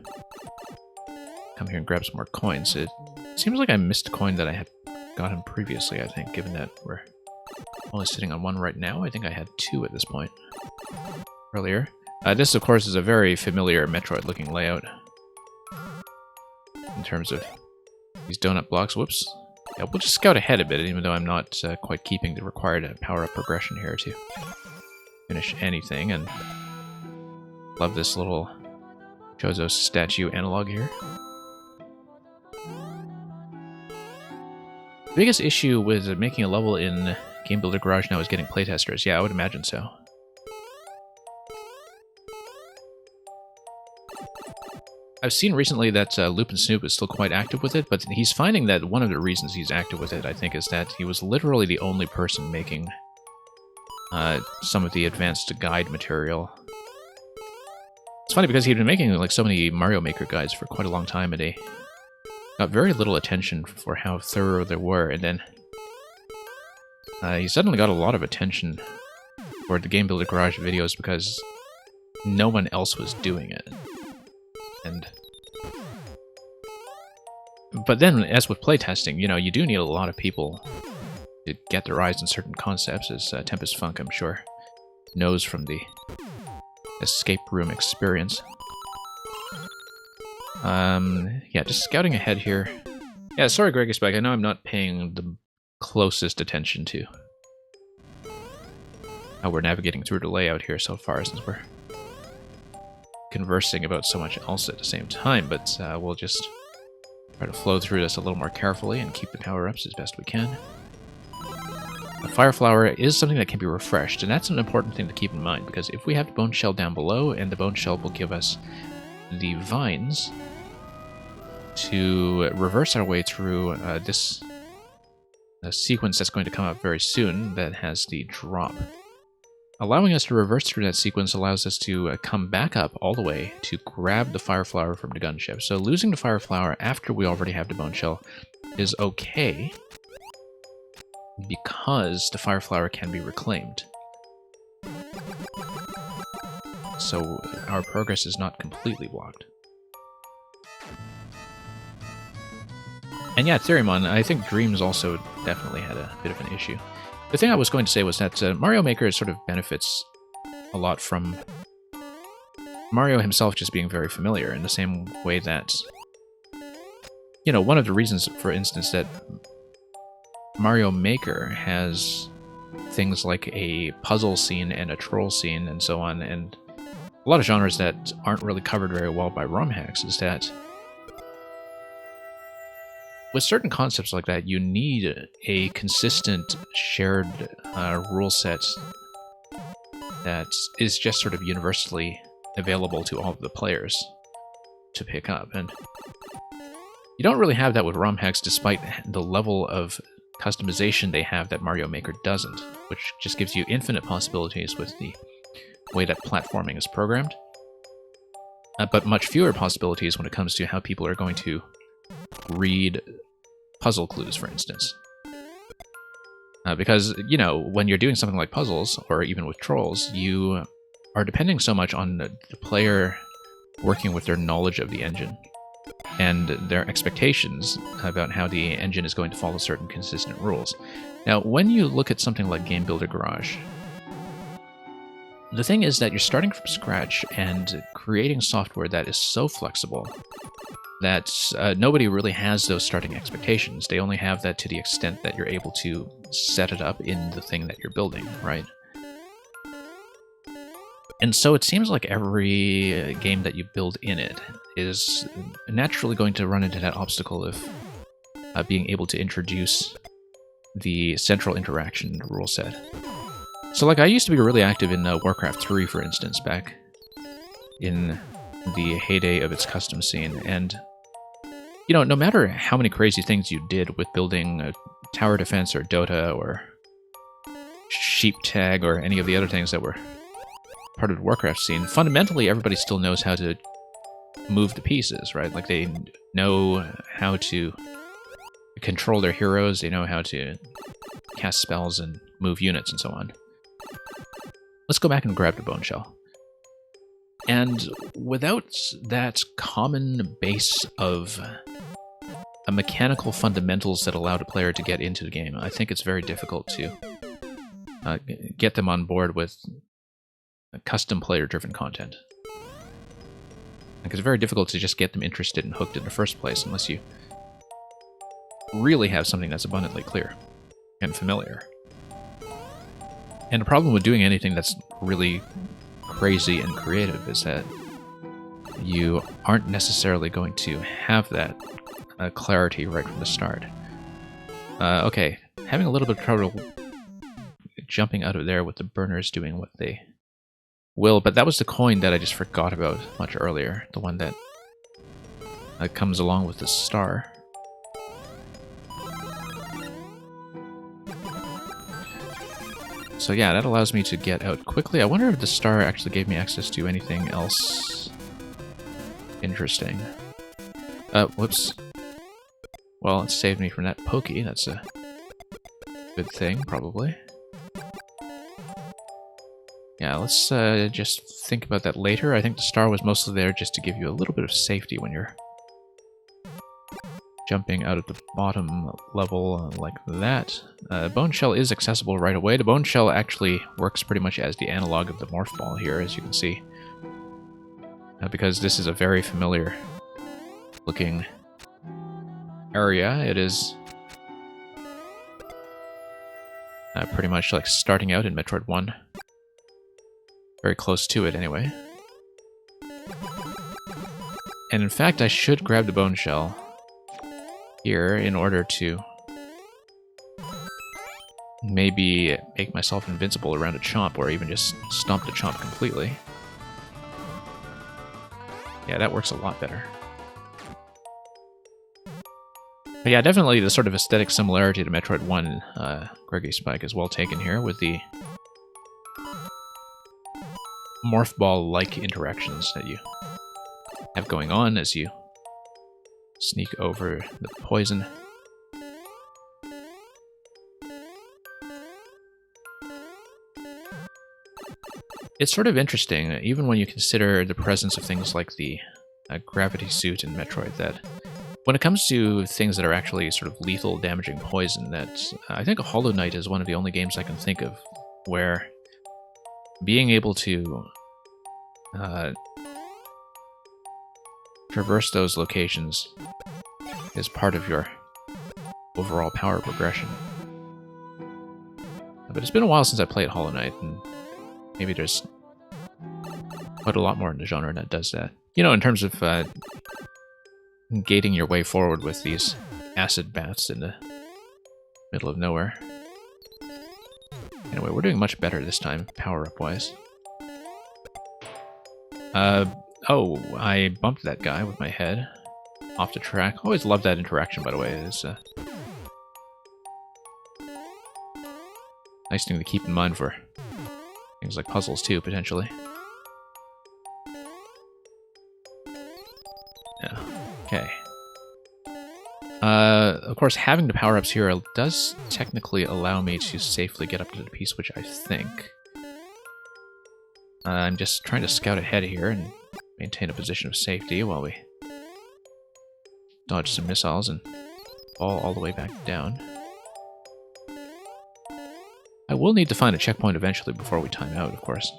come here and grab some more coins. It seems like I missed a coin that I had gotten previously, I think, given that we're only sitting on one right now. I think I had two at this point earlier. This, of course, is a very familiar Metroid-looking layout in terms of these donut blocks. Whoops. Yeah, we'll just scout ahead a bit, even though I'm not quite keeping the required power-up progression here to finish anything. And love this little Chozo statue analog here. The biggest issue with making a level in Game Builder Garage now is getting playtesters. Yeah, I would imagine so. I've seen recently that Lupin Snoop is still quite active with it, but he's finding that one of the reasons he's active with it, I think, is that he was literally the only person making some of the advanced guide material. It's funny because he'd been making like so many Mario Maker guides for quite a long time, and they got very little attention for how thorough they were, and then he suddenly got a lot of attention for the Game Builder Garage videos because no one else was doing it. But then, as with playtesting, you know, you do need a lot of people to get their eyes on certain concepts, as Tempest Funk, I'm sure, knows from the escape room experience. Yeah, just scouting ahead here. Yeah, sorry, Gregisbeck, I know I'm not paying the closest attention to how we're navigating through the layout here so far, since we're conversing about so much else at the same time, but we'll just try to flow through this a little more carefully and keep the power-ups as best we can. The Fire Flower is something that can be refreshed, and that's an important thing to keep in mind, because if we have the Bone Shell down below, and the Bone Shell will give us the vines to reverse our way through this sequence that's going to come up very soon that has the drop. Allowing us to reverse through that sequence allows us to come back up all the way to grab the Fire Flower from the gunship. So losing the Fire Flower after we already have the Bone Shell is okay, because the Fire Flower can be reclaimed. So our progress is not completely blocked. And yeah, Therimon, I think Dreams also definitely had a bit of an issue. The thing I was going to say was that Mario Maker sort of benefits a lot from Mario himself just being very familiar, in the same way that you know, one of the reasons, for instance, that Mario Maker has things like a puzzle scene and a troll scene and so on, and a lot of genres that aren't really covered very well by ROM hacks, is that with certain concepts like that, you need a consistent shared rule set that is just sort of universally available to all of the players to pick up. And you don't really have that with ROM hacks, despite the level of customization they have that Mario Maker doesn't, which just gives you infinite possibilities with the way that platforming is programmed, but much fewer possibilities when it comes to how people are going to read puzzle clues, for instance. Because, you know, when you're doing something like puzzles, or even with trolls, you are depending so much on the player working with their knowledge of the engine and their expectations about how the engine is going to follow certain consistent rules. Now, when you look at something like Game Builder Garage, the thing is that you're starting from scratch and creating software that is so flexible that nobody really has those starting expectations. They only have that to the extent that you're able to set it up in the thing that you're building, right? And so it seems like every game that you build in it is naturally going to run into that obstacle of being able to introduce the central interaction rule set. So, like, I used to be really active in Warcraft 3, for instance, back in the heyday of its custom scene, and, you know, no matter how many crazy things you did with building a tower defense or Dota or Sheep Tag or any of the other things that were part of the Warcraft scene, fundamentally everybody still knows how to move the pieces, right? Like, they know how to control their heroes, they know how to cast spells and move units and so on. Let's go back and grab the Bone Shell. And without that common base of mechanical fundamentals that allow the player to get into the game, I think it's very difficult to get them on board with custom player-driven content. Like, it's very difficult to just get them interested and hooked in the first place unless you really have something that's abundantly clear and familiar. And the problem with doing anything that's really crazy and creative is that you aren't necessarily going to have that clarity right from the start. Okay, having a little bit of trouble jumping out of there with the burners doing what they will, but that was the coin that I just forgot about much earlier, the one that comes along with the star. So yeah, that allows me to get out quickly. I wonder if the star actually gave me access to anything else interesting. Whoops. Well, it saved me from that pokey. That's a good thing, probably. Yeah, let's just think about that later. I think the star was mostly there just to give you a little bit of safety when you're jumping out of the bottom level like that. Bone Shell is accessible right away. The Bone Shell actually works pretty much as the analog of the Morph Ball here, as you can see. Because this is a very familiar looking area. It is pretty much like starting out in Metroid 1. Very close to it, anyway. And in fact, I should grab the Bone Shell here in order to maybe make myself invincible around a chomp, or even just stomp the chomp completely. Yeah, that works a lot better. But yeah, definitely the sort of aesthetic similarity to Metroid 1 Greggy Spike is well taken here, with the Morph Ball-like interactions that you have going on as you sneak over the poison. It's sort of interesting, even when you consider the presence of things like the gravity suit in Metroid, that when it comes to things that are actually sort of lethal, damaging poison, that I think Hollow Knight is one of the only games I can think of where being able to traverse those locations is part of your overall power progression. But it's been a while since I played Hollow Knight, and maybe there's quite a lot more in the genre that does that. You know, in terms of gating your way forward with these acid baths in the middle of nowhere. Anyway, we're doing much better this time, power-up wise. Oh, I bumped that guy with my head off the track. Always love that interaction, by the way. It's a nice thing to keep in mind for things like puzzles, too, potentially. Yeah, okay. Of course, having the power-ups here does technically allow me to safely get up to the piece, which I think. I'm just trying to scout ahead here and maintain a position of safety while we dodge some missiles and fall all the way back down. I will need to find a checkpoint eventually before we time out, of course.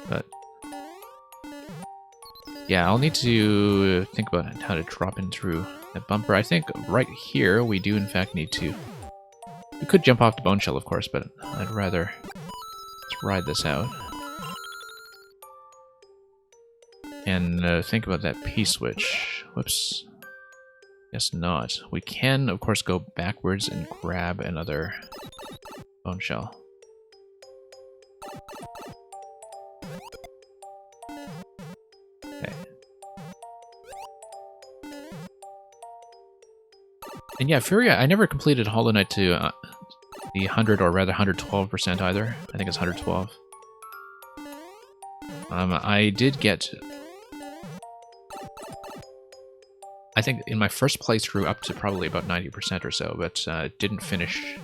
But yeah, I'll need to think about how to drop in through that bumper. I think right here we do in fact need to... We could jump off the bone shell, of course, but I'd rather just ride this out. And think about that P-switch. Whoops. Guess not. We can, of course, go backwards and grab another bone shell. Okay. And yeah, Furia, I never completed Hollow Knight to the 100, or rather 112% either. I think it's 112. I did get... I think in my first playthrough up to probably about 90% or so, but didn't finish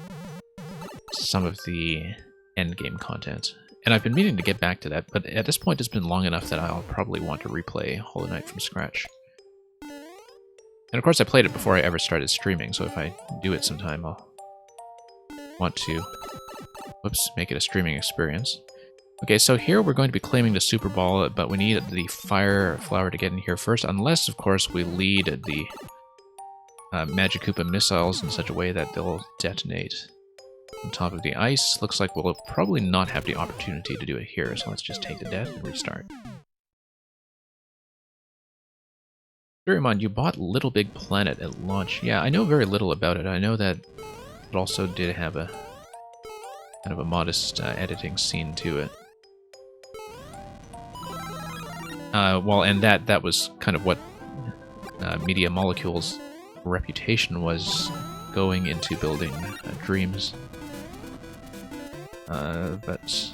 some of the endgame content. And I've been meaning to get back to that, but at this point it's been long enough that I'll probably want to replay Hollow Knight from scratch. And of course I played it before I ever started streaming, so if I do it sometime I'll want to, whoops, make it a streaming experience. Okay, so here we're going to be claiming the Super Ball, but we need the Fire Flower to get in here first, unless, of course, we lead the Magikoopa missiles in such a way that they'll detonate on top of the ice. Looks like we'll probably not have the opportunity to do it here, so let's just take the death and restart. Bear in mind, you bought Little Big Planet at launch. Yeah, I know very little about it. I know that it also did have a kind of a modest editing scene to it. Well, and that was kind of what Media Molecule's reputation was going into building Dreams. But...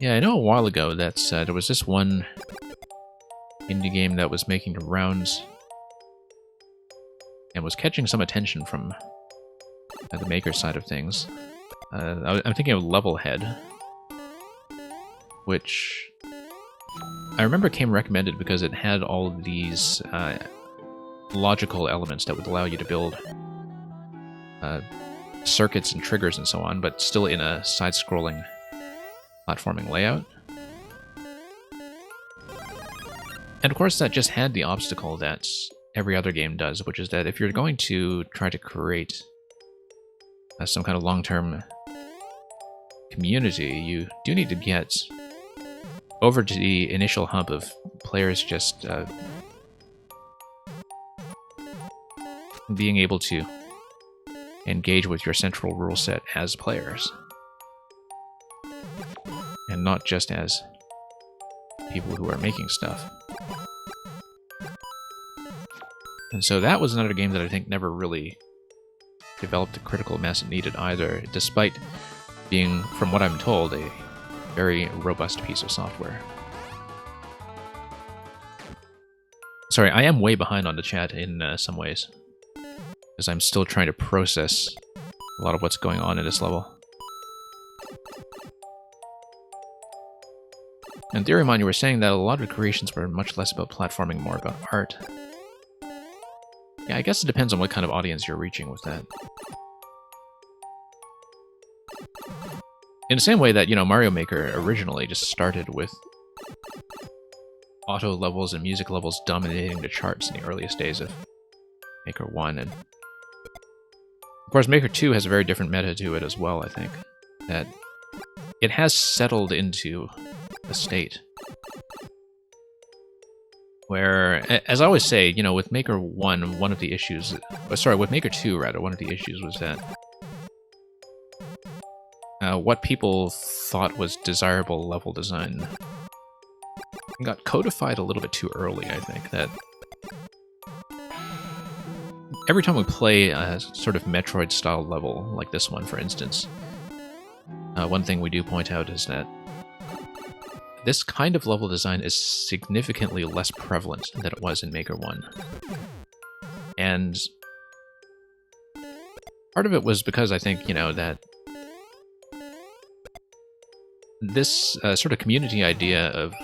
yeah, I know a while ago that there was this one indie game that was making the rounds and was catching some attention from the maker side of things. I'm thinking of Levelhead, which I remember came recommended because it had all of these logical elements that would allow you to build circuits and triggers and so on, but still in a side-scrolling platforming layout. And of course that just had the obstacle that every other game does, which is that if you're going to try to create some kind of long-term community, you do need to get over to the initial hump of players just being able to engage with your central rule set as players, and not just as people who are making stuff. And so that was another game that I think never really developed the critical mass it needed either, despite being, from what I'm told, a very robust piece of software. Sorry, I am way behind on the chat in some ways, because I'm still trying to process a lot of what's going on in this level. And Theorymon, you were saying that a lot of the creations were much less about platforming, more about art. Yeah, I guess it depends on what kind of audience you're reaching with that. In the same way that, you know, Mario Maker originally just started with auto levels and music levels dominating the charts in the earliest days of Maker 1. And of course, Maker 2 has a very different meta to it as well, I think. That it has settled into a state where, as I always say, you know, with Maker 1, one of the issues... Sorry, with Maker 2, rather, one of the issues was that what people thought was desirable level design got codified a little bit too early, I think. That every time we play a sort of Metroid-style level, like this one, for instance, one thing we do point out is that this kind of level design is significantly less prevalent than it was in Maker 1. And part of it was because I think, you know, that this sort of community idea of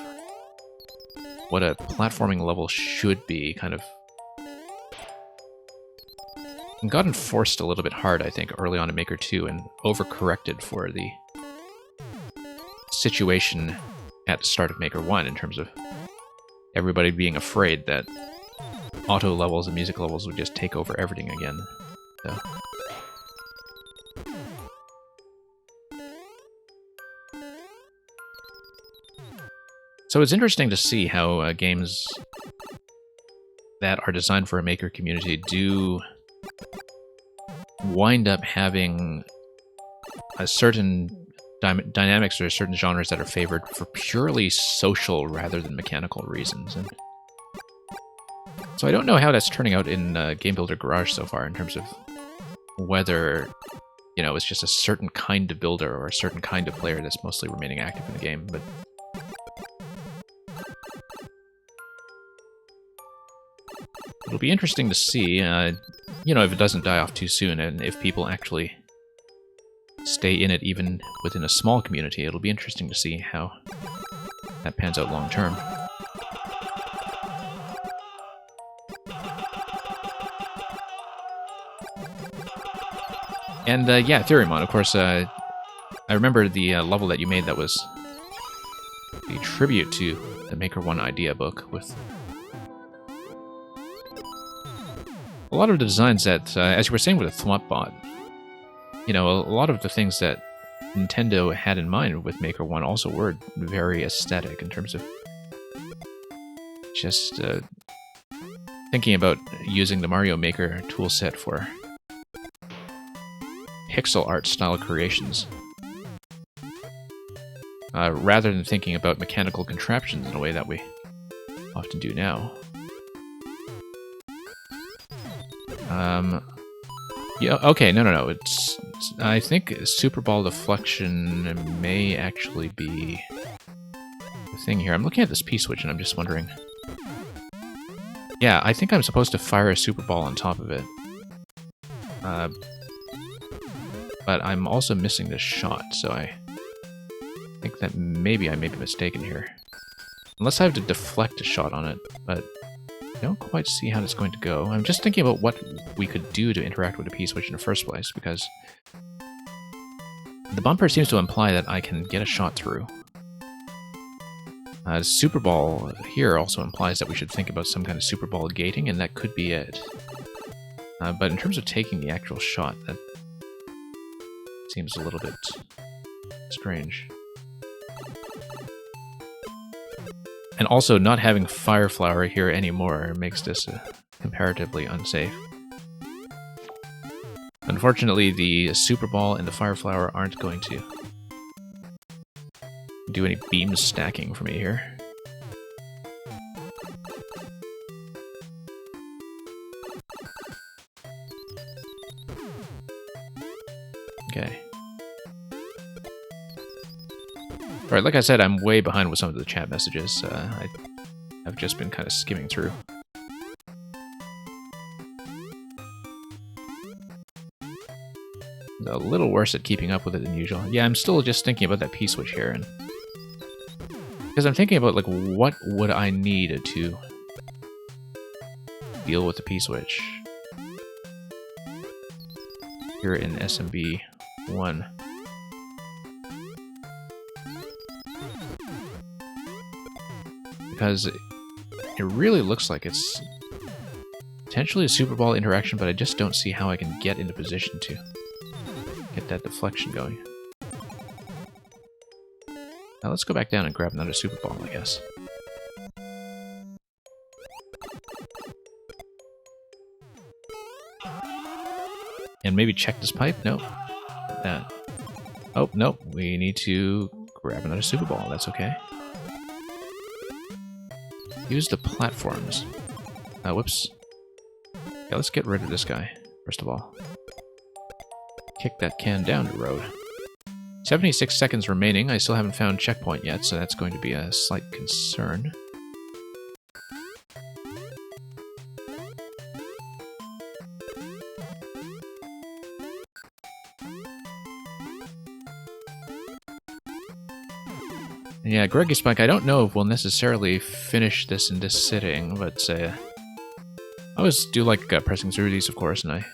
what a platforming level should be kind of got enforced a little bit hard, I think, early on in Maker 2 and overcorrected for the situation at the start of Maker 1 in terms of everybody being afraid that auto levels and music levels would just take over everything again. So it's interesting to see how games that are designed for a maker community do wind up having a certain dynamics or certain genres that are favored for purely social rather than mechanical reasons. And so I don't know how that's turning out in Game Builder Garage so far in terms of whether, you know, it's just a certain kind of builder or a certain kind of player that's mostly remaining active in the game, but it'll be interesting to see, you know, if it doesn't die off too soon, and if people actually stay in it even within a small community. It'll be interesting to see how that pans out long term. And yeah, Theoremon, of course, I remember the level that you made that was the tribute to the Maker 1 idea book with a lot of the designs that, as you were saying with the Thwomp Bot, you know, a lot of the things that Nintendo had in mind with Maker 1 also were very aesthetic in terms of just thinking about using the Mario Maker toolset for pixel art style creations, rather than thinking about mechanical contraptions in a way that we often do now. Yeah, okay, no. It's I think Super Ball Deflection may actually be the thing here. I'm looking at this P-switch and I'm just wondering. Yeah, I think I'm supposed to fire a Super Ball on top of it. But I'm also missing this shot, so I think that maybe I may be mistaken here. Unless I have to deflect a shot on it, but I don't quite see how that's going to go. I'm just thinking about what we could do to interact with the P-switch in the first place, because the bumper seems to imply that I can get a shot through. Super Ball here also implies that we should think about some kind of Super Ball gating, and that could be it. But in terms of taking the actual shot, that seems a little bit strange. And also, not having Fire Flower here anymore makes this comparatively unsafe. Unfortunately, the Super Ball and the Fire Flower aren't going to do any beam stacking for me here. Okay. Alright, like I said, I'm way behind with some of the chat messages. I've just been kind of skimming through. A little worse at keeping up with it than usual. Yeah, I'm still just thinking about that P-switch here, and because I'm thinking about, like, what would I need to deal with the P-switch here in SMB 1. because it really looks like it's potentially a Super Ball interaction, but I just don't see how I can get into position to get that deflection going. Now let's go back down and grab another Super Ball, I guess. And maybe check this pipe? Nope. That. Oh, nope. We need to grab another Super Ball. That's okay. Use the platforms. Whoops. Yeah, let's get rid of this guy, first of all. Kick that can down the road. 76 seconds remaining. I still haven't found checkpoint yet, so that's going to be a slight concern. Yeah, Greggy Spike, I don't know if we'll necessarily finish this in this sitting, but I always do like pressing through these, of course, and I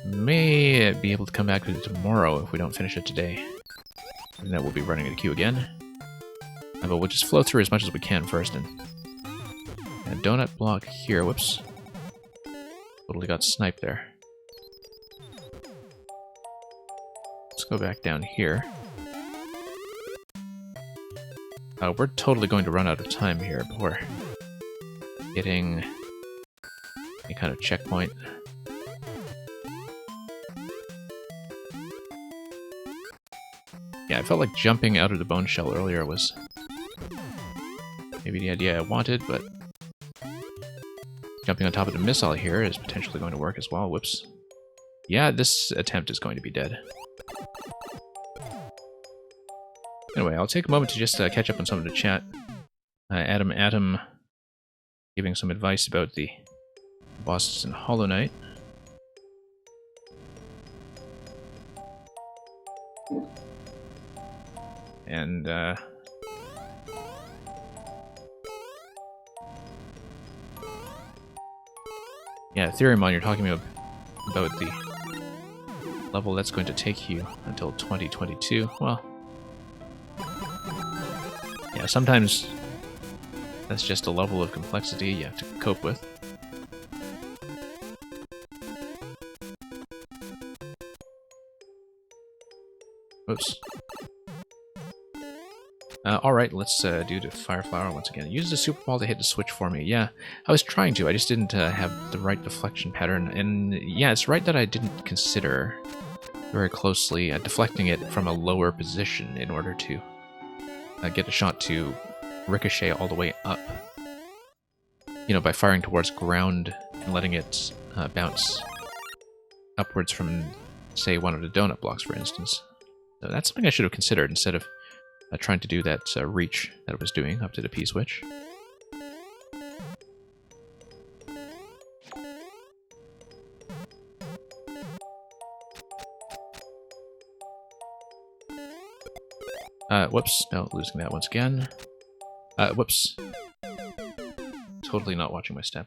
may be able to come back to it tomorrow if we don't finish it today. And then we'll be running into queue again. But we'll just flow through as much as we can first, and a donut block here. Whoops. Totally got sniped there. Let's go back down here. We're totally going to run out of time here before getting any kind of checkpoint. Yeah, I felt like jumping out of the bone shell earlier was maybe the idea I wanted, but jumping on top of the missile here is potentially going to work as well. Whoops. Yeah, this attempt is going to be dead. Anyway, I'll take a moment to just catch up on some of the chat. Adam giving some advice about the bosses in Hollow Knight. And yeah, Theoremon, you're talking about the level that's going to take you until 2022. Well, yeah, sometimes that's just a level of complexity you have to cope with. Oops. Alright, let's do the Fire Flower once again. Use the Super Ball to hit the switch for me. Yeah, I was trying to, I just didn't have the right deflection pattern. And yeah, it's right that I didn't consider very closely deflecting it from a lower position in order to get a shot to ricochet all the way up. You know, by firing towards ground and letting it bounce upwards from, say, one of the donut blocks, for instance. So that's something I should have considered instead of trying to do that reach that it was doing up to the P-switch. Whoops, no, losing that once again. Whoops. Totally not watching my step.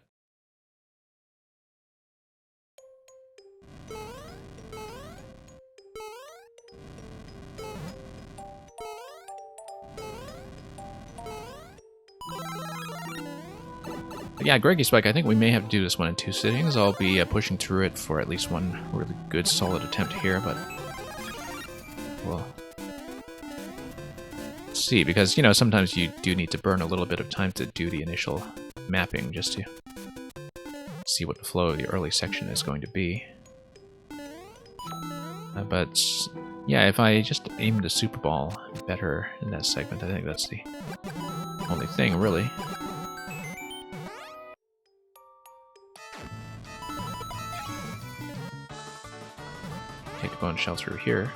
But yeah, Greggy Spike, I think we may have to do this one in 2 sittings. I'll be pushing through it for at least one really good, solid attempt here, but we'll see, because, you know, sometimes you do need to burn a little bit of time to do the initial mapping just to see what the flow of the early section is going to be. But yeah, if I just aim the Super Ball better in that segment, I think that's the only thing, really. Take a bone shell through here.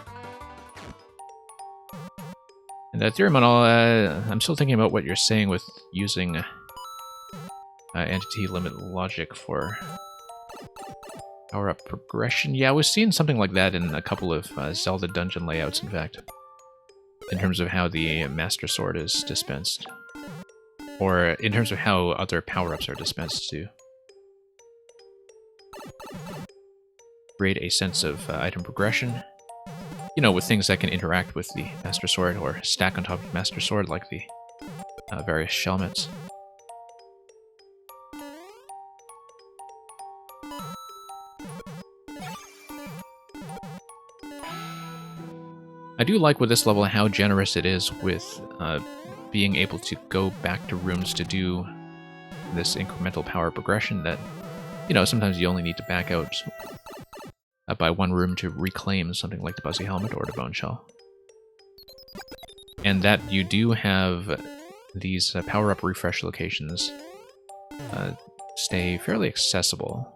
And Theoremon, I'm still thinking about what you're saying with using entity limit logic for power-up progression. Yeah, we've seen something like that in a couple of Zelda dungeon layouts, in fact. In terms of how the Master Sword is dispensed. Or in terms of how other power-ups are dispensed to create a sense of item progression. You know, with things that can interact with the Master Sword or stack on top of the Master Sword, like the various Shelmets. I do like with this level how generous it is with being able to go back to rooms to do this incremental power progression that, you know, sometimes you only need to back out by one room to reclaim something like the Buzzy Helmet or the Bone Shell. And that you do have these power-up refresh locations stay fairly accessible.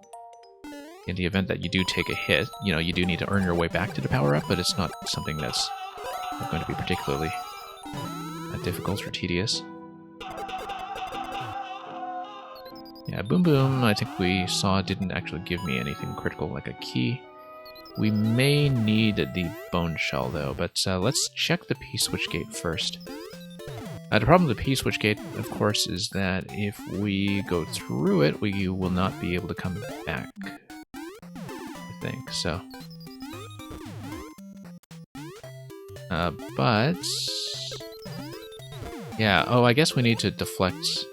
In the event that you do take a hit, you know, you do need to earn your way back to the power-up, but it's not something that's going to be particularly difficult or tedious. Yeah, Boom Boom, I think we saw, didn't actually give me anything critical like a key. We may need the Bone Shell, though, but let's check the P-Switch Gate first. The problem with the P-Switch Gate, of course, is that if we go through it, we will not be able to come back. I think so. But yeah, oh, I guess we need to deflect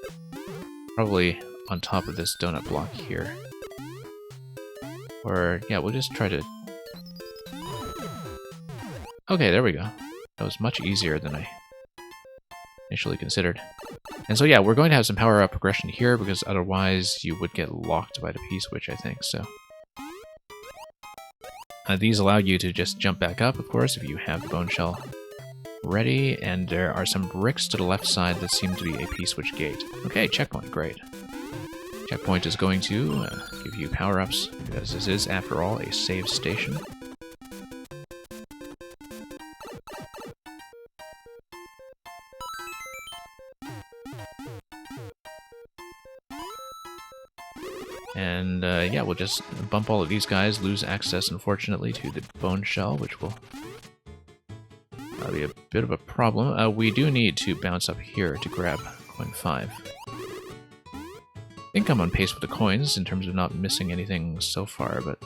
probably on top of this donut block here. Or, yeah, we'll just try to... Okay, there we go. That was much easier than I initially considered. And so, yeah, we're going to have some power-up progression here, because otherwise you would get locked by the P-Switch, I think, so... these allow you to just jump back up, of course, if you have the Bone Shell ready, and there are some bricks to the left side that seem to be a P-Switch gate. Okay, checkpoint, great. Checkpoint is going to give you power-ups, because this is, after all, a save station. And yeah, we'll just bump all of these guys, lose access, unfortunately, to the Bone Shell, which will be a bit of a problem. We do need to bounce up here to grab coin 5. I think I'm on pace with the coins in terms of not missing anything so far, but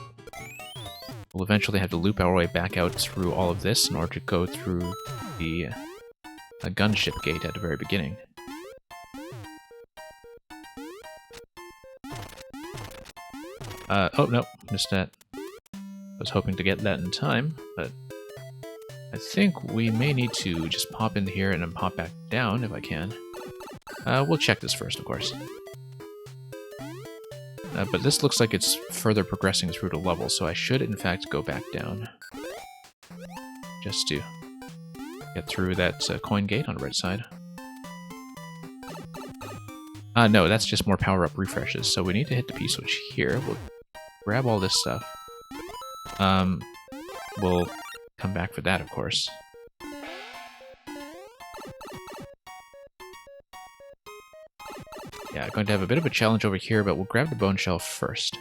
we'll eventually have to loop our way back out through all of this in order to go through the gunship gate at the very beginning. Oh, no, missed that. I was hoping to get that in time, but I think we may need to just pop in here and then pop back down if I can. We'll check this first, of course. But this looks like it's further progressing through the level, so I should in fact go back down. Just to get through that coin gate on the right side. No, that's just more power-up refreshes, so we need to hit the P-Switch here. We'll grab all this stuff. We'll come back for that, of course. Yeah, going to have a bit of a challenge over here, but we'll grab the Bone Shell first.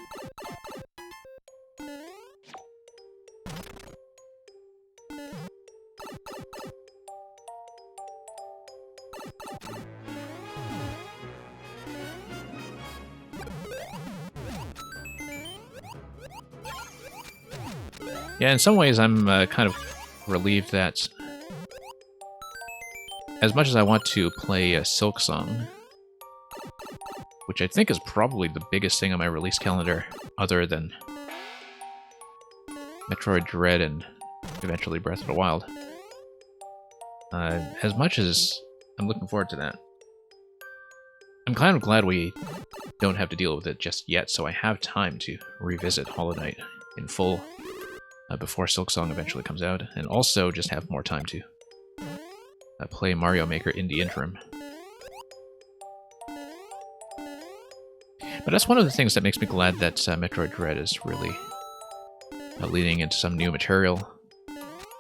Yeah, in some ways I'm kind of relieved that as much as I want to play Silksong, which I think is probably the biggest thing on my release calendar other than Metroid Dread and eventually Breath of the Wild. As much as I'm looking forward to that, I'm kind of glad we don't have to deal with it just yet, so I have time to revisit Hollow Knight in full before Silksong eventually comes out, and also just have more time to play Mario Maker in the interim. But that's one of the things that makes me glad that Metroid Dread is really leading into some new material,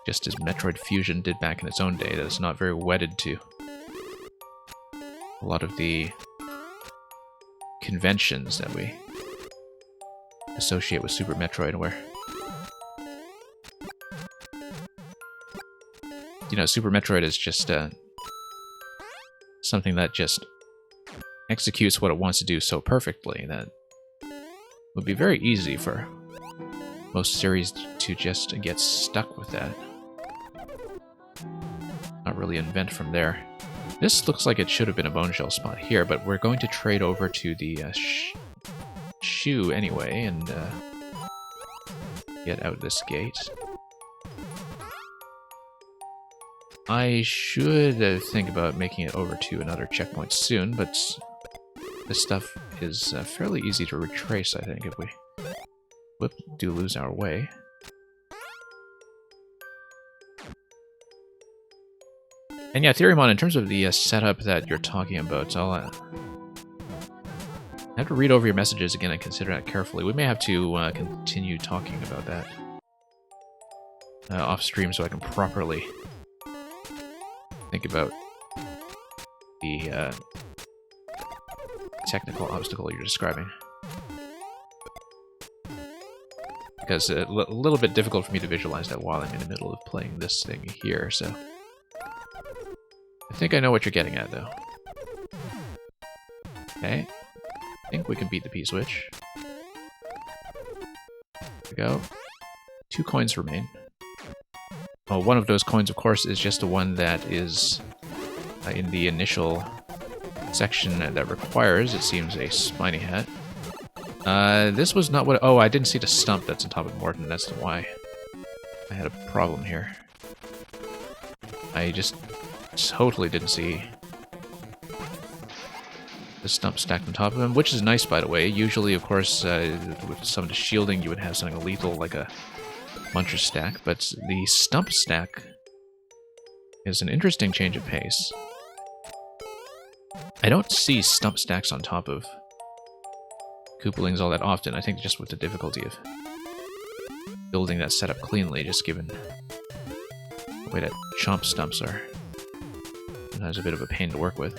just as Metroid Fusion did back in its own day, that it's not very wedded to a lot of the conventions that we associate with Super Metroid, where, you know, Super Metroid is just something that just executes what it wants to do so perfectly that it would be very easy for most series to just get stuck with that. Not really invent from there. This looks like it should have been a bone shell spot here, but we're going to trade over to the shoe anyway and get out this gate. I should think about making it over to another checkpoint soon, but this stuff is fairly easy to retrace, I think, if we do lose our way. And yeah, Theoremon, in terms of the setup that you're talking about, I'll have to read over your messages again and consider that carefully. We may have to continue talking about that off stream so I can properly think about the technical obstacle you're describing. Because it's a little bit difficult for me to visualize that while I'm in the middle of playing this thing here, so... I think I know what you're getting at, though. Okay. I think we can beat the P-switch. There we go. 2 coins remain. Oh, one of those coins, of course, is just the one that is in the initial section that requires, it seems, a spiny hat. This was not what... Oh, I didn't see the stump that's on top of Morton. That's why I had a problem here. I just totally didn't see the stump stacked on top of him, which is nice, by the way. Usually, of course, with some of the shielding, you would have something lethal like a Muncher stack, but the stump stack is an interesting change of pace. I don't see stump stacks on top of Koopalings all that often. I think just with the difficulty of building that setup cleanly, just given the way that chomp stumps are. Sometimes a bit of a pain to work with.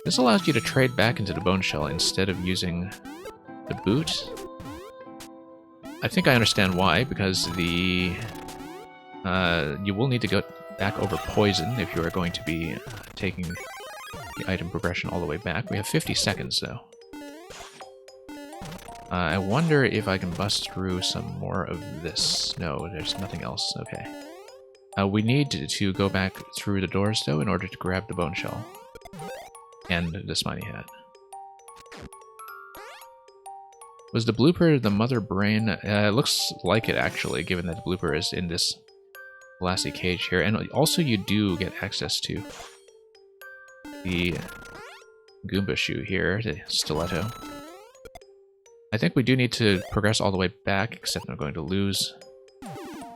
This allows you to trade back into the bone shell instead of using the boot. I think I understand why, because the you will need to go back over poison if you are going to be taking the item progression all the way back. We have 50 seconds, though. I wonder if I can bust through some more of this. No, there's nothing else. Okay. We need to go back through the doors, though, in order to grab the bone shell. And the spiny hat. Was the blooper the mother brain? It looks like it, actually, given that the blooper is in this glassy cage here. And also you do get access to the Goomba shoe here, the stiletto. I think we do need to progress all the way back, except I'm going to lose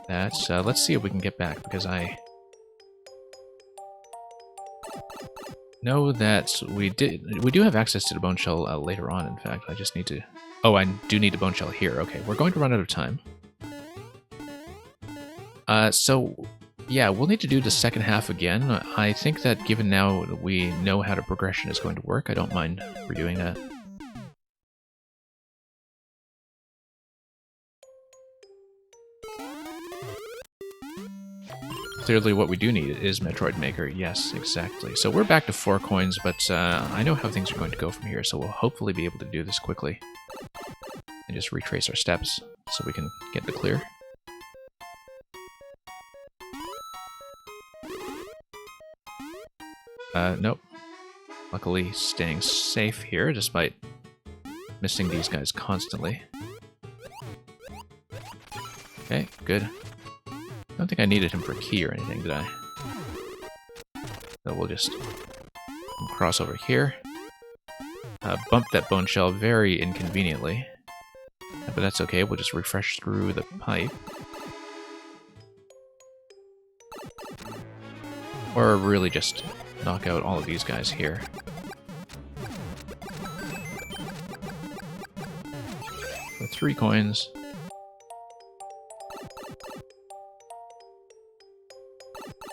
that. Let's see if we can get back, because I know that we do have access to the bone shell later on, in fact. I just need to... Oh, I do need a bone shell here. Okay, we're going to run out of time. So, yeah, we'll need to do the second half again. I think that given now we know how the progression is going to work, I don't mind redoing that. Clearly what we do need is Metroid Maker. Yes, exactly. So we're back to 4 coins, but I know how things are going to go from here, so we'll hopefully be able to do this quickly. And just retrace our steps so we can get the clear. Nope. Luckily staying safe here, despite missing these guys constantly. Okay, good. I don't think I needed him for a key or anything, did I? So we'll just cross over here. Bump that bone shell very inconveniently. But that's okay, we'll just refresh through the pipe. Or really just knock out all of these guys here. For 3 coins.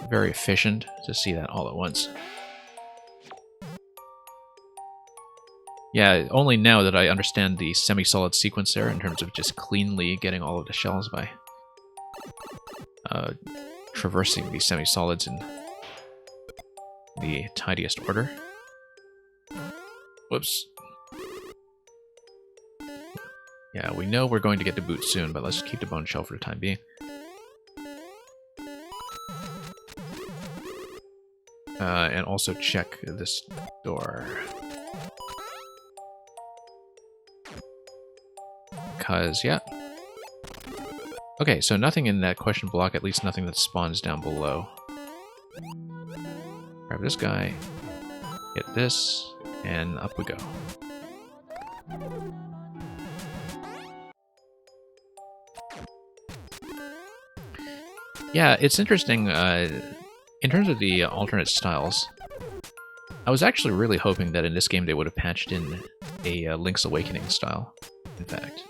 Very efficient to see that all at once. Yeah, only now that I understand the semi-solid sequence there in terms of just cleanly getting all of the shells by traversing these semi-solids in the tidiest order. Whoops. Yeah, we know we're going to get the boot soon, but let's keep the bone shell for the time being. And also check this door. Because, yeah. Okay, so nothing in that question block, at least nothing that spawns down below. Grab this guy, hit this, and up we go. Yeah, it's interesting. In terms of the alternate styles, I was actually really hoping that in this game they would have patched in a Link's Awakening style, in fact.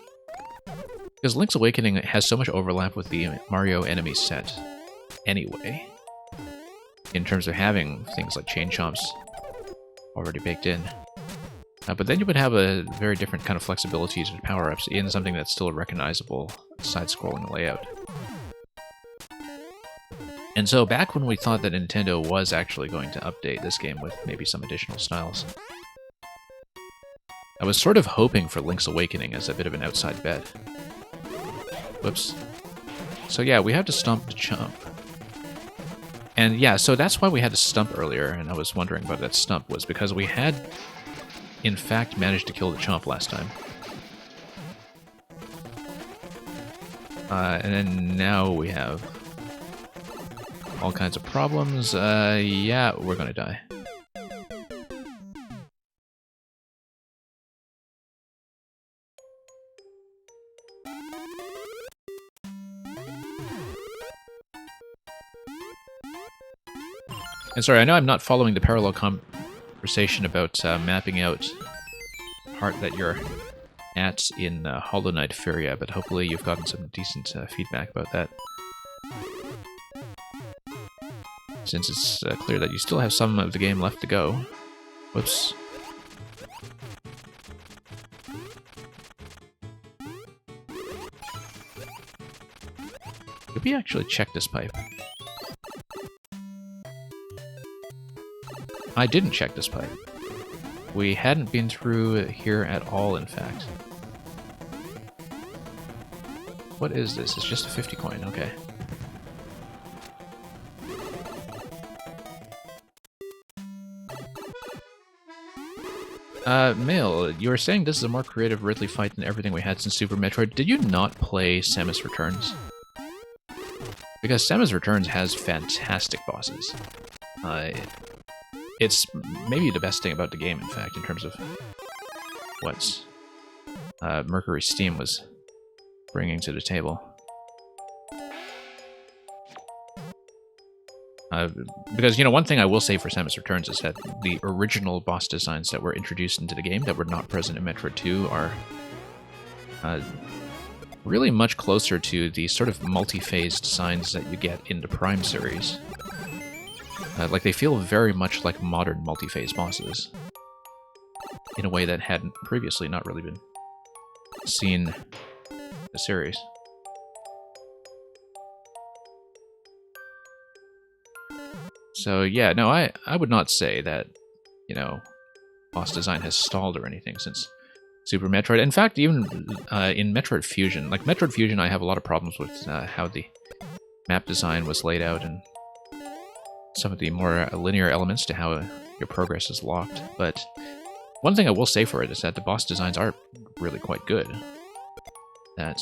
Because Link's Awakening has so much overlap with the Mario enemy set anyway, in terms of having things like Chain Chomps already baked in. But then you would have a very different kind of flexibility to power-ups in something that's still a recognizable side-scrolling layout. And so back when we thought that Nintendo was actually going to update this game with maybe some additional styles, I was sort of hoping for Link's Awakening as a bit of an outside bet. Whoops. So yeah, we have to stomp the Chomp. And yeah, so that's why we had to stump earlier, and I was wondering about that stump, was because we had, in fact, managed to kill the Chomp last time. And then now we have all kinds of problems. Yeah, we're gonna die. And sorry, I know I'm not following the parallel conversation about mapping out part that you're at in Hollow Knight Furia, but hopefully you've gotten some decent feedback about that. Since it's clear that you still have some of the game left to go. Whoops. Did we actually check this pipe? I didn't check this pipe. We hadn't been through here at all, in fact. What is this? It's just a 50 coin, okay. Mail, you were saying this is a more creative Ridley fight than everything we had since Super Metroid. Did you not play Samus Returns? Because Samus Returns has fantastic bosses. It's maybe the best thing about the game, in fact, in terms of what Mercury Steam was bringing to the table. Because, you know, one thing I will say for Samus Returns is that the original boss designs that were introduced into the game that were not present in Metroid 2 are really much closer to the sort of multi-phase designs that you get in the Prime series. Like, they feel very much like modern multi-phase bosses, in a way that hadn't previously not really been seen in the series. So yeah, no, I would not say that, you know, boss design has stalled or anything since Super Metroid. In fact, even in Metroid Fusion, like Metroid Fusion, I have a lot of problems with how the map design was laid out and some of the more linear elements to how your progress is locked. But one thing I will say for it is that the boss designs are really quite good. That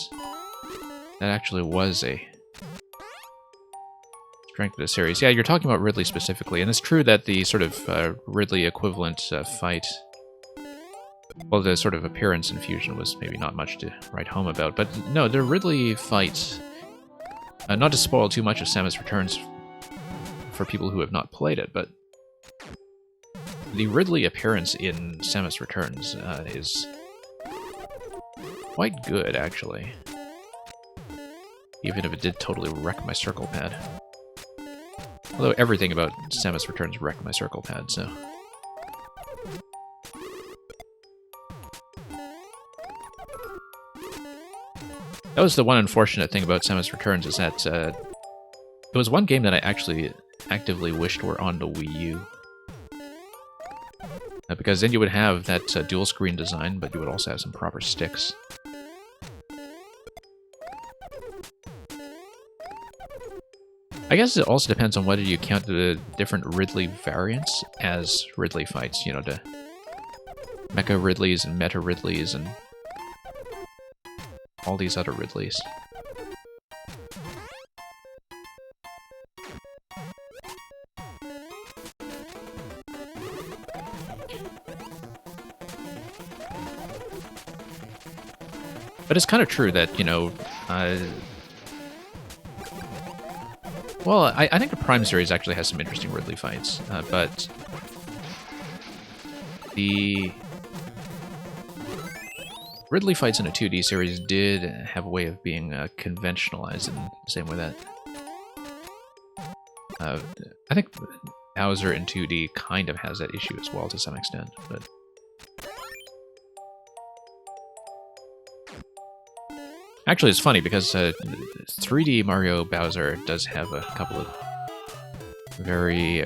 actually was a strength of the series. Yeah, you're talking about Ridley specifically, and it's true that the sort of Ridley equivalent fight, well, the sort of appearance in Fusion was maybe not much to write home about, but no, the Ridley fight, not to spoil too much of Samus Returns for people who have not played it, but the Ridley appearance in Samus Returns is quite good, actually. Even if it did totally wreck my circle pad. Although everything about Samus Returns wrecked my circle pad, so... That was the one unfortunate thing about Samus Returns, is that it was one game that I actually actively wished were on the Wii U. Because then you would have that dual screen design, but you would also have some proper sticks. I guess it also depends on whether you count the different Ridley variants as Ridley fights, you know, the Mecha Ridleys and Meta Ridleys and all these other Ridleys. But it's kind of true that, you know, well, I think the Prime series actually has some interesting Ridley fights, but the Ridley fights in a 2D series did have a way of being conventionalized in the same way that I think Bowser in 2D kind of has that issue as well to some extent, but actually, it's funny because 3D Mario Bowser does have a couple of very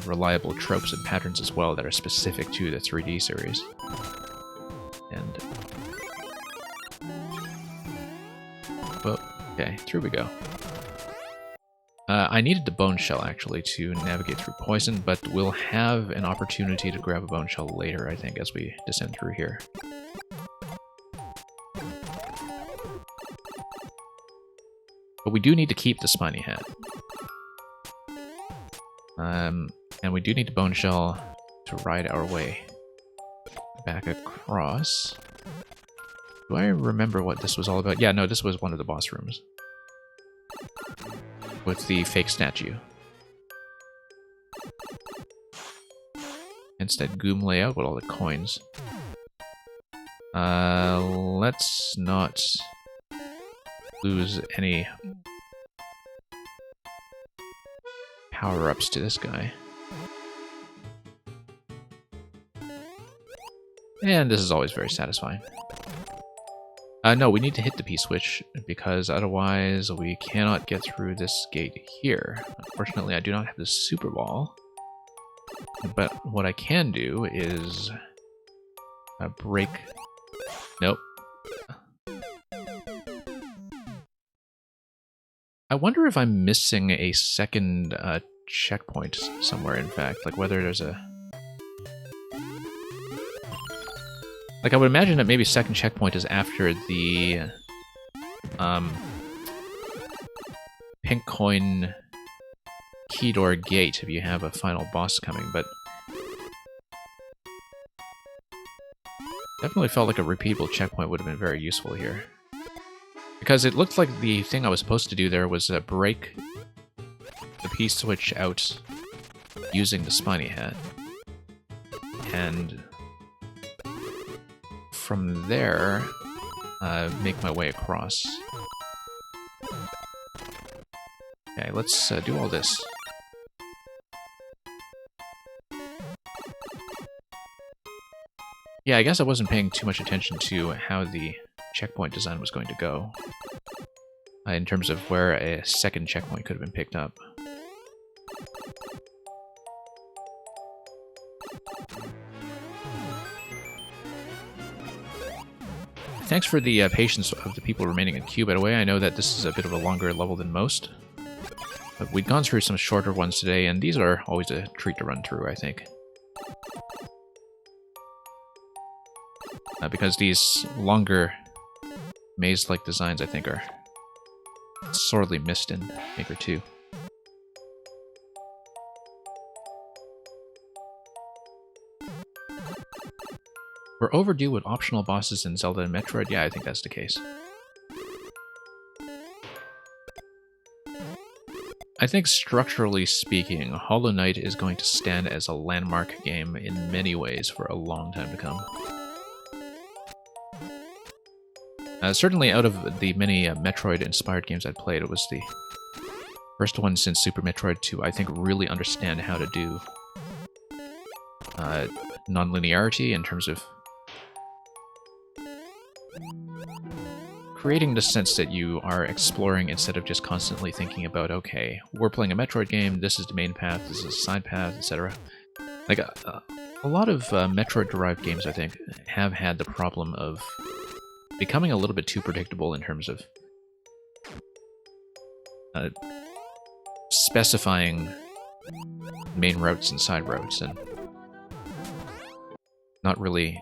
reliable tropes and patterns as well that are specific to the 3D series. And well, okay, through we go. I needed the bone shell actually to navigate through poison, but we'll have an opportunity to grab a bone shell later, I think, as we descend through here. But we do need to keep the spiny hat. And we do need the bone shell to ride our way back across. Do I remember what this was all about? Yeah, no, this was one of the boss rooms. With the fake statue. Instead, Goom layout with all the coins. Let's not lose any power-ups to this guy. And this is always very satisfying. No, we need to hit the P-switch, because otherwise we cannot get through this gate here. Unfortunately, I do not have the Super Ball. But what I can do is break... Nope. I wonder if I'm missing a second checkpoint somewhere, in fact. Like, whether there's a... Like, I would imagine that maybe second checkpoint is after the... pink coin key door gate, if you have a final boss coming, but... Definitely felt like a repeatable checkpoint would have been very useful here. Because it looked like the thing I was supposed to do there was break the P-switch out using the spiny hat. And from there, make my way across. Okay, let's do all this. Yeah, I guess I wasn't paying too much attention to how the checkpoint design was going to go, in terms of where a second checkpoint could have been picked up. Thanks for the patience of the people remaining in queue, by the way. I know that this is a bit of a longer level than most, but we've gone through some shorter ones today, and these are always a treat to run through, I think. Because these longer maze-like designs, I think, are sorely missed in Maker 2. We're overdue with optional bosses in Zelda and Metroid? Yeah, I think that's the case. I think structurally speaking, Hollow Knight is going to stand as a landmark game in many ways for a long time to come. Certainly out of the many Metroid-inspired games I've played, it was the first one since Super Metroid to, I think, really understand how to do non-linearity in terms of creating the sense that you are exploring instead of just constantly thinking about, okay, we're playing a Metroid game, this is the main path, this is a side path, etc. Like, a lot of Metroid-derived games, I think, have had the problem of becoming a little bit too predictable in terms of specifying main routes and side routes, and not really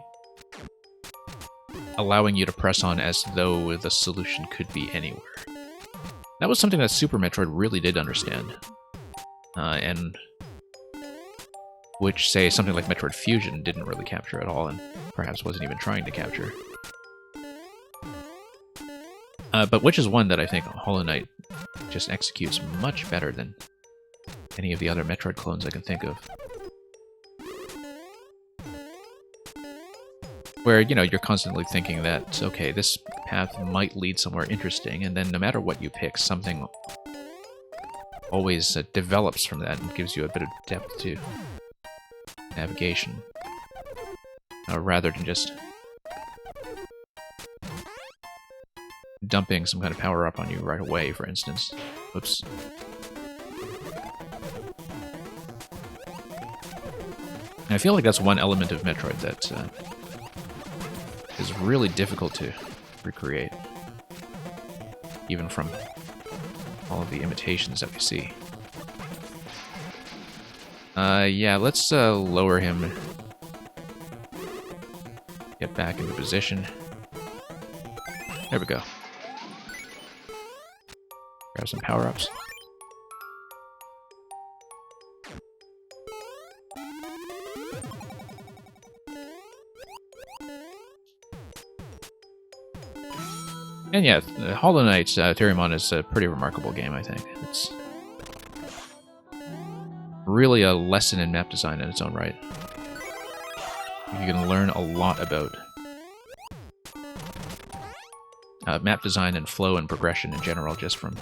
allowing you to press on as though the solution could be anywhere. That was something that Super Metroid really did understand, and which, say, something like Metroid Fusion didn't really capture at all, and perhaps wasn't even trying to capture. But which is one that I think Hollow Knight just executes much better than any of the other Metroid clones I can think of. Where, you know, you're constantly thinking that, okay, this path might lead somewhere interesting, and then no matter what you pick, something always develops from that and gives you a bit of depth to navigation. Rather than just dumping some kind of power-up on you right away, for instance. Whoops. And I feel like that's one element of Metroid that is really difficult to recreate, even from all of the imitations that we see. Yeah, let's lower him. Get back into position. There we go. Grab some power-ups. And yeah, Hollow Knight Therimon is a pretty remarkable game, I think. It's really a lesson in map design in its own right. You can learn a lot about map design and flow and progression in general just from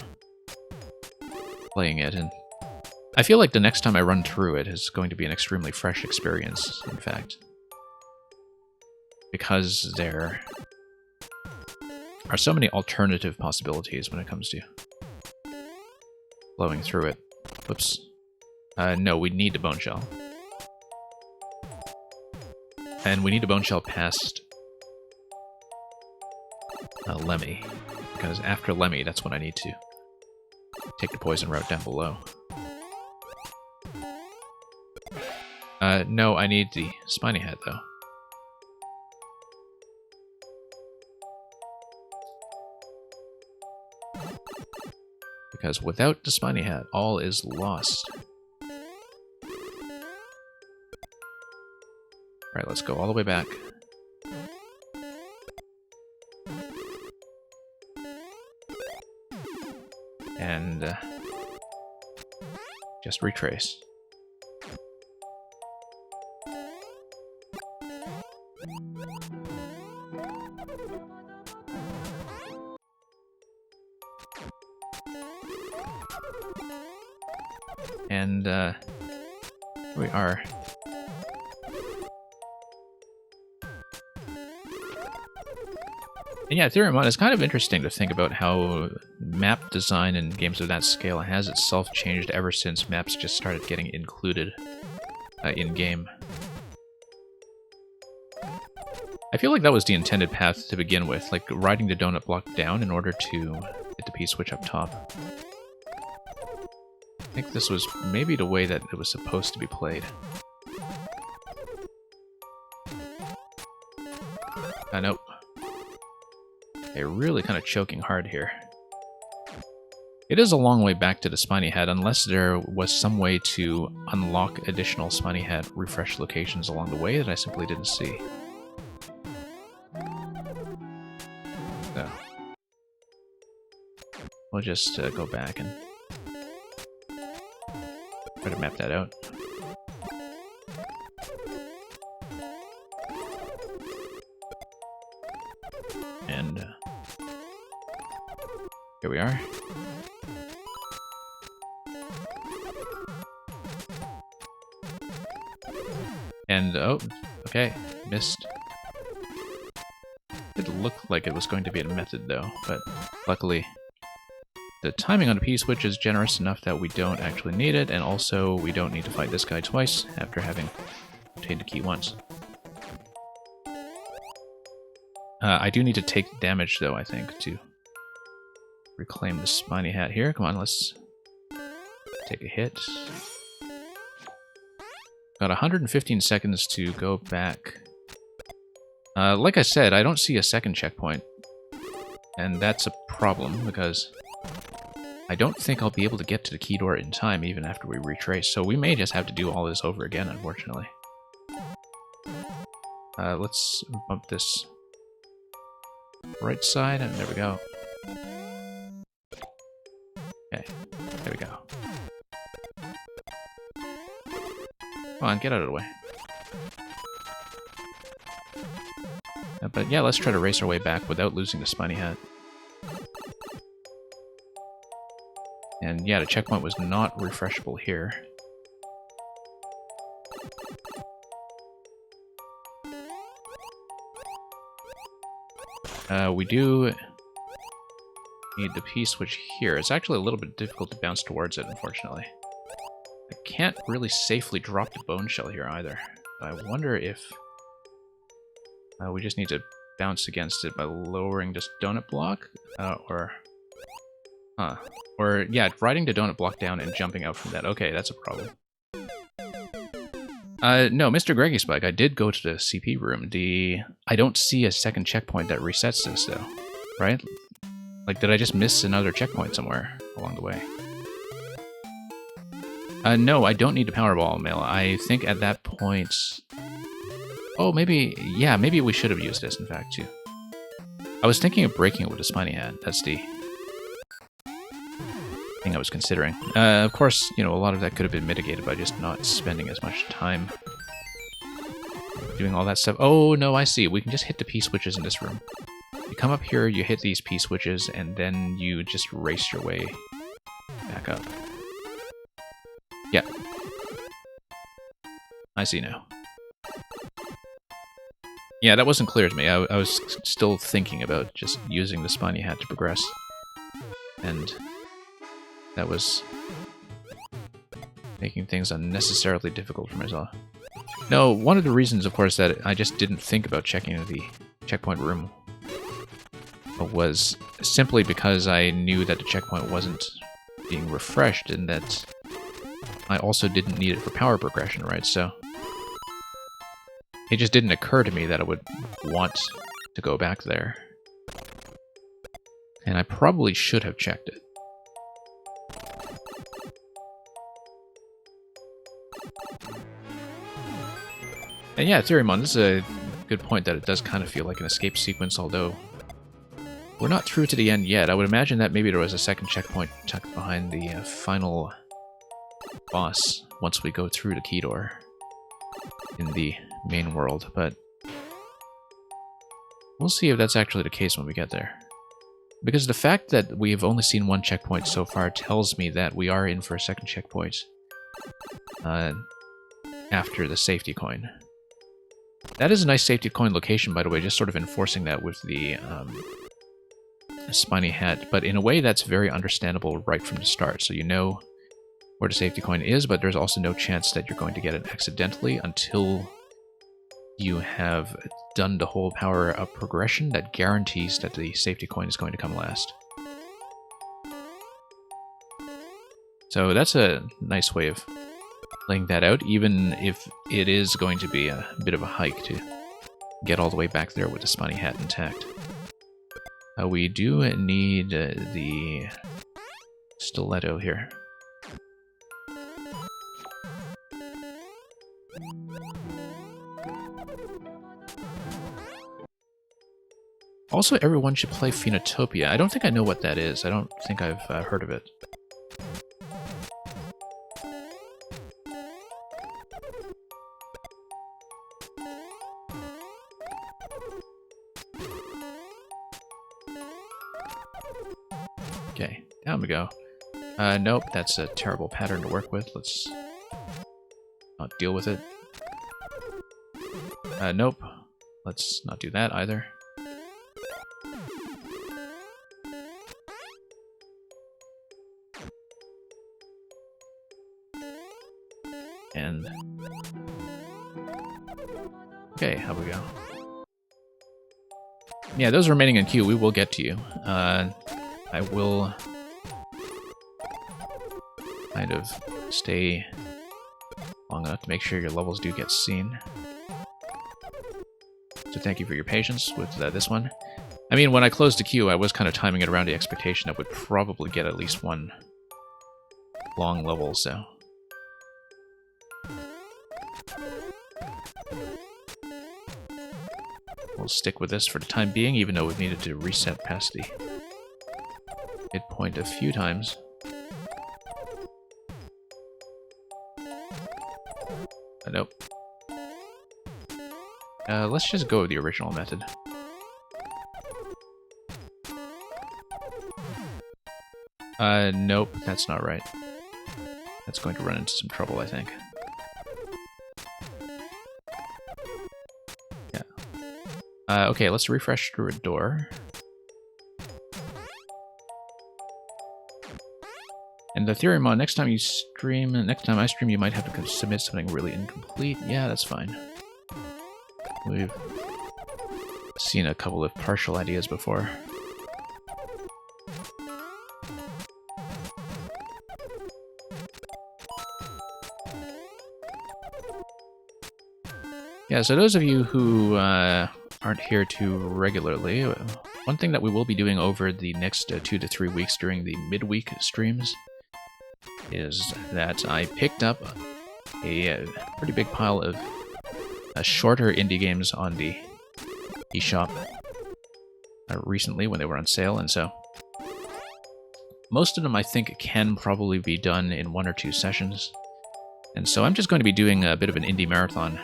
playing it. And I feel like the next time I run through it is going to be an extremely fresh experience, in fact. Because there are so many alternative possibilities when it comes to flowing through it. Whoops. No, we need a bone shell. And we need a bone shell past Lemmy. Because after Lemmy, that's when I need to take the poison route down below. No, I need the Spiny Hat, though. Because without the Spiny Hat, all is lost. Alright, let's go all the way back. And just retrace. And we are. And yeah, Therimon is kind of interesting to think about how map design in games of that scale has itself changed ever since maps just started getting included in-game. I feel like that was the intended path to begin with, like riding the donut block down in order to hit the P-switch up top. I think this was maybe the way that it was supposed to be played. Nope. They're really kind of choking hard here. It is a long way back to the Spiny Hat, unless there was some way to unlock additional Spiny Hat refresh locations along the way that I simply didn't see. So, we'll just go back and try to map that out. And here we are. And, oh, okay, missed. It looked like it was going to be a method, though, but luckily the timing on the P-switch is generous enough that we don't actually need it, and also we don't need to fight this guy twice after having obtained a key once. I do need to take damage, though, I think, to reclaim the Spiny Hat here. Come on, let's Take a hit. Got 115 seconds to go back. Like I said, I don't see a second checkpoint. And that's a problem, because I don't think I'll be able to get to the key door in time, even after we retrace. So we may just have to do all this over again, unfortunately. Let's bump this right side, and there we go. Okay, there we go. Come on, get out of the way. But yeah, let's try to race our way back without losing the Spiny Hat. And yeah, the checkpoint was not refreshable here. We do need the P-switch here. It's actually a little bit difficult to bounce towards it, unfortunately. I can't really safely drop the bone shell here either. I wonder if we just need to bounce against it by lowering this donut block, or yeah, riding the donut block down and jumping out from that. Okay, that's a problem. No, Mr. Greggy Spike, I did go to the CP room. I don't see a second checkpoint that resets this, though. Right? Like, did I just miss another checkpoint somewhere along the way? No, I don't need a Powerball Mail. I think at that point... Oh, maybe... Yeah, maybe we should have used this, in fact, too. I was thinking of breaking it with a Spiny Hat. That's the thing I was considering. Of course, you know, a lot of that could have been mitigated by just not spending as much time doing all that stuff. Oh, no, I see. We can just hit the P-switches in this room. You come up here, you hit these P-switches, and then you just race your way back up. Yeah. I see now. Yeah, that wasn't clear to me. I was still thinking about just using the Spiny Hat to progress. And that was making things unnecessarily difficult for myself. No, one of the reasons, of course, that I just didn't think about checking the checkpoint room was simply because I knew that the checkpoint wasn't being refreshed, and that I also didn't need it for power progression, right? So it just didn't occur to me that I would want to go back there. And I probably should have checked it. And yeah, Theoremon, this is a good point that it does kind of feel like an escape sequence, although we're not through to the end yet. I would imagine that maybe there was a second checkpoint tucked behind the final boss once we go through the key door in the main world, but we'll see if that's actually the case when we get there. Because the fact that we've only seen one checkpoint so far tells me that we are in for a second checkpoint after the safety coin. That is a nice safety coin location, by the way, just sort of enforcing that with the Spiny Hat, but in a way that's very understandable right from the start. So you know where the safety coin is, but there's also no chance that you're going to get it accidentally until you have done the whole power-up progression that guarantees that the safety coin is going to come last. So that's a nice way of laying that out, even if it is going to be a bit of a hike to get all the way back there with the Spiny Hat intact. We do need the stiletto here. Also, everyone should play Phoenotopia. I don't think I know what that is. I don't think I've heard of it. Okay, down we go. Nope, that's a terrible pattern to work with. Let's not deal with it. Nope. Let's not do that either. And... okay, how we go? Yeah, those remaining in queue, we will get to you. I will kind of stay long enough to make sure your levels do get seen. So thank you for your patience with this one. I mean, when I closed the queue, I was kind of timing it around the expectation that would probably get at least one long level, so... we'll stick with this for the time being, even though we've needed to reset past the midpoint a few times. Nope. Let's just go with the original method. Nope, that's not right. That's going to run into some trouble, I think. Yeah. Okay, let's refresh through a door. And the theory mod, next time I stream, you might have to submit something really incomplete. Yeah, that's fine. We've seen a couple of partial ideas before. Yeah, so those of you who aren't here too regularly, one thing that we will be doing over the next 2 to 3 weeks during the midweek streams is that I picked up a pretty big pile of shorter indie games on the eShop recently when they were on sale, and so most of them I think can probably be done in 1 or 2 sessions. And so I'm just going to be doing a bit of an indie marathon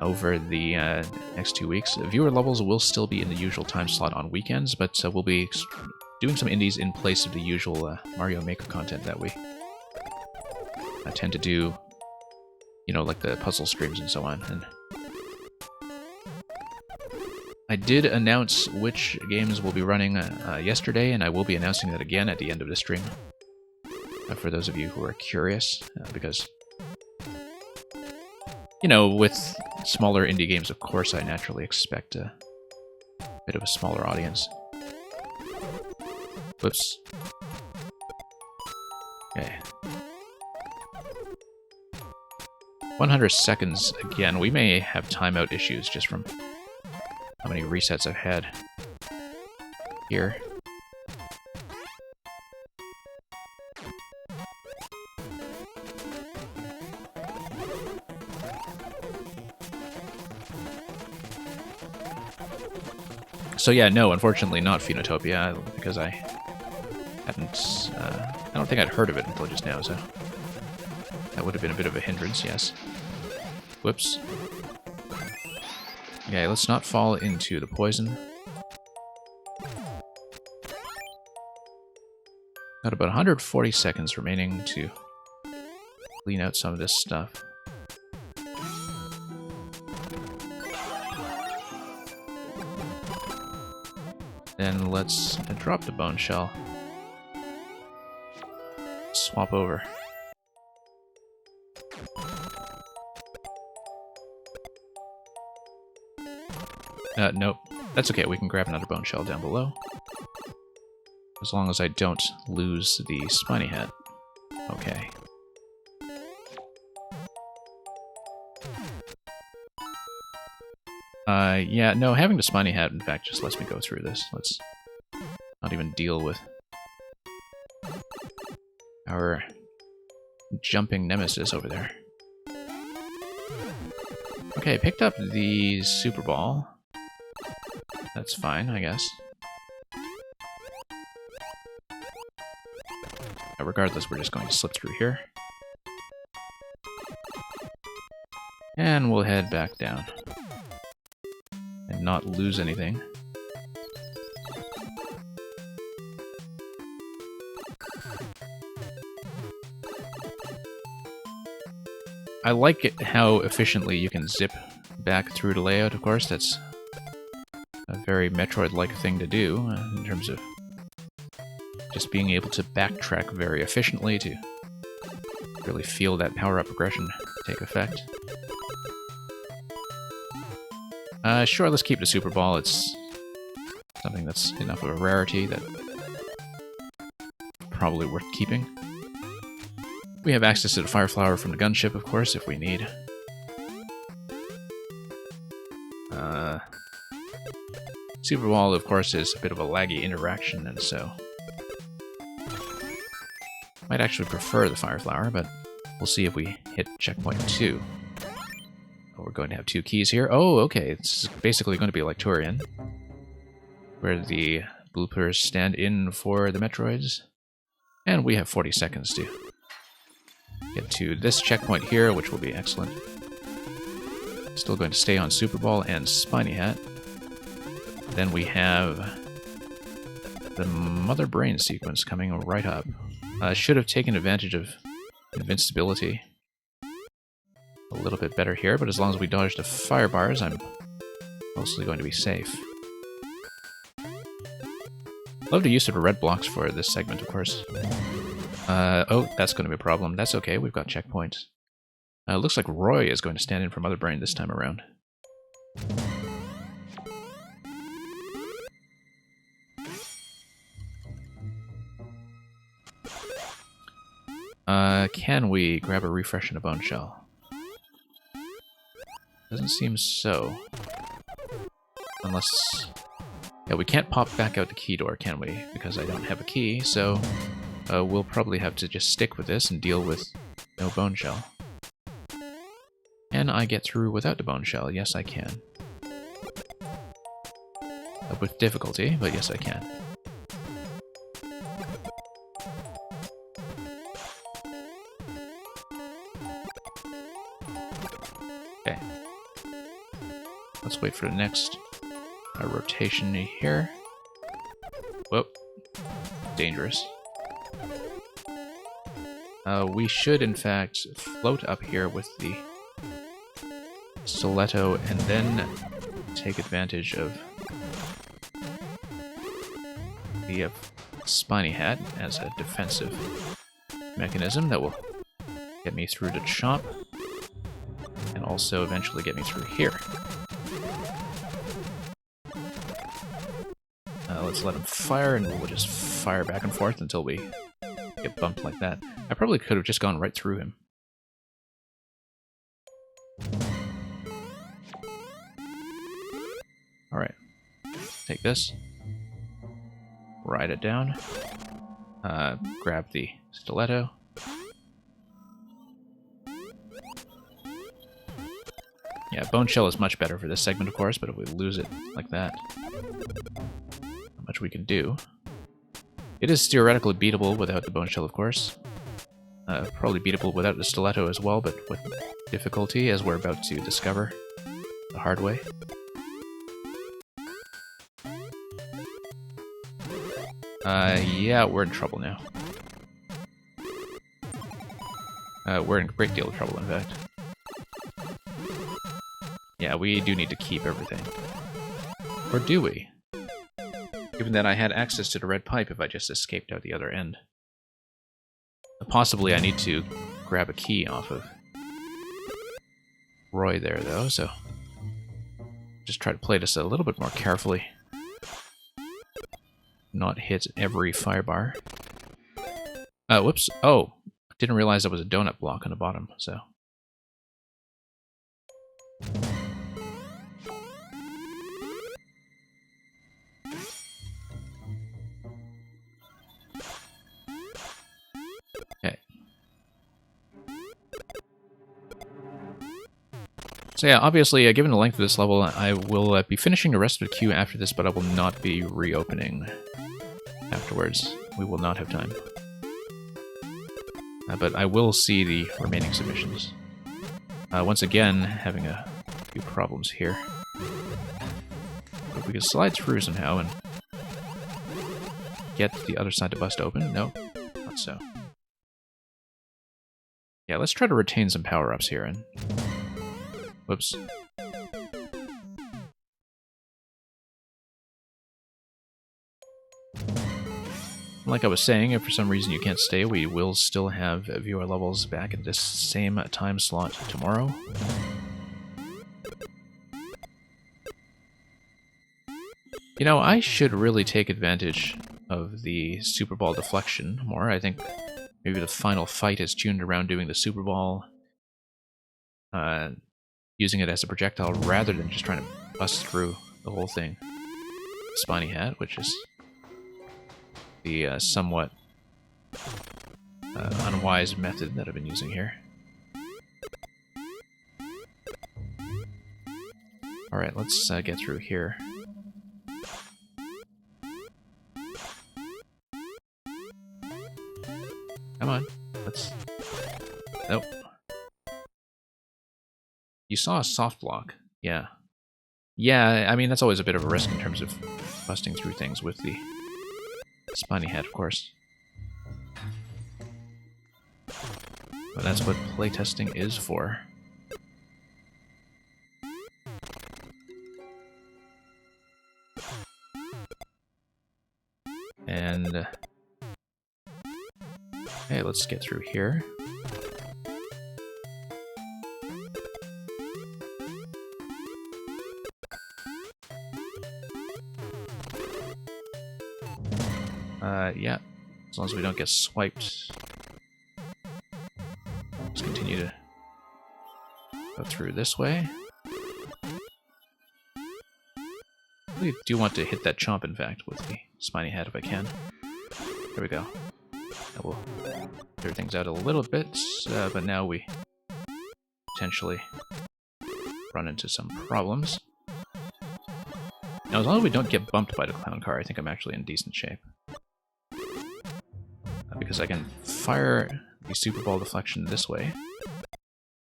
over the next 2 weeks. Viewer levels will still be in the usual time slot on weekends, but we'll be doing some indies in place of the usual Mario Maker content that we tend to do, you know, like the puzzle streams and so on. And I did announce which games will be running yesterday, and I will be announcing that again at the end of the stream, for those of you who are curious, because, you know, with smaller indie games, of course, I naturally expect a bit of a smaller audience. Whoops. Okay. 100 seconds again. We may have timeout issues just from how many resets I've had here. So yeah, no, unfortunately not Phoenotopia, because I hadn't, I don't think I'd heard of it until just now, so that would have been a bit of a hindrance, yes. Whoops. Okay, let's not fall into the poison. Got about 140 seconds remaining to clean out some of this stuff. Then let's drop the bone shell. Swap over. Nope. That's okay, we can grab another bone shell down below. As long as I don't lose the spiny head. Okay. Yeah, no, having the spiny hat, in fact, just lets me go through this. Let's not even deal with our jumping nemesis over there. Okay, picked up the Super Ball. That's fine, I guess. Regardless, we're just going to slip through here. And we'll head back down. And not lose anything. I like it how efficiently you can zip back through the layout, of course. That's a very Metroid-like thing to do, in terms of just being able to backtrack very efficiently to really feel that power-up progression take effect. Sure, let's keep the Super Ball. It's something that's enough of a rarity that probably worth keeping. We have access to the Fire Flower from the gunship, of course, if we need. Super Ball, of course, is a bit of a laggy interaction, and so might actually prefer the Fire Flower, but we'll see if we hit checkpoint 2. Oh, we're going to have 2 keys here. Oh, okay, it's basically going to be like Turian, where the bloopers stand in for the Metroids. And we have 40 seconds to get to this checkpoint here, which will be excellent. Still going to stay on Super Ball and Spiny Hat. Then we have the Mother Brain sequence coming right up. Should have taken advantage of invincibility a little bit better here, but as long as we dodge the fire bars, I'm mostly going to be safe. Love the use of the red blocks for this segment, of course. Oh, that's going to be a problem. That's okay, we've got checkpoints. Looks like Roy is going to stand in for Mother Brain this time around. Can we grab a refresh and a bone shell? Doesn't seem so. Unless... yeah, we can't pop back out the key door, can we? Because I don't have a key, so we'll probably have to just stick with this and deal with no bone shell. Can I get through without the bone shell? Yes, I can. With difficulty, but yes, I can. Okay. Let's wait for the next rotation here. Whoop. Dangerous. We should, in fact, float up here with the stiletto and then take advantage of the Spiny Hat as a defensive mechanism that will get me through the chop and also eventually get me through here. Let's let him fire, and we'll just fire back and forth until we get bumped like that. I probably could have just gone right through him. Alright. Take this. Ride it down. Grab the stiletto. Yeah, Bone Shell is much better for this segment, of course, but if we lose it like that, not much we can do. It is theoretically beatable without the Bone Shell, of course. Probably beatable without the stiletto as well, but with difficulty, as we're about to discover the hard way. Yeah, we're in trouble now. We're in a great deal of trouble, in fact. Yeah, we do need to keep everything. Or do we? Given that I had access to the red pipe if I just escaped out the other end. Possibly I need to grab a key off of Roy there, though, so... just try to play this a little bit more carefully. Not hit every firebar. Whoops. Oh, didn't realize there was a donut block on the bottom, so... okay. So yeah, obviously, given the length of this level, I will be finishing the rest of the queue after this, but I will not be reopening afterwards. We will not have time. But I will see the remaining submissions. Once again, having a few problems here. If we can slide through somehow and get the other side to bust open. No, not so. Yeah, let's try to retain some power-ups here and... whoops. Like I was saying, if for some reason you can't stay, we will still have viewer levels back at this same time slot tomorrow. You know, I should really take advantage of the Super Ball deflection more. I think Maybe the final fight is tuned around doing the Super Ball, using it as a projectile rather than just trying to bust through the whole thing. Spiny Hat, which is the somewhat unwise method that I've been using here. Alright, let's get through here. Come on, let's... Nope. You saw a soft block. Yeah. Yeah, I mean, that's always a bit of a risk in terms of busting through things with the Spiny Hat, of course. But that's what playtesting is for. And... hey, let's get through here. Yeah, as long as we don't get swiped. Let's continue to go through this way. I really do want to hit that chomp, in fact, with the Spiny Hat if I can. There we go. That will clear things out a little bit, but now we potentially run into some problems. Now, as long as we don't get bumped by the clown car, I think I'm actually in decent shape. Because I can fire the Super Ball deflection this way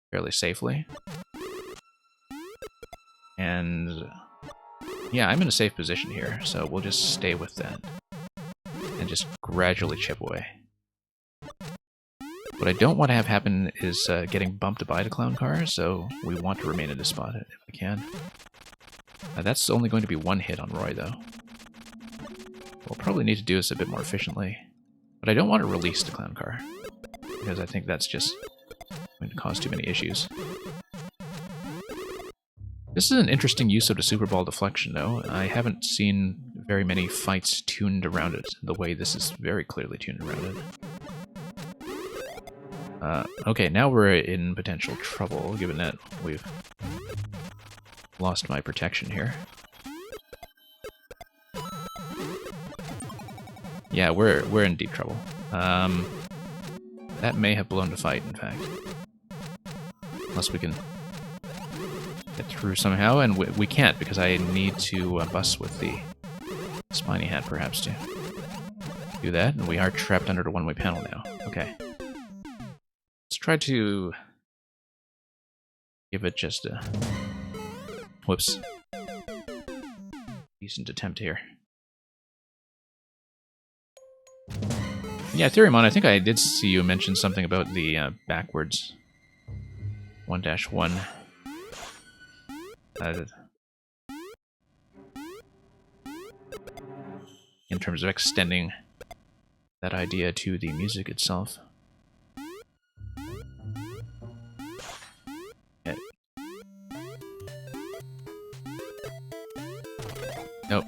fairly safely. And yeah, I'm in a safe position here, so we'll just stay with that and just gradually chip away. What I don't want to have happen is getting bumped by the clown car, so we want to remain in this spot if we can. That's only going to be one hit on Roy, though. We'll probably need to do this a bit more efficiently. But I don't want to release the clown car, because I think that's just going to cause too many issues. This is an interesting use of the Super Ball deflection, though. I haven't seen very many fights tuned around it, the way this is very clearly tuned around it. Okay, now we're in potential trouble, given that we've lost my protection here. Yeah, we're in deep trouble. That may have blown the fight, in fact. Unless we can get through somehow, and we can't, because I need to bust with the Spiny Hat, perhaps, to do that, and we are trapped under the one-way panel now. Okay. Let's try to give it just a... whoops. Decent attempt here. Yeah, Theoremon, I think I did see you mention something about the backwards 1-1. In terms of extending that idea to the music itself. Okay. Nope.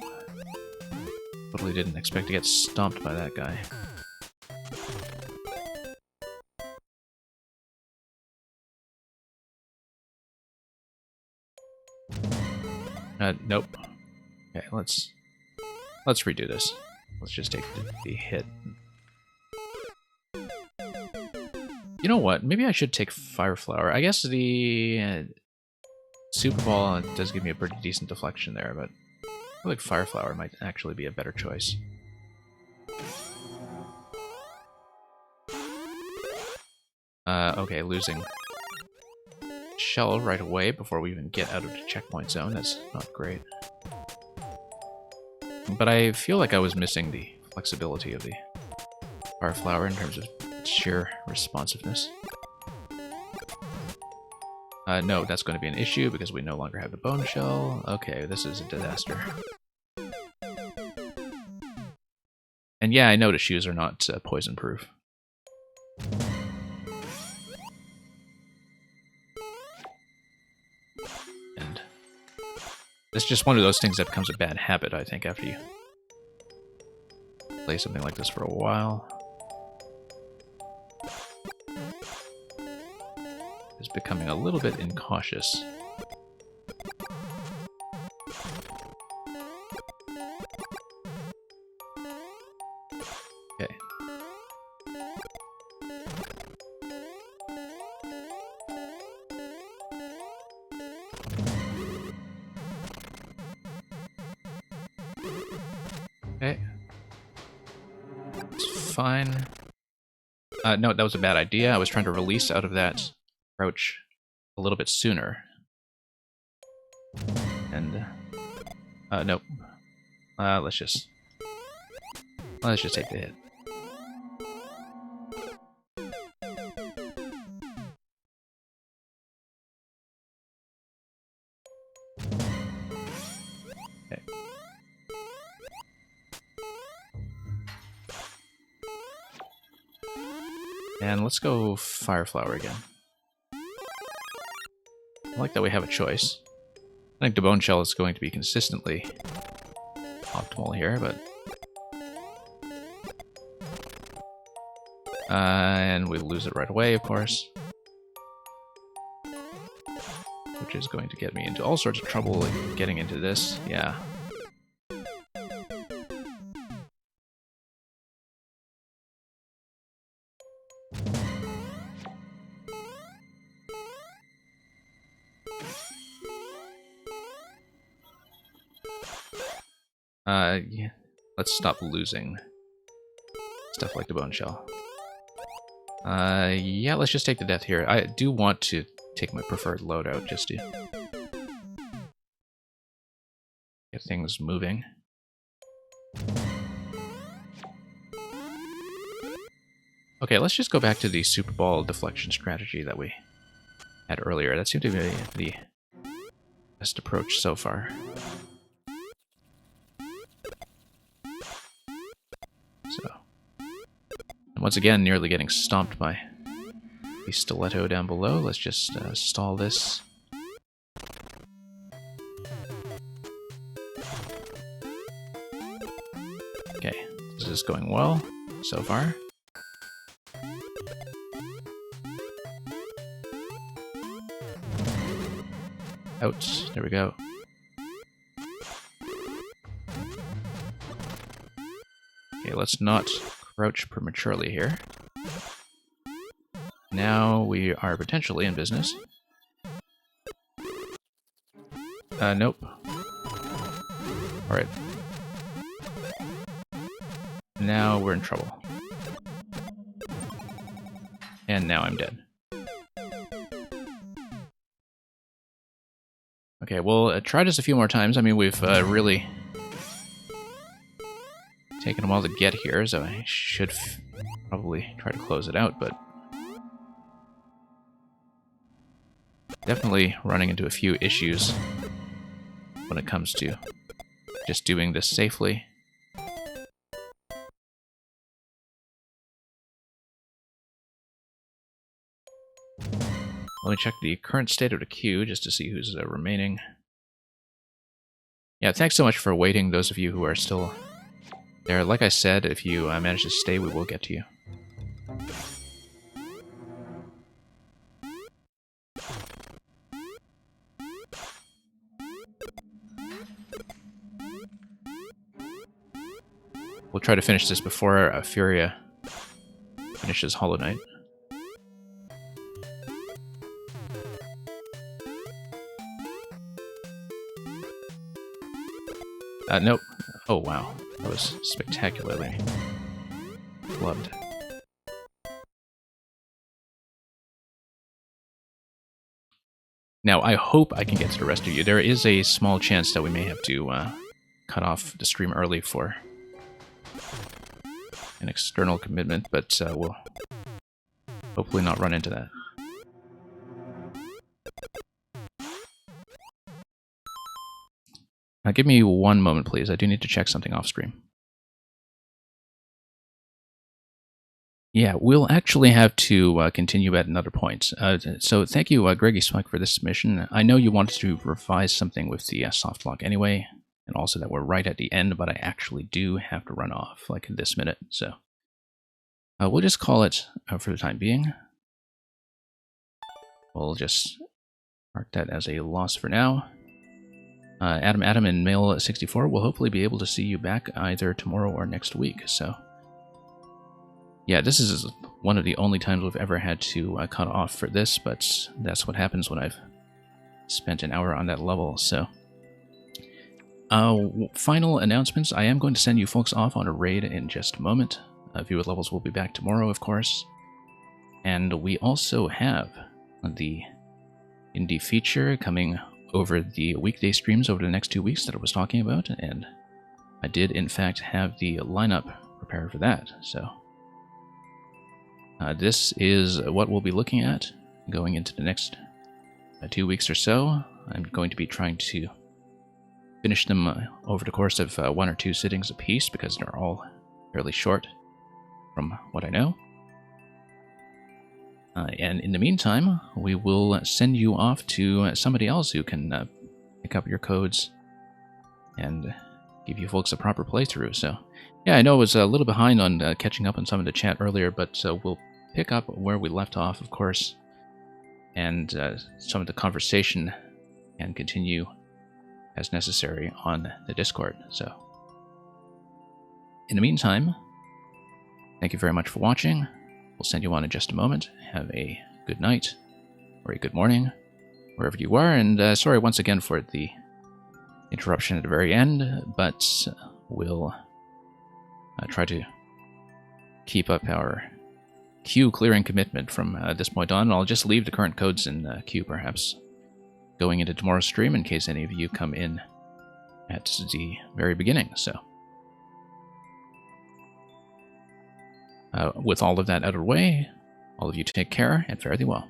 Totally didn't expect to get stomped by that guy. Nope. Okay, let's redo this. Let's just take the hit. You know what? Maybe I should take Fire Flower. I guess the Super Ball does give me a pretty decent deflection there, but I feel like Fire Flower might actually be a better choice. Okay, losing Shell right away before we even get out of the checkpoint zone. That's not great. But I feel like I was missing the flexibility of the Fire Flower in terms of sheer responsiveness. No, that's going to be an issue because we no longer have the Bone Shell. Okay, this is a disaster. And yeah, I know the shoes are not poison-proof. And it's just one of those things that becomes a bad habit, I think, after you play something like this for a while. becoming a little bit incautious. Okay. Okay. It's fine. No, that was a bad idea. I was trying to release out of that crouch a little bit sooner. And, nope. Let's just take the hit. Okay. And let's go Fire Flower again. I like that we have a choice. I think the Bone Shell is going to be consistently optimal here, but... and we lose it right away, of course. Which is going to get me into all sorts of trouble, like getting into this, yeah. Yeah. Let's stop losing stuff like the Bone Shell. Yeah, let's just take the death here. I do want to take my preferred loadout just to get things moving. Okay, let's just go back to the Super Ball deflection strategy that we had earlier. That seemed to be the best approach so far. So, and once again, nearly getting stomped by the stiletto down below. Let's just stall this. Okay, this is going well so far. Out, there we go. Okay, let's not crouch prematurely here. Now we are potentially in business. Nope. Alright. Now we're in trouble. And now I'm dead. Okay, we'll try this a few more times. I mean, we've really taken a while to get here, so I should probably try to close it out, but definitely running into a few issues when it comes to just doing this safely. Let me check the current state of the queue just to see who's remaining. Yeah, thanks so much for waiting, those of you who are still there. Like I said, if you manage to stay, we will get to you. We'll try to finish this before Furia finishes Hollow Knight. Nope. Oh, wow. That was spectacularly flubbed. Now, I hope I can get to the rest of you. There is a small chance that we may have to cut off the stream early for an external commitment, but we'll hopefully not run into that. Now, give me one moment, please. I do need to check something off stream. Yeah, we'll actually have to continue at another point. So thank you, Greggy Spike, for this submission. I know you wanted to revise something with the soft lock anyway, and also that we're right at the end, but I actually do have to run off, like in this minute. So we'll just call it for the time being. we'll just mark that as a loss for now. Adam and Mail64 will hopefully be able to see you back either tomorrow or next week. So, yeah, this is one of the only times we've ever had to cut off for this, but that's what happens when I've spent an hour on that level. So, final announcements. I am going to send you folks off on a raid in just a moment. View with Levels will be back tomorrow, of course. And we also have the indie feature coming over the weekday streams over the next 2 weeks that I was talking about, and I did in fact have the lineup prepared for that. So this is what we'll be looking at going into the next 2 weeks or so. I'm going to be trying to finish them over the course of 1 or 2 sittings apiece, because they're all fairly short from what I know. And in the meantime, we will send you off to somebody else who can pick up your codes and give you folks a proper playthrough. So, yeah, I know I was a little behind on catching up on some of the chat earlier, but we'll pick up where we left off, of course, and some of the conversation can continue as necessary on the Discord. So, in the meantime, thank you very much for watching. We'll send you on in just a moment. Have a good night, or a good morning, wherever you are, and sorry once again for the interruption at the very end, but we'll try to keep up our queue clearing commitment from this point on. I'll just leave the current codes in queue, perhaps, going into tomorrow's stream in case any of you come in at the very beginning. So, with all of that out of the way, all of you take care and fare thee well.